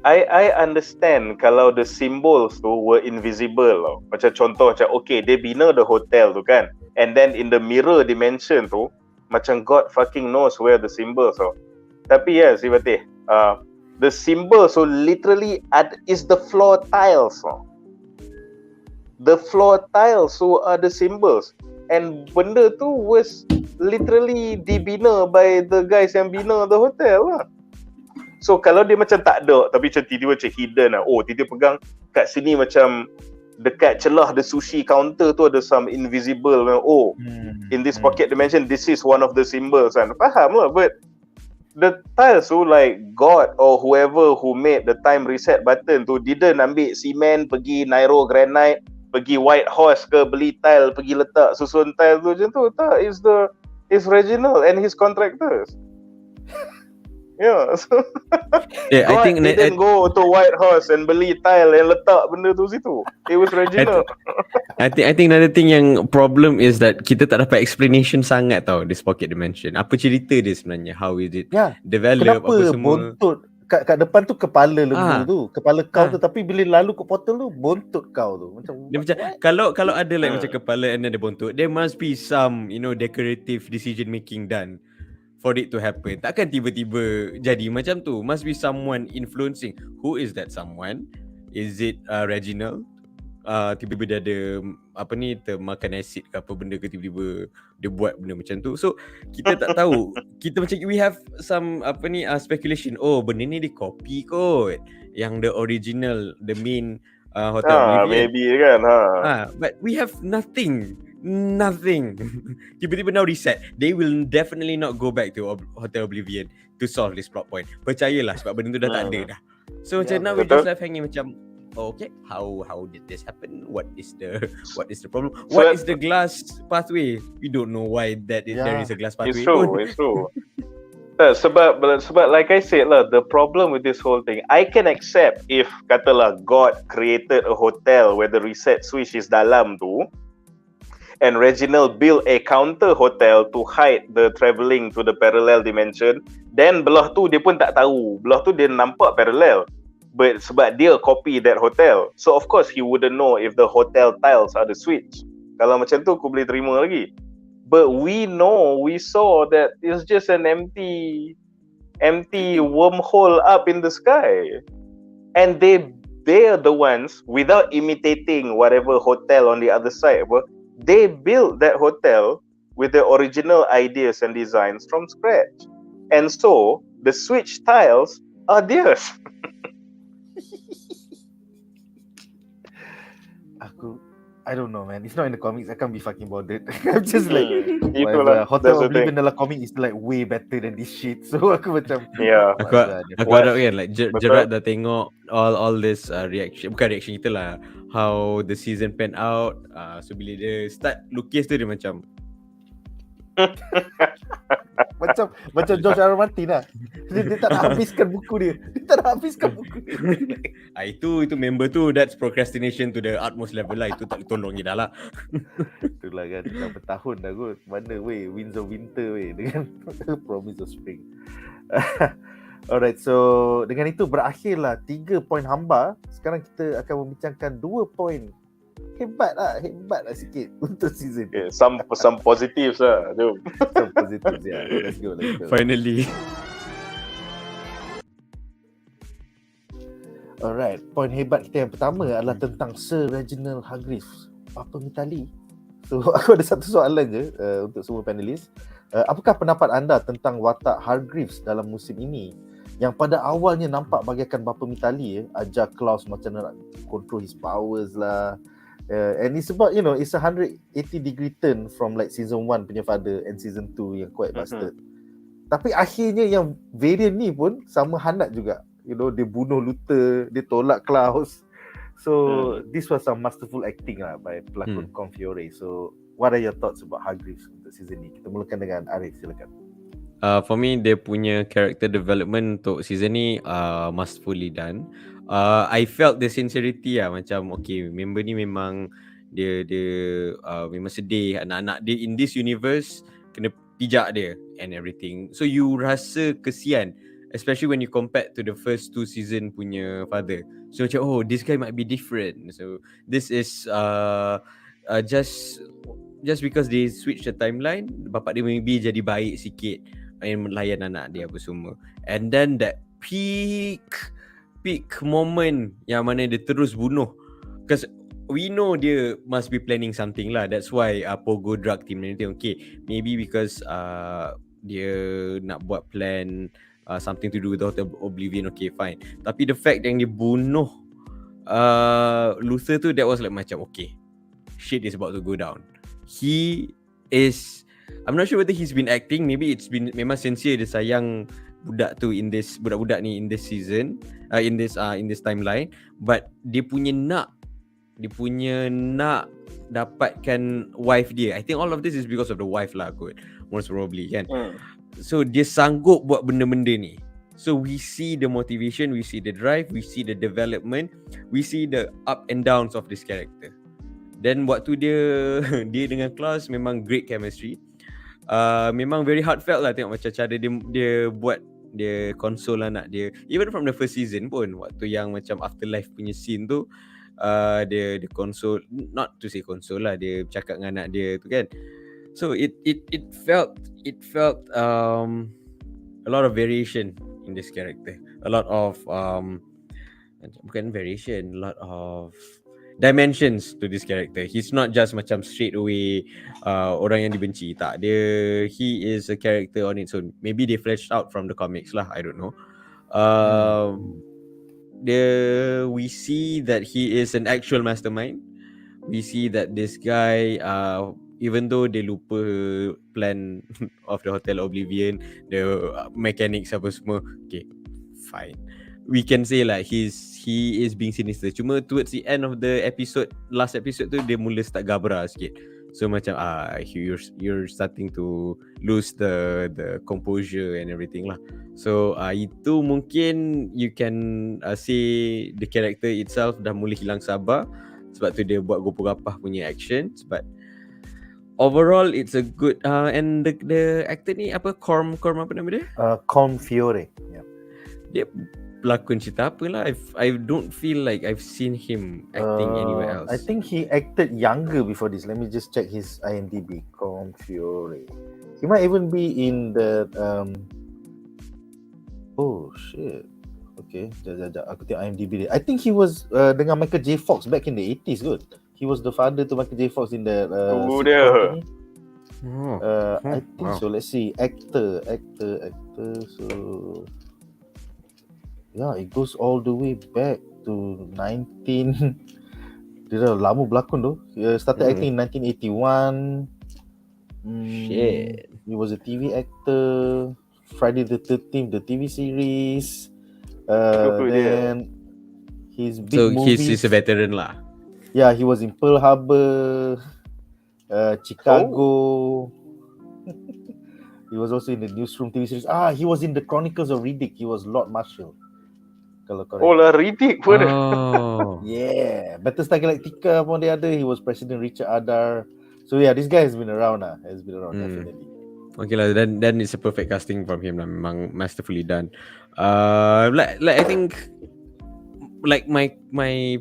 I understand kalau the symbols tu were invisible tau. Macam contoh macam okay dia bina the hotel tu kan. And then in the mirror dimension tu macam God fucking knows where the symbols tau. Tapi ya si Fatih, the symbol so literally is the floor tiles. The floor tiles so are the symbols. And benda tu was literally dibina by the guys yang bina the hotel lah. So kalau dia macam tak ada tapi macam tiba-tiba macam hidden lah. Oh tiba-tiba pegang kat sini macam dekat celah the sushi counter tu ada some invisible. Oh in this pocket dimension this is one of the symbols kan. Faham lah, but the tiles tu like God or whoever who made the time reset button tu didn't ambil cement pergi Nairo granite pergi White Horse ke beli tile pergi letak susun tile tu macam tu. Tak, is Reginald and his contractors. Yeah, so Yeah, I God think didn't go to White Horse and beli tile and letak benda tu situ. It was Reginald. I think another thing yang problem is that kita tak dapat explanation sangat tau this pocket dimension. Apa cerita dia sebenarnya? How is it Ya, develop kenapa apa semua? bontot kat depan tu kepala lembu tu, kepala kau Ah. tu, tapi bila lalu ke portal tu bontot kau tu. Macam Dia macam kalau ada like macam kepala and then ada bontot, there must be some decorative decision making done for it to happen. Takkan tiba-tiba jadi macam tu. Must be someone influencing. Who is that someone? Is it Reginald? Tiba-tiba dia ada termakan acid ke apa benda ke, tiba-tiba dia buat benda macam tu. So kita tak tahu. Kita macam we have some speculation. Oh benda ni dia copy kot yang the original, the main Hotel Oblivion. Maybe kan. But we have nothing. Tiba-tiba now reset. They will definitely not go back to Hotel Oblivion to solve this plot point. Percayalah sebab benda tu dah tak ada dah. So macam now we just left hanging macam okay, how did this happen? What is the problem? So What is the glass pathway? We don't know why there is a glass it's pathway. true, it's true. Sebab like I said lah, the problem with this whole thing, I can accept if katalah God created a hotel where the reset switch is dalam tu, and Reginald built a counter hotel to hide the travelling to the parallel dimension, then belah tu dia pun tak tahu, belah tu dia nampak parallel, but sebab dia copy that hotel, so of course he wouldn't know if the hotel tiles are the switch. Kalau macam tu aku boleh terima lagi. But we saw that it's just an empty wormhole up in the sky. And they're the ones, without imitating whatever hotel on the other side, they built that hotel with the original ideas and designs from scratch. And so, the switch tiles are theirs. I don't know, man. It's not in the comics. I can't be fucking bothered. I'm just like, Itulah, Hotel that's the Oblivion thing. dalam comic is like way better than this shit. So aku macam, Yeah. Aku What? harap kan like Betul. Gerard dah tengok all this reaction, bukan reaction kita lah, how the season pan out. So bila dia start lukis tu dia macam macam George R. R. Martin lah. Dia tak nak habiskan buku dia. itu member tu, that's procrastination to the utmost level lah. Itu tak tolong dia dah lah. Itulah kan, dah bertahun dah kot. Mana weh, Winds of Winter weh, dengan Promise of Spring. Alright, so dengan itu berakhirlah 3 poin HAMBAR. Sekarang kita akan membincangkan 2 poin hebat lah sikit untuk season. Okay, some positives lah. Jom. Some positives, yeah. Let's go. Finally. Alright, poin hebat kita yang pertama adalah tentang Sir Reginald Hargreeves, Bapa Mithali. So aku ada satu soalan je untuk semua panelis. Apakah pendapat anda tentang watak Hargreeves dalam musim ini, yang pada awalnya nampak bagaikan Bapa Mithali, ajar Klaus macam nak control his powers lah. And it's about, it's a 180 degree turn from like season 1 punya father and season 2 yang quite bastard. Tapi akhirnya yang variant ni pun sama hanat juga. Dia bunuh Luther, dia tolak Klaus. So this was some masterful acting lah by pelakon Confiore. So what are your thoughts about Hargreeves untuk season ni? Kita mulakan dengan Arif, silakan. For me, dia punya character development untuk season ni masterfully done. I felt the sincerity lah, macam okay, member ni memang dia memang sedih, anak-anak dia in this universe kena pijak dia and everything. So you rasa kesian, especially when you compare to the first 2 season punya father. So macam, oh, this guy might be different. So this is just because they switch the timeline, bapak dia maybe jadi baik sikit and melayan anak dia apa semua. And then that peak moment yang mana dia terus bunuh, because we know dia must be planning something lah. That's why Pogo drug team ni, okay, maybe because dia nak buat plan something to do with the Oblivion, okay fine. Tapi the fact yang dia bunuh Luther tu, that was like macam okay, shit is about to go down. He is, I'm not sure whether he's been acting, maybe it's been memang sincere dia sayang budak-budak ni in this season, in this timeline, but dia punya nak dapatkan wife dia. I think all of this is because of the wife lah kot, most probably kan. So dia sanggup buat benda-benda ni. So we see the motivation, we see the drive, we see the development, we see the up and downs of this character. Then waktu dia dengan Klaus memang great chemistry. Memang very heartfelt lah tengok macam cara dia buat, dia console anak dia. Even from the first season pun, waktu yang macam afterlife punya scene tu, dia console, not to say console lah, dia cakap dengan anak dia tu kan. So it felt a lot of variation in this character, a lot of bukan variation, a lot of dimensions to this character. He's not just macam straight away orang yang dibenci. Tak, he is a character on its own. Maybe they fleshed out from the comics lah, I don't know. We see that he is an actual mastermind. We see that this guy, even though they lupa plan of the Hotel Oblivion, the mechanics apa semua, okay, fine. we can say like he is being sinister. Cuma towards the end of the episode, last episode tu dia mula start gabra sikit. So macam you're starting to lose the composure and everything lah. So itu mungkin you can say the character itself dah mula hilang sabar, sebab tu dia buat gopoh-gapah punya actions. But overall it's a good and the actor ni apa Corm apa nama dia? Corm Fiore. Yeah. Dia pelakon cerita apa lah. I don't feel like I've seen him acting anywhere else. I think he acted younger before this. Let me just check his IMDb. Corm Fiore. He might even be in the oh shit. Okay, jap. Aku tengok IMDb dia. I think he was dengan Michael J. Fox back in the 80s kot. He was the father to Michael J. Fox in the dia. I think so. Let's see. Actor. So yeah, it goes all the way back to 19. Dia dah lama berlakon tu. Started acting in 1981. Shit. He was a TV actor. Friday the 13th, the TV series. Then his big movies. So he's a veteran lah. Yeah, he was in Pearl Harbor, Chicago. He was also in the Newsroom TV series. He was in the Chronicles of Riddick. He was Lord Marshal. Kalau correct. Oh lah, Riddick pun. Oh. Yeah, Battlestar Galactica pun dia ada. He was President Richard Adair. So yeah, this guy has been around definitely. Okay lah, then it's a perfect casting from him lah. Memang masterfully done. Like I think like my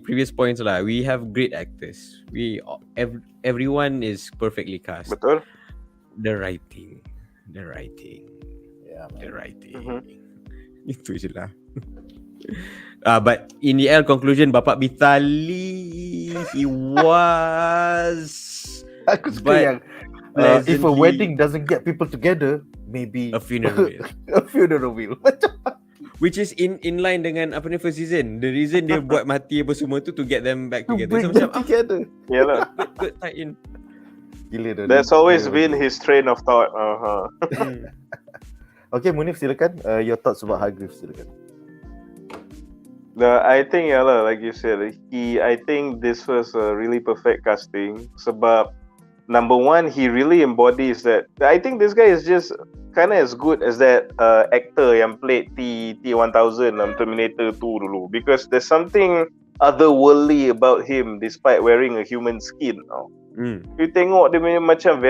previous points lah, we have great actors. Everyone is perfectly cast. Betul. The writing. Yeah, man. The writing. Itu je lah. But in the end conclusion, Bapa Mithali, he was. Aku suka yang if a wedding doesn't get people together, maybe a funeral will. A funeral will. Which is in line dengan apa ni first season. The reason dia buat mati apa semua tu to get them back To together. bring So them macam together. Yalah. good tie in. Gila dah. That's always been his train of thought. Okay, Munif, silakan. Your thoughts about Hargreeves, silakan. I think like you said, I think this was a really perfect casting. Sebab number one, he really embodies that. I think this guy is just kind of as good as that actor yang played T-1000 dalam Terminator 2 dulu, because there's something otherworldly about him despite wearing a human skin. You tengok dia macam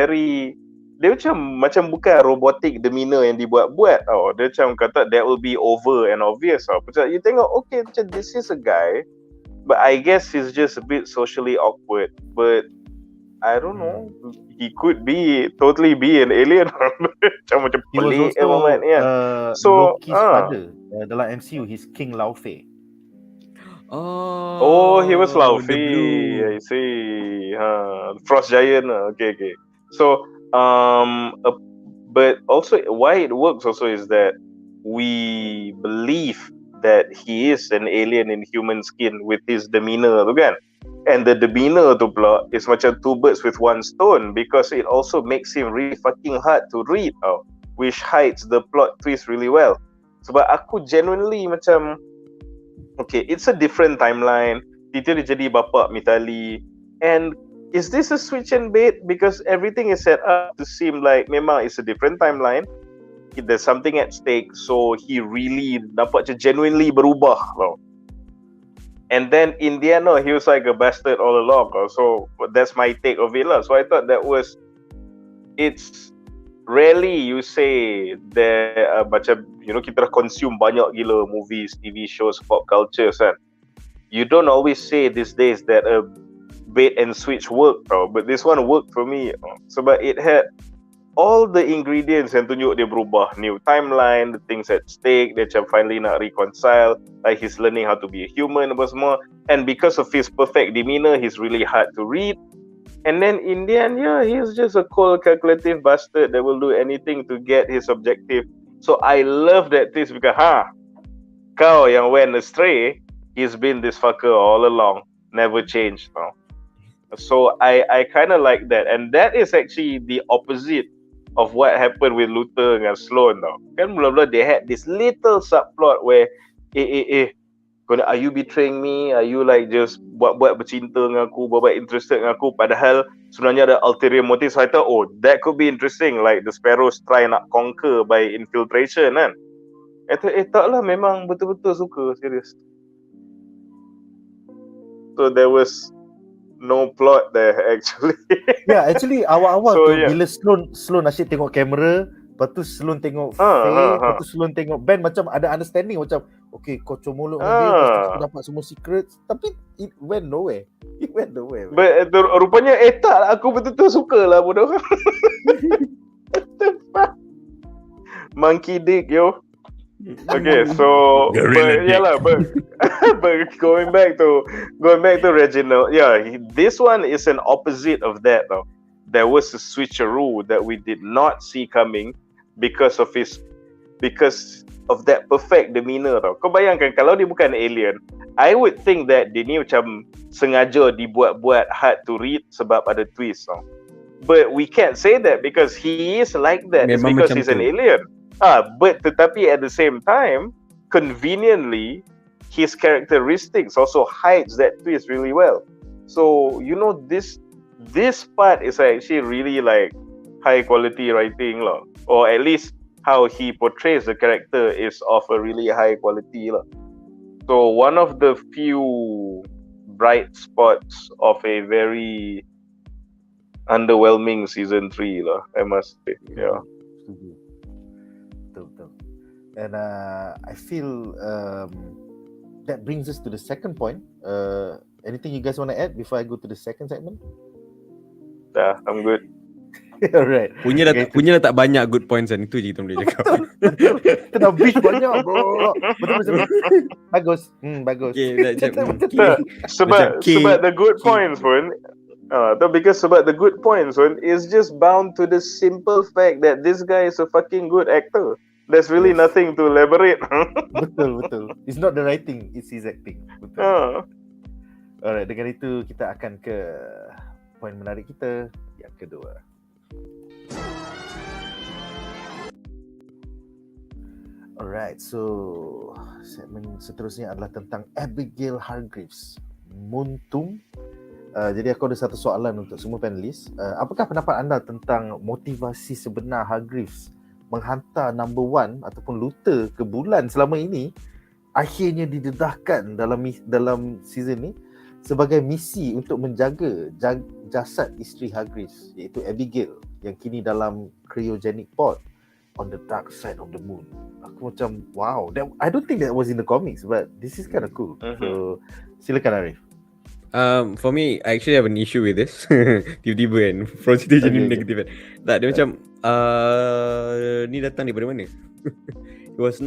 dia macam bukan robotic demeanor yang dibuat-buat tau. Dia macam kata that will be over and obvious tau. Macam you tengok, okay, macam this is a guy, but I guess he's just a bit socially awkward. But I don't know, he could totally be an alien. macam He was pelik also So Loki's father dalam MCU. He's King Laufey. Oh, he was Laufey. I see. Frost Giant. Okay. So but also why it works also is that we believe that he is an alien in human skin with his demeanor tu kan. And the demeanor tu pula is macam two birds with one stone, because it also makes him really fucking hard to read which hides the plot twist really well. Sebab aku genuinely macam, okay, it's a different timeline. Dia jadi bapa Mithali, and is this a switch and bait? Because everything is set up to seem like memang it's a different timeline. There's something at stake, so he really dapat genuinely berubah tau. And then in the end, he was like a bastard all along. So that's my take of it lah. So I thought it's rarely you say that macam kita dah consume banyak gila movies, TV shows, pop culture kan. You don't always say these days that a bait and switch work but this one worked for me sebab it had all the ingredients yang tunjuk dia berubah, new timeline, the things at stake, dia macam finally nak reconcile, like he's learning how to be a human apa semua, and because of his perfect demeanor, he's really hard to read, and then in the end, he's just a cold, calculative bastard that will do anything to get his objective. So I love that twist because kau yang went astray, he's been this fucker all along, never changed So I kind of like that, and that is actually the opposite of what happened with Luther and Sloan tau. Kan mula-mula they had this little subplot where are you betraying me? Are you like just buat-buat bercinta dengan aku, buat-buat interested dengan aku, padahal sebenarnya ada ulterior motive. So I thought, oh, that could be interesting, like the sparrows try nak conquer by infiltration kan. Tak lah, memang betul-betul suka, serius. So there was no plot there actually. Yeah, actually awal-awal So, tu yeah. bila Sloan asyik tengok kamera, lepas tu Sloan tengok Faye, lepas tu Sloan tengok Ben, macam ada understanding macam okay, kau comolok dengan dia, lepas tu kita dapat semua secrets, tapi it went nowhere. It went nowhere. But rupanya tak, aku betul-betul suka lah bodoh. What the fuck? Monkey dick, yo. Okay, so but going back to Reginald, yeah, this one is an opposite of that though. There was a switcheroo that we did not see coming because of that perfect demeanor tau. Kau bayangkan kalau dia bukan alien, I would think that dia ni macam sengaja dibuat-buat hard to read sebab ada twist tau. But we can't say that because he is like that. It's because he's an alien. But tetapi at the same time, conveniently, his characteristics also hides that twist really well. So this part is actually really like high quality writing lah, or at least how he portrays the character is of a really high quality lah. So one of the few bright spots of a very underwhelming season 3 lah, I must say. Yeah. Betul. And I feel that brings us to the second point. Anything you guys want to add before I go to the second segment? Yeah, I'm good. Alright. Punya dah tak banyak good points kan. Itu je kita boleh cakap. Kita dah bitch banyak bro. Betul. Bagus. Bagus. Okay, Sebab the good points pun because sebab the good points one is just bound to the simple fact that this guy is a fucking good actor. There's really nothing to elaborate. Betul. It's not the writing, it's his acting. Betul. Alright, dengan itu kita akan ke poin menarik kita yang kedua. Alright, so segmen seterusnya adalah tentang Abigail Hargreeves, Muntum. Jadi aku ada satu soalan untuk semua panelis. Apakah pendapat anda tentang motivasi sebenar Hargreeves menghantar number 1 ataupun Luther ke bulan selama ini, akhirnya didedahkan dalam season ni sebagai misi untuk menjaga jasad isteri Hargreeves, iaitu Abigail, yang kini dalam cryogenic pod on the dark side of the moon. Aku macam wow, I don't think that was in the comics, but this is kind of cool. So silakan Arif. For me, I actually have an issue with this. Tiba-tiba kan, from situ jadi negatif kan. Tak, dia macam ni datang daripada mana? It was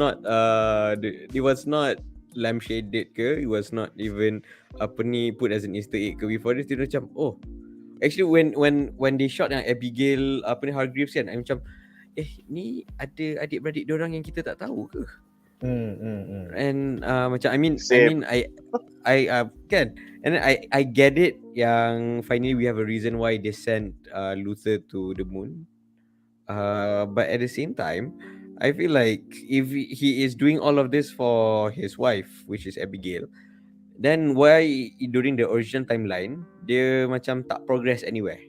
not lampshaded ke, it was not even put as an Easter egg ke. Before this, dia macam actually when they shot yang Abigail Hargreeves kan, I macam ni ada adik-beradik diorang yang kita tak tahu ke? And macam I mean I kan, and then I get it yang finally we have a reason why they sent Luther to the moon, but at the same time I feel like if he is doing all of this for his wife, which is Abigail, then why during the original timeline dia macam tak progress anywhere,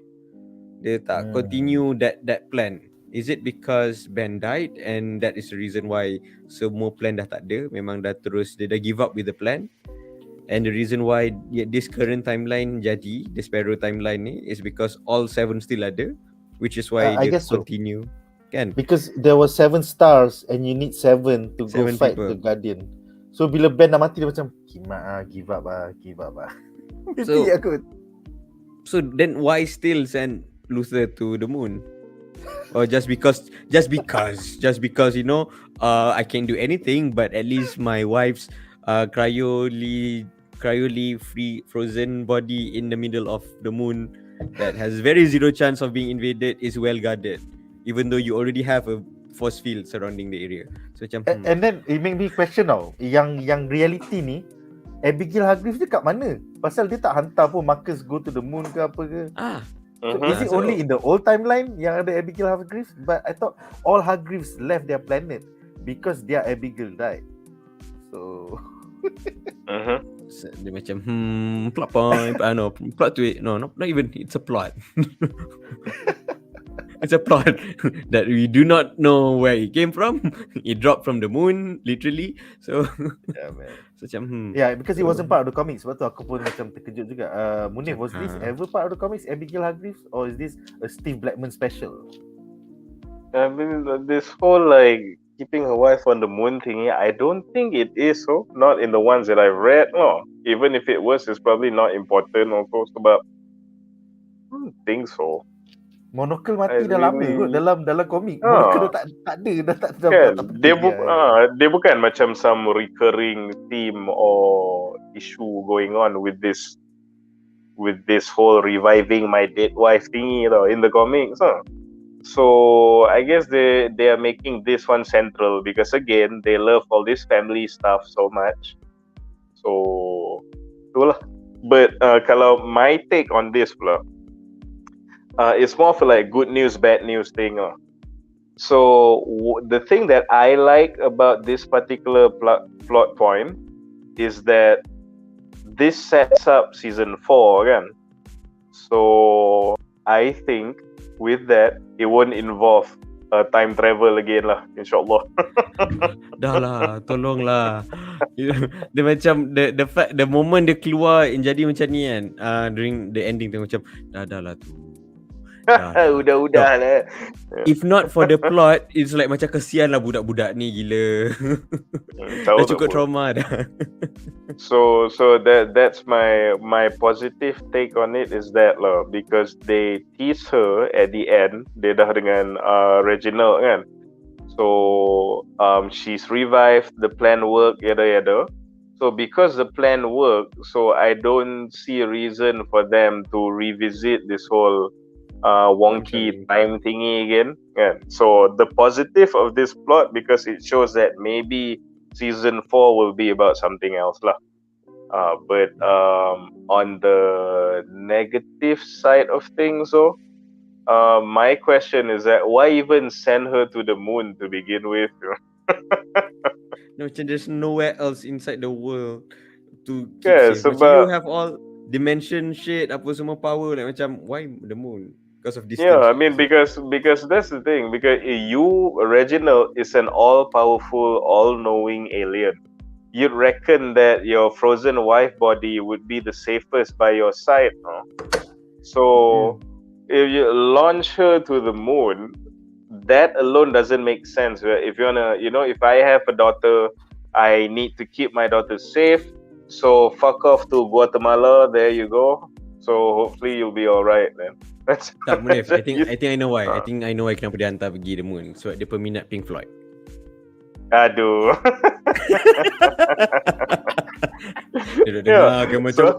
dia tak continue that plan? Is it because Ben died and that is the reason why semua plan dah tak ada, memang dah terus dia dah give up with the plan, and the reason why this current timeline jadi, the Sparrow timeline ni, is because all 7 still ada, which is why they continue kan? Because there were 7 stars and you need 7 to go fight the Guardian. So bila Ben dah mati dia macam give up ah. So then why still send Luther to the moon? Or just because you know I can't do anything, but at least my wife's cryoli free frozen body in the middle of the moon that has very zero chance of being invaded is well guarded, even though you already have a force field surrounding the area. So macam and then it make me question now, yang reality ni Abigail Hargreeves dia kat mana? Pasal dia tak hantar pun Marcus go to the moon ke apa ke? So is it only in the old timeline yang ada Abigail Hargreeves? But I thought all Hargreeves left their planet because their Abigail died. So Dia macam plot point, no, plot twist. No, not even, it's a plot. It's a plot that we do not know where it came from. It dropped from the moon, literally. So, yeah, man. so macam Yeah, because it wasn't part of the comics. Sebab tu aku pun macam terkejut juga. Munif, was this ever part of the comics, Abigail Hargreeves, or is this a Steve Blackman special? I mean, this whole like keeping her wife on the moon thingy, I don't think it is so. Not in the ones that I've read. No, even if it was, it's probably not important. Also, sebab I don't think so. Monocle mati I dah lama really- kot dalam komik. Monocle dah tak ada, dah tak Kan, tak dia, penting dia bukan macam some recurring theme or issue going on with this whole reviving my dead wife thingy in the comics. So I guess they are making this one central because again they love all this family stuff so much. So itulah. But kalau my take on this pula, it's more for like good news, bad news thing. So the thing that I like about this particular plot point is that this sets up season 4 kan. So I think with that it won't involve time travel again lah, insyaAllah. dah lah, tolonglah. Dia macam the moment dia keluar jadi macam ni kan, during the ending tu macam dah lah tu. Udah lah. If not for the plot, it's like macam kesian lah budak-budak ni gila. Dah cukup trauma dah. So that's my positive take on it is that lah, because they tease her at the end, dia dah dengan Reginald kan. So she's revived, the plan worked, yada. So because the plan worked, so I don't see a reason for them to revisit this whole wonky time thingy again. Yeah. So the positive of this plot, because it shows that maybe season 4 will be about something else lah. But on the negative side of things, my question is that why even send her to the moon to begin with? No, macam there's nowhere else inside the world to keep Yeah, safe. Macam you have all dimension shit, apa semua power, like macam why the moon? Because of distance. Yeah, I mean because that's the thing. Because you, Reginald, is an all-powerful, all-knowing alien. You'd reckon that your frozen wife body would be the safest by your side, no? So if you launch her to the moon, that alone doesn't make sense. Right? If you wanna, if I have a daughter, I need to keep my daughter safe. So fuck off to Guatemala. There you go. So hopefully you'll be alright then. Tak, Munif, I think I know why. I think I know why kenapa dia hantar pergi the moon. Sebab dia peminat Pink Floyd. Aduh. Dia dengar macam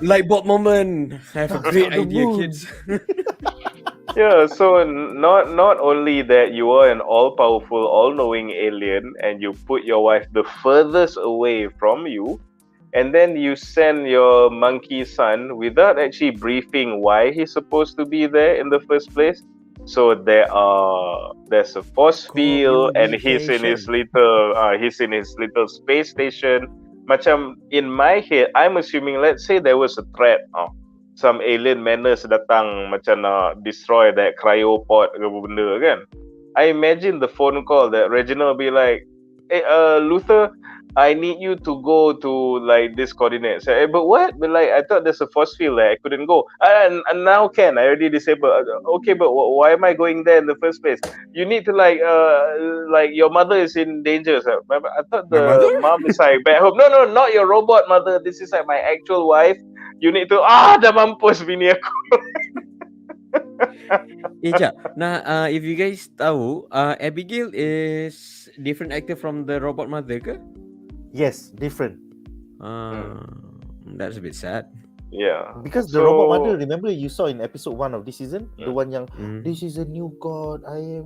light bulb moment. I have a great idea, kids. Yeah, so not only that you are an all-powerful, all-knowing alien and you put your wife the furthest away from you, and then you send your monkey son without actually briefing why he's supposed to be there in the first place. So there's a force field and he's in his little space station. Macam in my head, I'm assuming, let's say there was a threat, some alien menace datang macam nak destroy that cryopod ke benda kan. I imagine the phone call that Reginald be like, hey, Luther, I need you to go to like this coordinate. So, but what? But like I thought there's a force field that I couldn't go. And now can I already disabled? Okay, but why am I going there in the first place? You need to like your mother is in danger. So, I thought the mom is like back home. No, not your robot mother. This is like my actual wife. You need to dah mampus bini aku. Jap. Nah, if you guys tahu, Abigail is different actor from the robot mother ke? Yes, different. That's a bit sad. Yeah. Because the robot mother, remember you saw in episode 1 of this season, the one yang this is a new god, I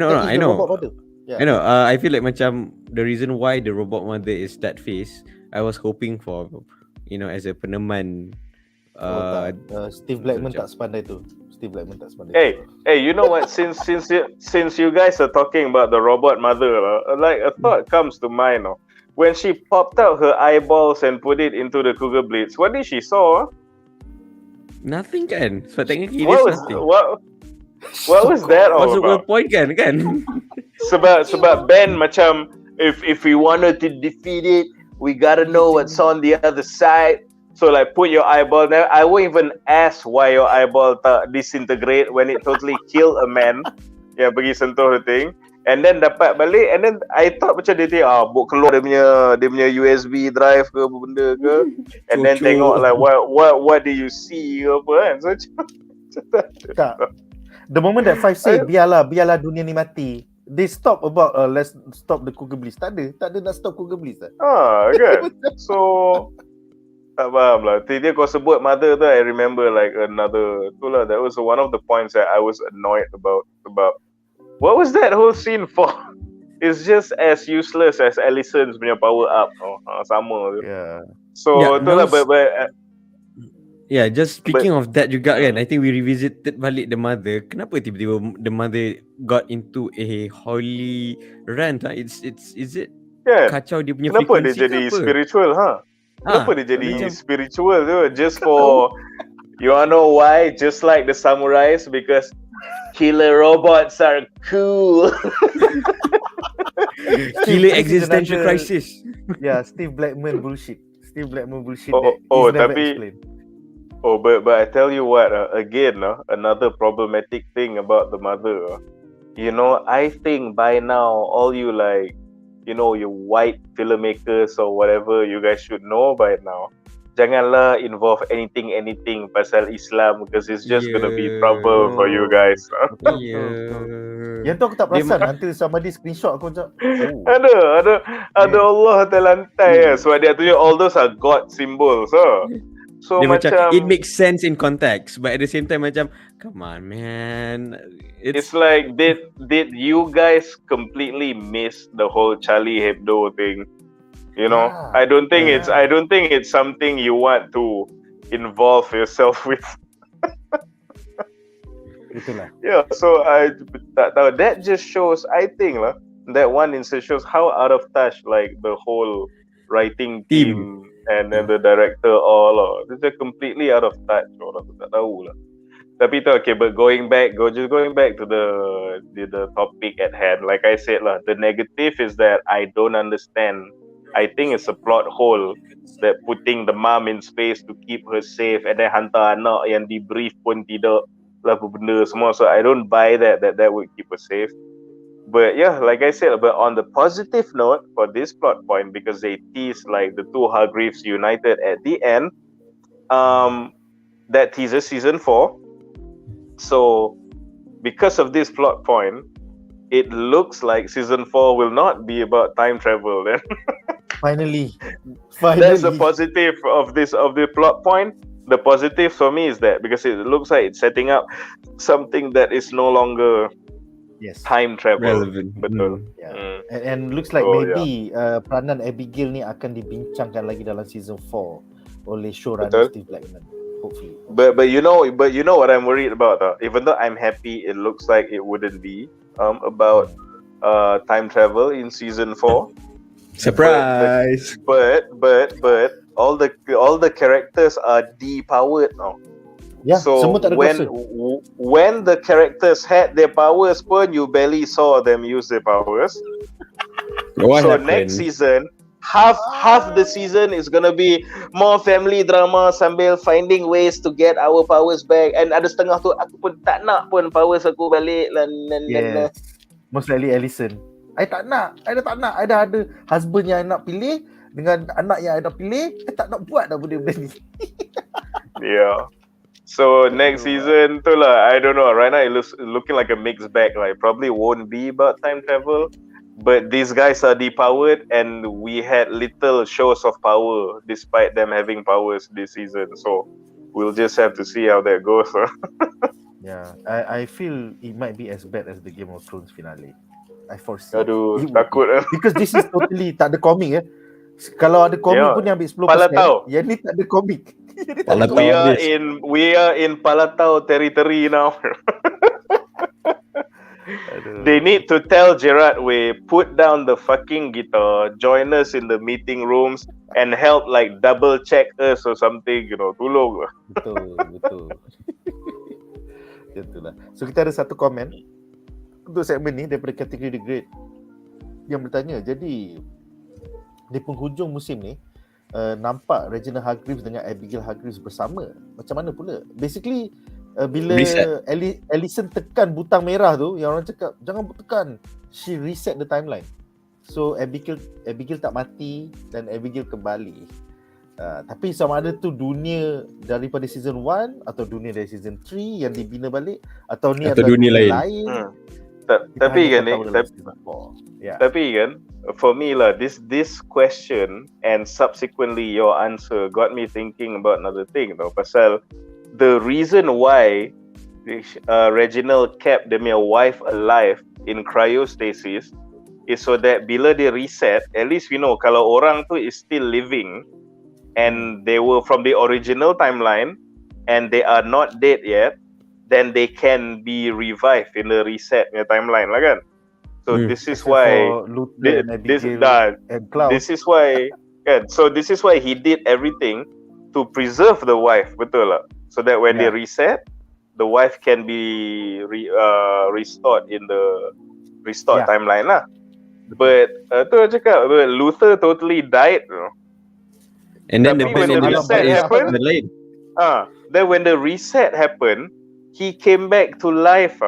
know. Robot mother. Yeah. I know. I feel like macam the reason why the robot mother is that face, I was hoping for, as a peneman. Steve Blackman tak sepandai tu. Hey, you know what? Since you guys are talking about the robot mother, like a thought comes to mind. when she popped out her eyeballs and put it into the cougar blades, what did she saw? Nothing kan? So technically What there's was nothing. what was that all What's the whole about? point kan? Sebab Ben macam if we wanted to defeat it, we gotta know what's on the other side. So like put your eyeball there. I won't even ask why your eyeball tak disintegrate when it totally kill a man. Yang pergi sentuh the thing. And then dapat balik, and then I thought macam dia buat keluar dia punya USB drive ke apa benda ke, and then Cucuk. tengok like what do you see ke apa kan. So Tak. The moment that Five say biarlah dunia ni mati, they stop about let's stop the cougar bliss. Tak ada nak stop cougar bliss lah. kan. So tak faham lah. Dia kau sebut mother tu, I remember like another tu lah. That was one of the points that I was annoyed about. What was that whole scene for? It's just as useless as Allison's punya power up. Sama tu. Yeah. So Yeah, tu lah, but Yeah, just speaking of that juga kan, I think we revisited balik the mother. Kenapa tiba-tiba the mother got into a holy rant? Is it kan, kacau dia punya kenapa frequency dia jadi ke apa? spiritual Kenapa dia jadi macam- spiritual tu? Just for you wanna know why? Just like the samurais, because killer robots are cool. Killer This is existential another- crisis. Yeah, Steve Blackman bullshit. Oh, that is never tapi- explained. But I tell you what, again, another problematic thing about the mother. I think by now all you you white filmmakers or whatever, you guys should know by now. Janganlah involve anything pasal Islam, because it's just gonna be Yeah. trouble for you guys. Yang tu aku tak perasan until somebody screenshot aku macam Ada Allah terlantai sebab dia tunjuk all those are God symbols. So Dia macam macam it makes sense in context, but at the same time macam come on man, it's like did you guys completely miss the whole Charlie Hebdo thing? Yeah. I don't think it's something you want to involve yourself with. itulah. Yeah, so I tak tahu. That just shows, I think lah, that one instance shows how out of touch like the whole writing team and then the director all lah. They're completely out of touch. Orang tu tak tahu lah. Tapi tu okay, but going back to the topic at hand, like I said lah, the negative is that I don't understand. I think it's a plot hole that putting the mom in space to keep her safe, and then hantar anak yang debrief pun tidak lah apa benda semua. So I don't buy that would keep her safe. But yeah, like I said, but on the positive note for this plot point, because they tease like the two Hargreeves united at the end, that teases season 4. So because of this plot point, it looks like season 4 will not be about time travel then. Finally. That's the positive of the plot point. The positive for me is that because it looks like it's setting up something that is no longer time travel. relevant. Betul. Yeah. And looks like maybe peranan Abigail ni akan dibincangkan lagi dalam season 4 oleh showrunner Steve Blackman. Hopefully. But you know what I'm worried about. Even though I'm happy, it looks like it wouldn't be about time travel in season 4. Surprise. But all the characters are depowered now. Yeah, So semua tak ada kuasa. when the characters had their powers pun, you barely saw them use their powers. What So happened? next season, half the season is gonna be more family drama sambil finding ways to get our powers back. And ada setengah tu aku pun tak nak pun powers aku balik. Yes. Most likely Allison. I tak nak. I dah ada husband yang I nak pilih dengan anak yang I nak pilih. I tak nak buat dah benda-benda ni. Yeah. So next season tu lah, I don't know. Right now it looks looking like a mixed bag. Like probably won't be about time travel, but these guys are depowered, and we had little shows of power despite them having powers this season. So we'll just have to see how that goes. Yeah, I feel it might be as bad as the Game of Thrones finale. I foresee. Aduh, It would takut be. Because this is totally tak ada komik Kalau ada komik pun dia ambil 10%. Palatau. Yang ni tak ada komik. Palatau. We are in Palatau territory now. They need to tell Gerard, we put down the fucking guitar, join us in the meeting rooms, and help like double check us or something, tolong. Betul. Itulah. So kita ada satu komen untuk segmen ni daripada kategori The Great yang bertanya, jadi di penghujung musim ni nampak Reginald Hargreeves dengan Abigail Hargreeves bersama. Macam mana pula? Basically bila Alison tekan butang merah tu, yang orang cakap jangan tekan, she reset the timeline. So Abigail tak mati dan Abigail kembali. Tapi sama ada tu dunia daripada season 1 atau dunia dari season 3 yang dibina balik, atau ni atau adalah dunia lain. Tapi kan for me lah, this question and subsequently your answer got me thinking about another thing tau. Pasal the reason why Reginald kept their wife alive in cryostasis is so that bila dia reset, at least we know kalau orang tu is still living and they were from the original timeline and they are not dead yet, then they can be revived in the reset timeline lah kan. So this is why this is why kan. So this is why he did everything to preserve the wife, betul lah. So that when they reset, the wife can be restored in the restored timeline lah. But tu I cakap, Luther totally died. And then when the reset happened, then when the reset happened, he came back to life.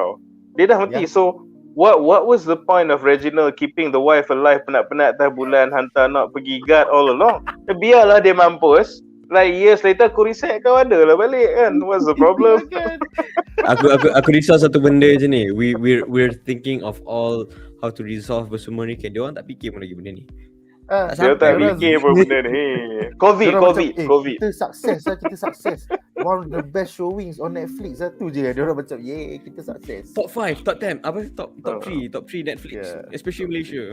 Dia dah mati. So what was the point of Reginald keeping the wife alive, penat-penat dah bulan hantar nak pergi guard all along? Biarlah dia mampus. Like years later aku reset, kau ada lah balik kan. What's the problem? aku risau satu benda je ni. We're thinking of all how to resolve semua ni. Dia orang tak fikir pun lagi benda ni. Dia tak fikir pun benda ni. COVID. Kita sukses. One of the best showings on Netflix. Satu je dia orang macam kita sukses. Top 5, top 10, top 3 Netflix, especially Malaysia.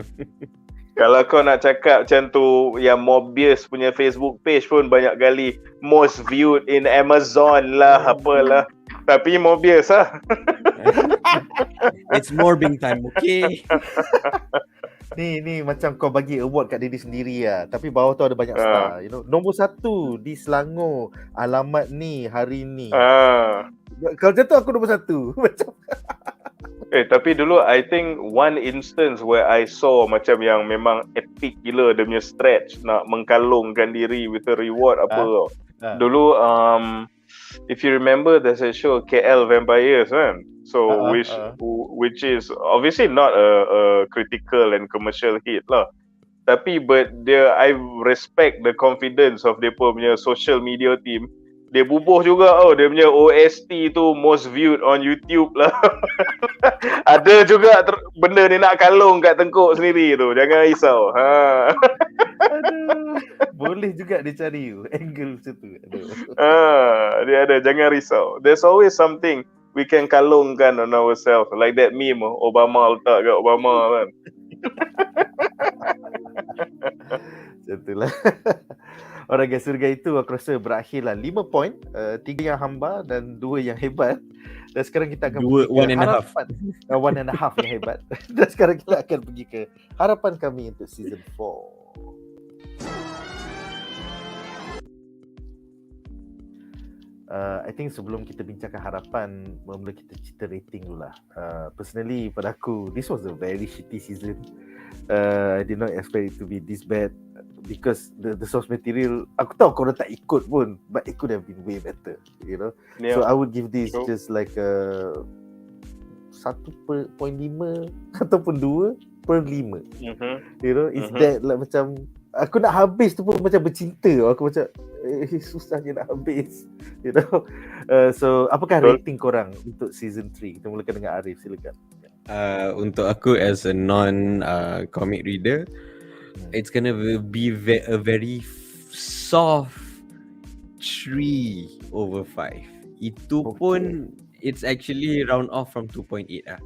Kalau kau nak cakap macam tu, yang Mobius punya Facebook page pun banyak kali most viewed in Amazon lah, apalah. Tapi Mobius lah. It's morbing time, okay? Ni macam kau bagi award kat diri sendiri lah. Tapi bawah tu ada banyak star, Nombor 1 di Selangor, alamat ni, hari ni. Kalau macam tu aku nombor 1. Macam tapi dulu I think one instance where I saw macam yang memang epic gila dia punya stretch nak mengkalungkan diri with a reward apa dulu if you remember there's a show KL Vampires kan, so which is obviously not a critical and commercial hit lah, tapi but I respect the confidence of dia punya social media team. Dia bubuh juga dia punya OST tu most viewed on YouTube lah. Ada juga benda ni nak kalung kat tengkuk sendiri tu. Jangan risau. Aduh. Boleh juga dia cari angle macam tu. Dia ada, jangan risau. There's always something we can kalungkan on ourselves. Like that meme Obama letak kat Obama kan. Macam itulah. Orang guys, surga itu aku rasa berakhirlah 5 point, 3 yang HAMBAR dan 2 yang hebat. Dan sekarang kita akan pergi ke harapan. 1.5 yang hebat. Dan sekarang kita akan pergi ke harapan kami untuk season 4. I think sebelum kita bincangkan harapan, mula kita cerita rating dulu lah. Personally pada aku, this was a very shitty season. I did not expect it to be this bad because the source material, aku tahu korang tak ikut pun, but it could have been way better, So I would give this just like 1.5 ataupun 2.5. It's that like macam aku nak habis tu pun macam bercinta. Aku macam susahnya nak habis, So apakah rating korang untuk season 3? Kita mulakan dengan Arif, silakan. Untuk aku as a non-comic reader, it's gonna be a very soft 3/5. Itu pun it's actually round off from 2.8 lah.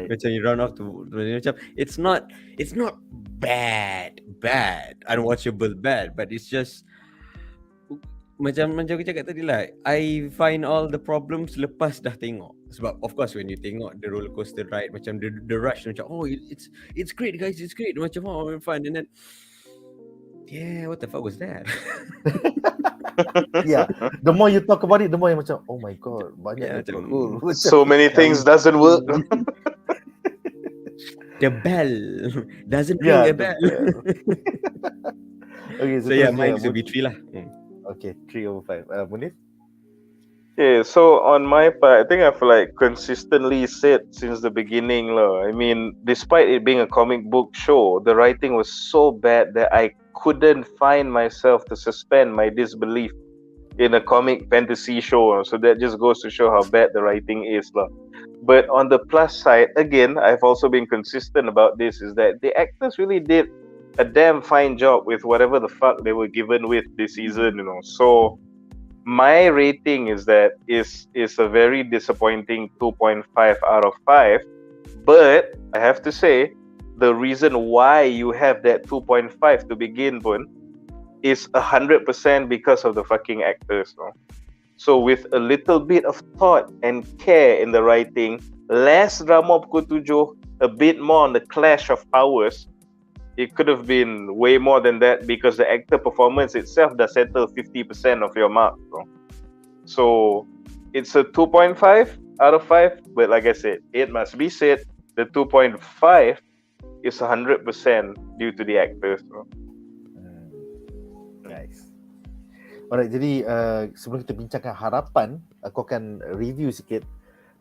Macam you round off to macam it's not bad, unwatchable bad, but it's just macam aku cakap tadi lah, I find all the problems lepas dah tengok. Sebab of course when you tengok the roller coaster ride, macam the rush macam it's great guys, it's great, macam fun, and then what the fuck was that? Yeah, the more you talk about it, the more yang macam oh my god, banyak macam, cool. So many things doesn't work. The bell doesn't ring a bell. Okay, So mine is a B3 lah. Okay, 3/5. Munif? Yeah, so on my part, I think I've like consistently said since the beginning lah. I mean, despite it being a comic book show, the writing was so bad that I couldn't find myself to suspend my disbelief in a comic fantasy show. So that just goes to show how bad the writing is lah. But on the plus side, again, I've also been consistent about this, is that the actors really did a damn fine job with whatever the fuck they were given with this season, So my rating is that is a very disappointing 2.5 out of 5. But I have to say, the reason why you have that 2.5 to begin pun is 100% because of the fucking actors. So with a little bit of thought and care in the writing, less drama pukul 7, a bit more on the clash of powers, it could have been way more than that, because the actor performance itself does settle 50% of your mark. So it's a 2.5 out of 5, but like I said, it must be said, the 2.5 is 100% due to the actors. Nice. Alright, jadi sebelum kita bincangkan harapan, aku akan review sikit.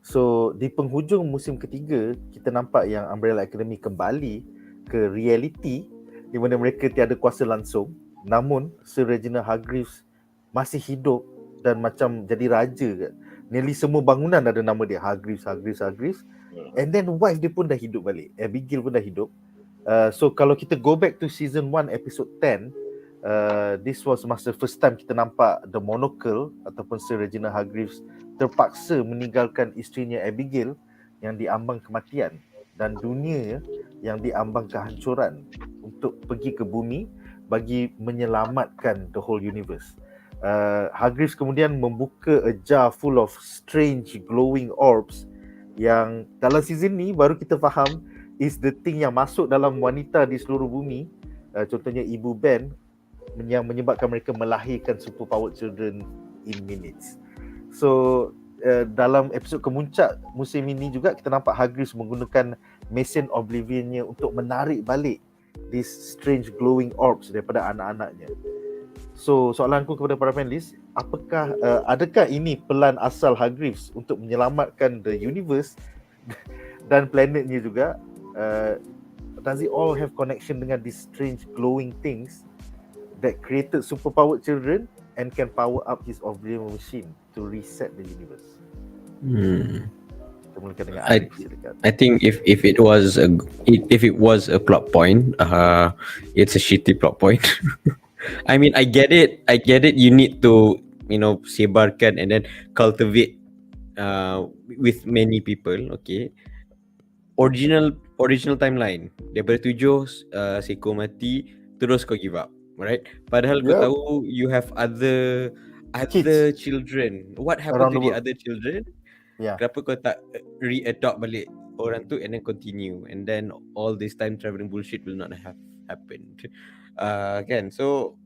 So di penghujung musim ketiga, kita nampak yang Umbrella Academy kembali ke reality di mana mereka tiada kuasa langsung, namun Sir Reginald Hargreeves masih hidup dan macam jadi raja. Nearly semua bangunan ada nama dia, Hargreeves. And then wife dia pun dah hidup balik, Abigail pun dah hidup. So kalau kita go back to season 1 episode 10, this was masa first time kita nampak the monocle ataupun Sir Reginald Hargreeves terpaksa meninggalkan isterinya Abigail yang diambang kematian dan dunia yang diambang kehancuran untuk pergi ke bumi bagi menyelamatkan the whole universe. Hargreeves kemudian membuka a jar full of strange glowing orbs yang dalam season ni baru kita faham is the thing yang masuk dalam wanita di seluruh bumi. Contohnya Ibu Ben yang menyebabkan mereka melahirkan superpowered children in minutes. So dalam episod kemuncak musim ini juga kita nampak Hargreeves menggunakan mesin Oblivionnya untuk menarik balik these strange glowing orbs daripada anak-anaknya. So soalanku kepada para panelis, apakah adakah ini pelan asal Hargreeves untuk menyelamatkan the universe dan planetnya juga? Does it all have connection dengan these strange glowing things that created superpowered children and can power up his Oblivion machine to reset the universe? I think if it was a plot point, it's a shitty plot point. I mean, I get it. You need to, sebarkan and then cultivate with many people. Okay. Original timeline. Daripada 7 Seiko mati, terus kau give up, right? Padahal kau tahu you have other children. What happened to the other children? Kenapa kau tak re-adopt balik orang tu and then continue, and then all this time traveling bullshit will not have happened. Kan? So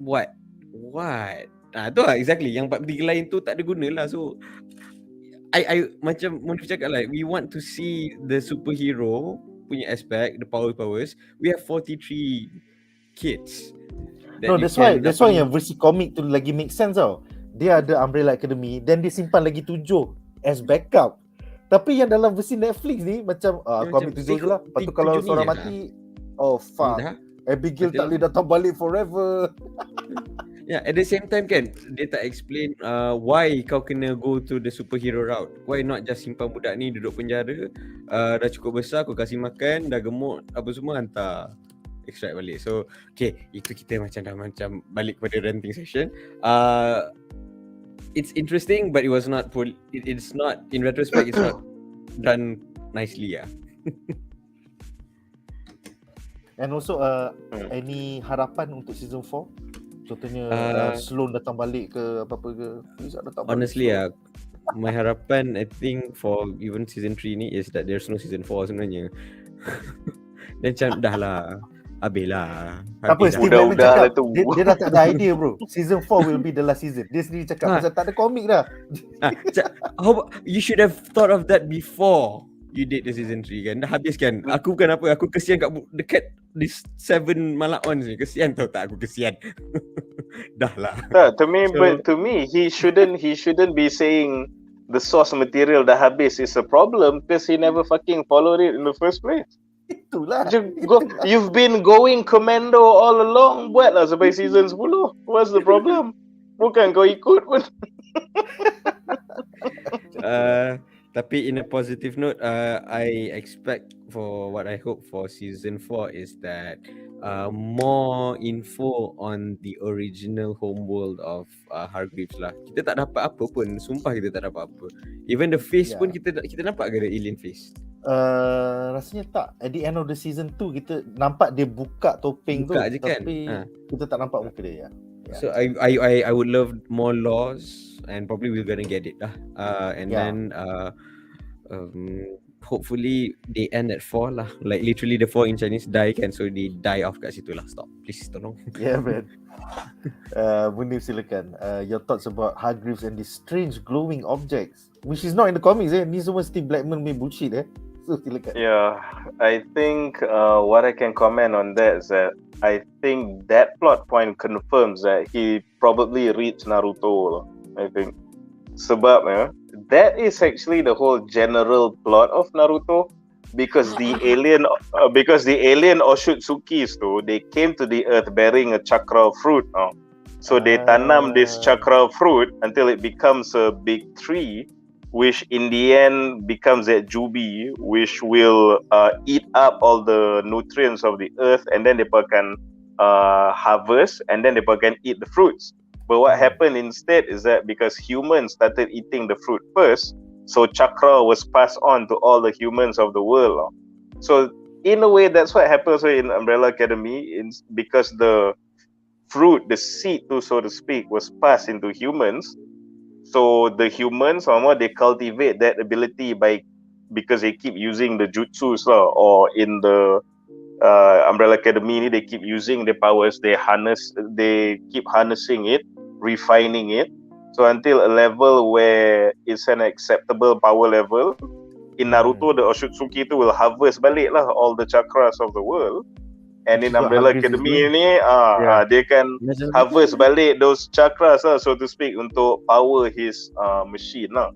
what? Tu lah exactly yang 4 tiga lain tu tak ada guna lah. So I macam Munif cakap, like, we want to see the superhero punya aspect, the powers. We have 43 kids. No, that's why yang versi komik tu lagi make sense tau. Dia ada Umbrella Academy, then dia simpan lagi 7 as backup. Tapi yang dalam versi Netflix ni macam aku ambil 7 je lah. Lepas tu kalau seorang mati, oh fuck, Abigail tak boleh datang balik forever. At the same time kan, dia tak explain why kau kena go to the superhero route. Why not just simpan budak ni duduk penjara, dah cukup besar, kau kasih makan, dah gemuk, apa semua, hantar extract balik. So okay, itu kita macam balik kepada ranting session. It's interesting, but it's not, in retrospect, it's not done nicely. And also any harapan untuk season 4? Contohnya Sloan datang balik ke apa-apa ke? Honestly My harapan I think for even season 3 ni is that there's no season 4 sebenarnya. Dan macam dah lah, habis lah. Tak apa, Habis Steve dah. Blackman Udah cakap lah tu. dia dah tak ada idea bro. Season 4 will be the last season. Dia sendiri cakap pasal tak ada komik dah. You should have thought of that before you did the season 3 kan. Dah habis kan. Aku bukan apa, aku kesian dekat this 7 Malak-ons ni. Kesian tau tak aku kesian. Dah lah. To me, he shouldn't be saying the source material dah habis is a problem because he never fucking followed it in the first place. Itulah. You've been going commando all along. Buatlah sampai season 10. What's the problem? Bukan kau ikut pun. Tapi in a positive note, I expect for what I hope for season 4 is that more info on the original homeworld of Hargreeves lah. Kita tak dapat apa pun, sumpah kita tak dapat apa. Even the face pun kita nampak ke ada alien face? Rasanya tak. At the end of the season 2 kita nampak dia buka topeng Buka tu, je kan? tapi kita tak nampak muka dia ya. So I would love more laws, and probably we're gonna get it lah. Then hopefully they end at 4 lah. Like literally the 4 in Chinese die kan, so they die off kat situ lah. Stop, please tolong. Yeah man. Munif silakan. Your thoughts about Hargreeves and these strange glowing objects, which is not in the comics Ni semua Steve Blackman punya bullshit So silakan. Yeah, I think what I can comment on that is that I think that plot point confirms that he probably reads Naruto. I think sebab that is actually the whole general plot of Naruto, because the alien Oshutsukis too, they came to the earth bearing a chakra fruit. So they tanam this chakra fruit until it becomes a big tree, which in the end becomes that jubi, which will eat up all the nutrients of the earth, and then they can harvest, and then they can eat the fruits. But what happened instead is that because humans started eating the fruit first, so chakra was passed on to all the humans of the world. So in a way, that's what happens in Umbrella Academy, because the fruit, the seed, so to speak, was passed into humans. So the humans, they cultivate that ability because they keep using the jutsus or in the Umbrella Academy, they keep using their powers. They keep harnessing it, refining it, so until a level where it's an acceptable power level. In Naruto, the Oshutsuki will harvest balik lah all the chakras of the world. And in Umbrella Academy ni, they can harvest balik those chakras so to speak, untuk power his machine lah.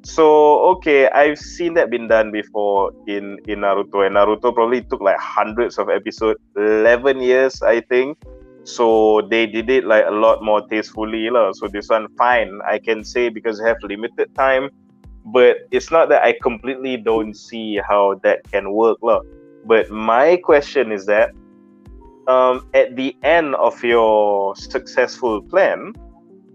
So okay, I've seen that been done before in Naruto, and Naruto probably took like hundreds of episodes, 11 years I think. So they did it like a lot more tastefully lah. So this one fine, I can say, because they have limited time. But it's not that I completely don't see how that can work lah. But my question is that at the end of your successful plan,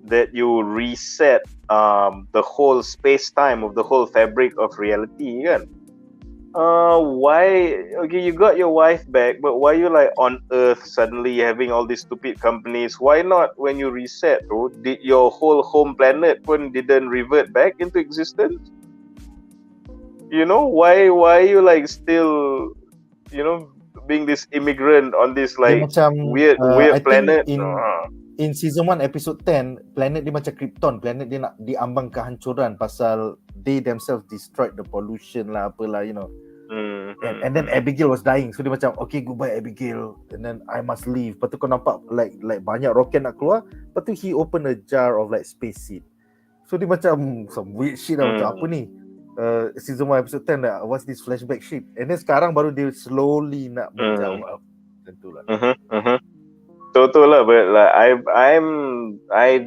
that you reset the whole space-time of the whole fabric of reality kan? Why? Okay, you got your wife back, but why you like on Earth suddenly having all these stupid companies? Why not when you reset did your whole home planet pun didn't revert back into existence? You know, why you like still, being this immigrant on this like weird planet? In season 1 episode 10, planet dia macam Krypton. Planet dia nak diambang kehancuran pasal they themselves destroyed the pollution lah, apalah, and then Abigail was dying. So dia macam, okay, goodbye Abigail, and then I must leave. Lepas tu kau nampak like banyak roket nak keluar. Lepas tu he open a jar of like space seed. So dia macam some weird shit lah, macam apa ni. Season 1 episode 10 lah, what's this flashback shit? And then sekarang baru dia slowly nak menjawab. Tentulah. Betul lah, but like I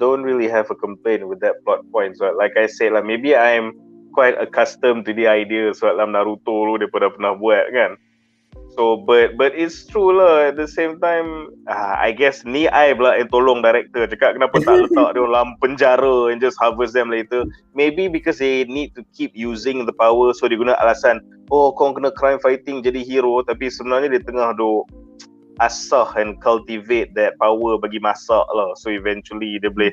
don't really have a complaint with that plot point. So like I said lah, maybe I'm quite accustomed to the idea dalam Naruto dia pernah buat kan. So but it's true lah. At the same time, I guess ni I pula yang tolong director cakap kenapa tak letak dia dalam penjara and just harvest them later. Maybe because they need to keep using the power, so dia guna alasan, kau kena crime fighting jadi hero, tapi sebenarnya dia tengah asah and cultivate that power bagi masak lah. So eventually dia boleh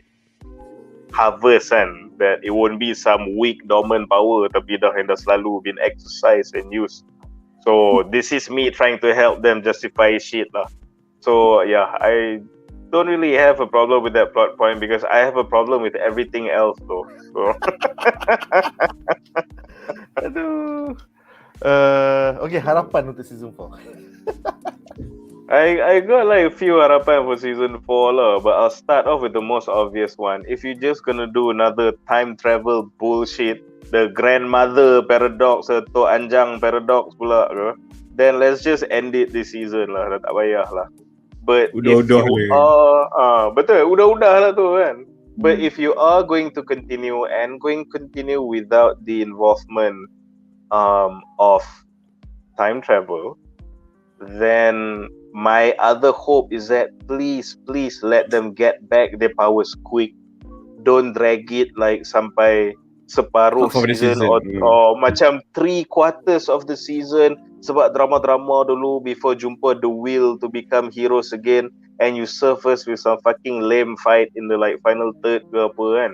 harvest kan, that it won't be some weak dormant power tapi dah selalu been exercised and used. So this is me trying to help them justify shit lah. So yeah, I don't really have a problem with that plot point because I have a problem with everything else though. So Aduh. Okay, harapan untuk season 4. I got like a few harapan for season 4 lah, but I'll start off with the most obvious one. If you're just gonna do another time travel bullshit, the grandmother paradox atau anjang paradox pula ke, then let's just end it this season lah, dah tak payah lah. But Udah-udah if you le. are betul, udah-udah lah tu kan. But if you are going to continue without the involvement of time travel, then my other hope is that please let them get back their powers quick. Don't drag it like sampai separuh Half of the season, season. or macam 3/4 of the season sebab drama-drama dulu before jumpa the will to become heroes again, and you surface with some fucking lame fight in the like final third ke apa kan.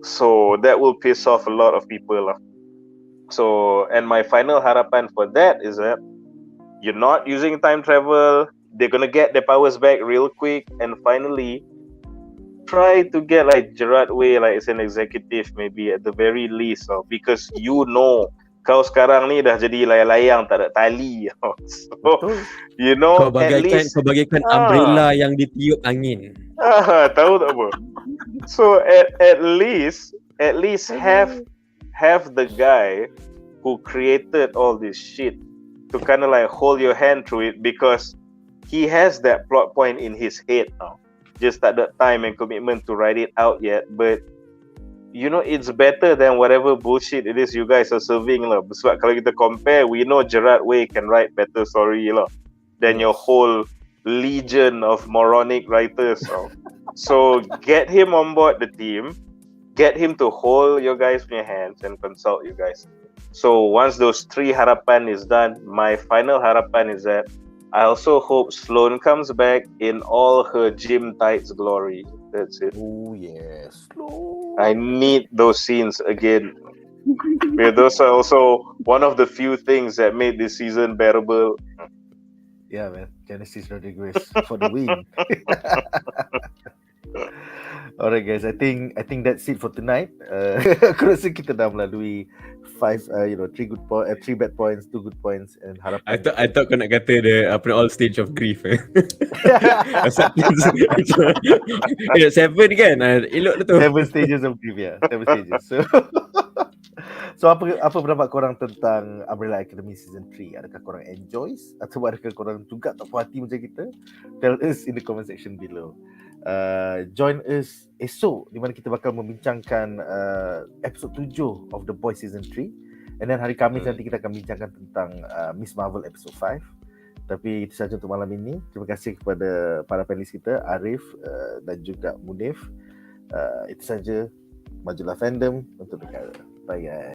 So that will piss off a lot of people lah. So, and my final harapan for that is that you're not using time travel, they're gonna get their powers back real quick, and finally try to get like Gerard Way like as an executive maybe at the very least, because you know kau sekarang ni dah jadi layang-layang tak ada tali. So you know, Kau bagaikan umbrella yang ditiup angin. tahu tak apa. So at least have the guy who created all this shit to kind of like hold your hand through it, because he has that plot point in his head now. Just tak ada time and commitment to write it out yet, but you know, it's better than whatever bullshit it is you guys are serving lah. Sebab kalau kita compare, we know Gerard Way can write better story lah than your whole legion of moronic writers. So get him on board the team, get him to hold your guys in your hands and consult you guys. So once those 3 harapan is done, my final harapan is that I also hope Sloane comes back in all her gym tights glory. That's it. Oh yes, slow. I need those scenes again. Yeah, those are also one of the few things that made this season bearable. Yeah man, Genesis Rodriguez for the win. Alright guys, I think that's it for tonight. Aku rasa kita dah melalui 3 bad points, 2 good points, and harapan. I thought kau nak kata all stage of grief. 7 kan? Elok tu. 7 stages of grief, yeah. 7 stages. So apa pendapat korang tentang Umbrella Academy Season 3? Adakah korang enjoy atau adakah korang juga tak puas hati macam kita? Tell us in the comment section below. Join us esok di mana kita bakal membincangkan episode 7 of The Boys Season 3, and then hari Khamis nanti kita akan bincangkan tentang Miss Marvel episode 5. Tapi itu sahaja untuk malam ini. Terima kasih kepada para panelis kita, Arif dan juga Munif. Itu sahaja. Majulah fandom untuk negara. Bye guys.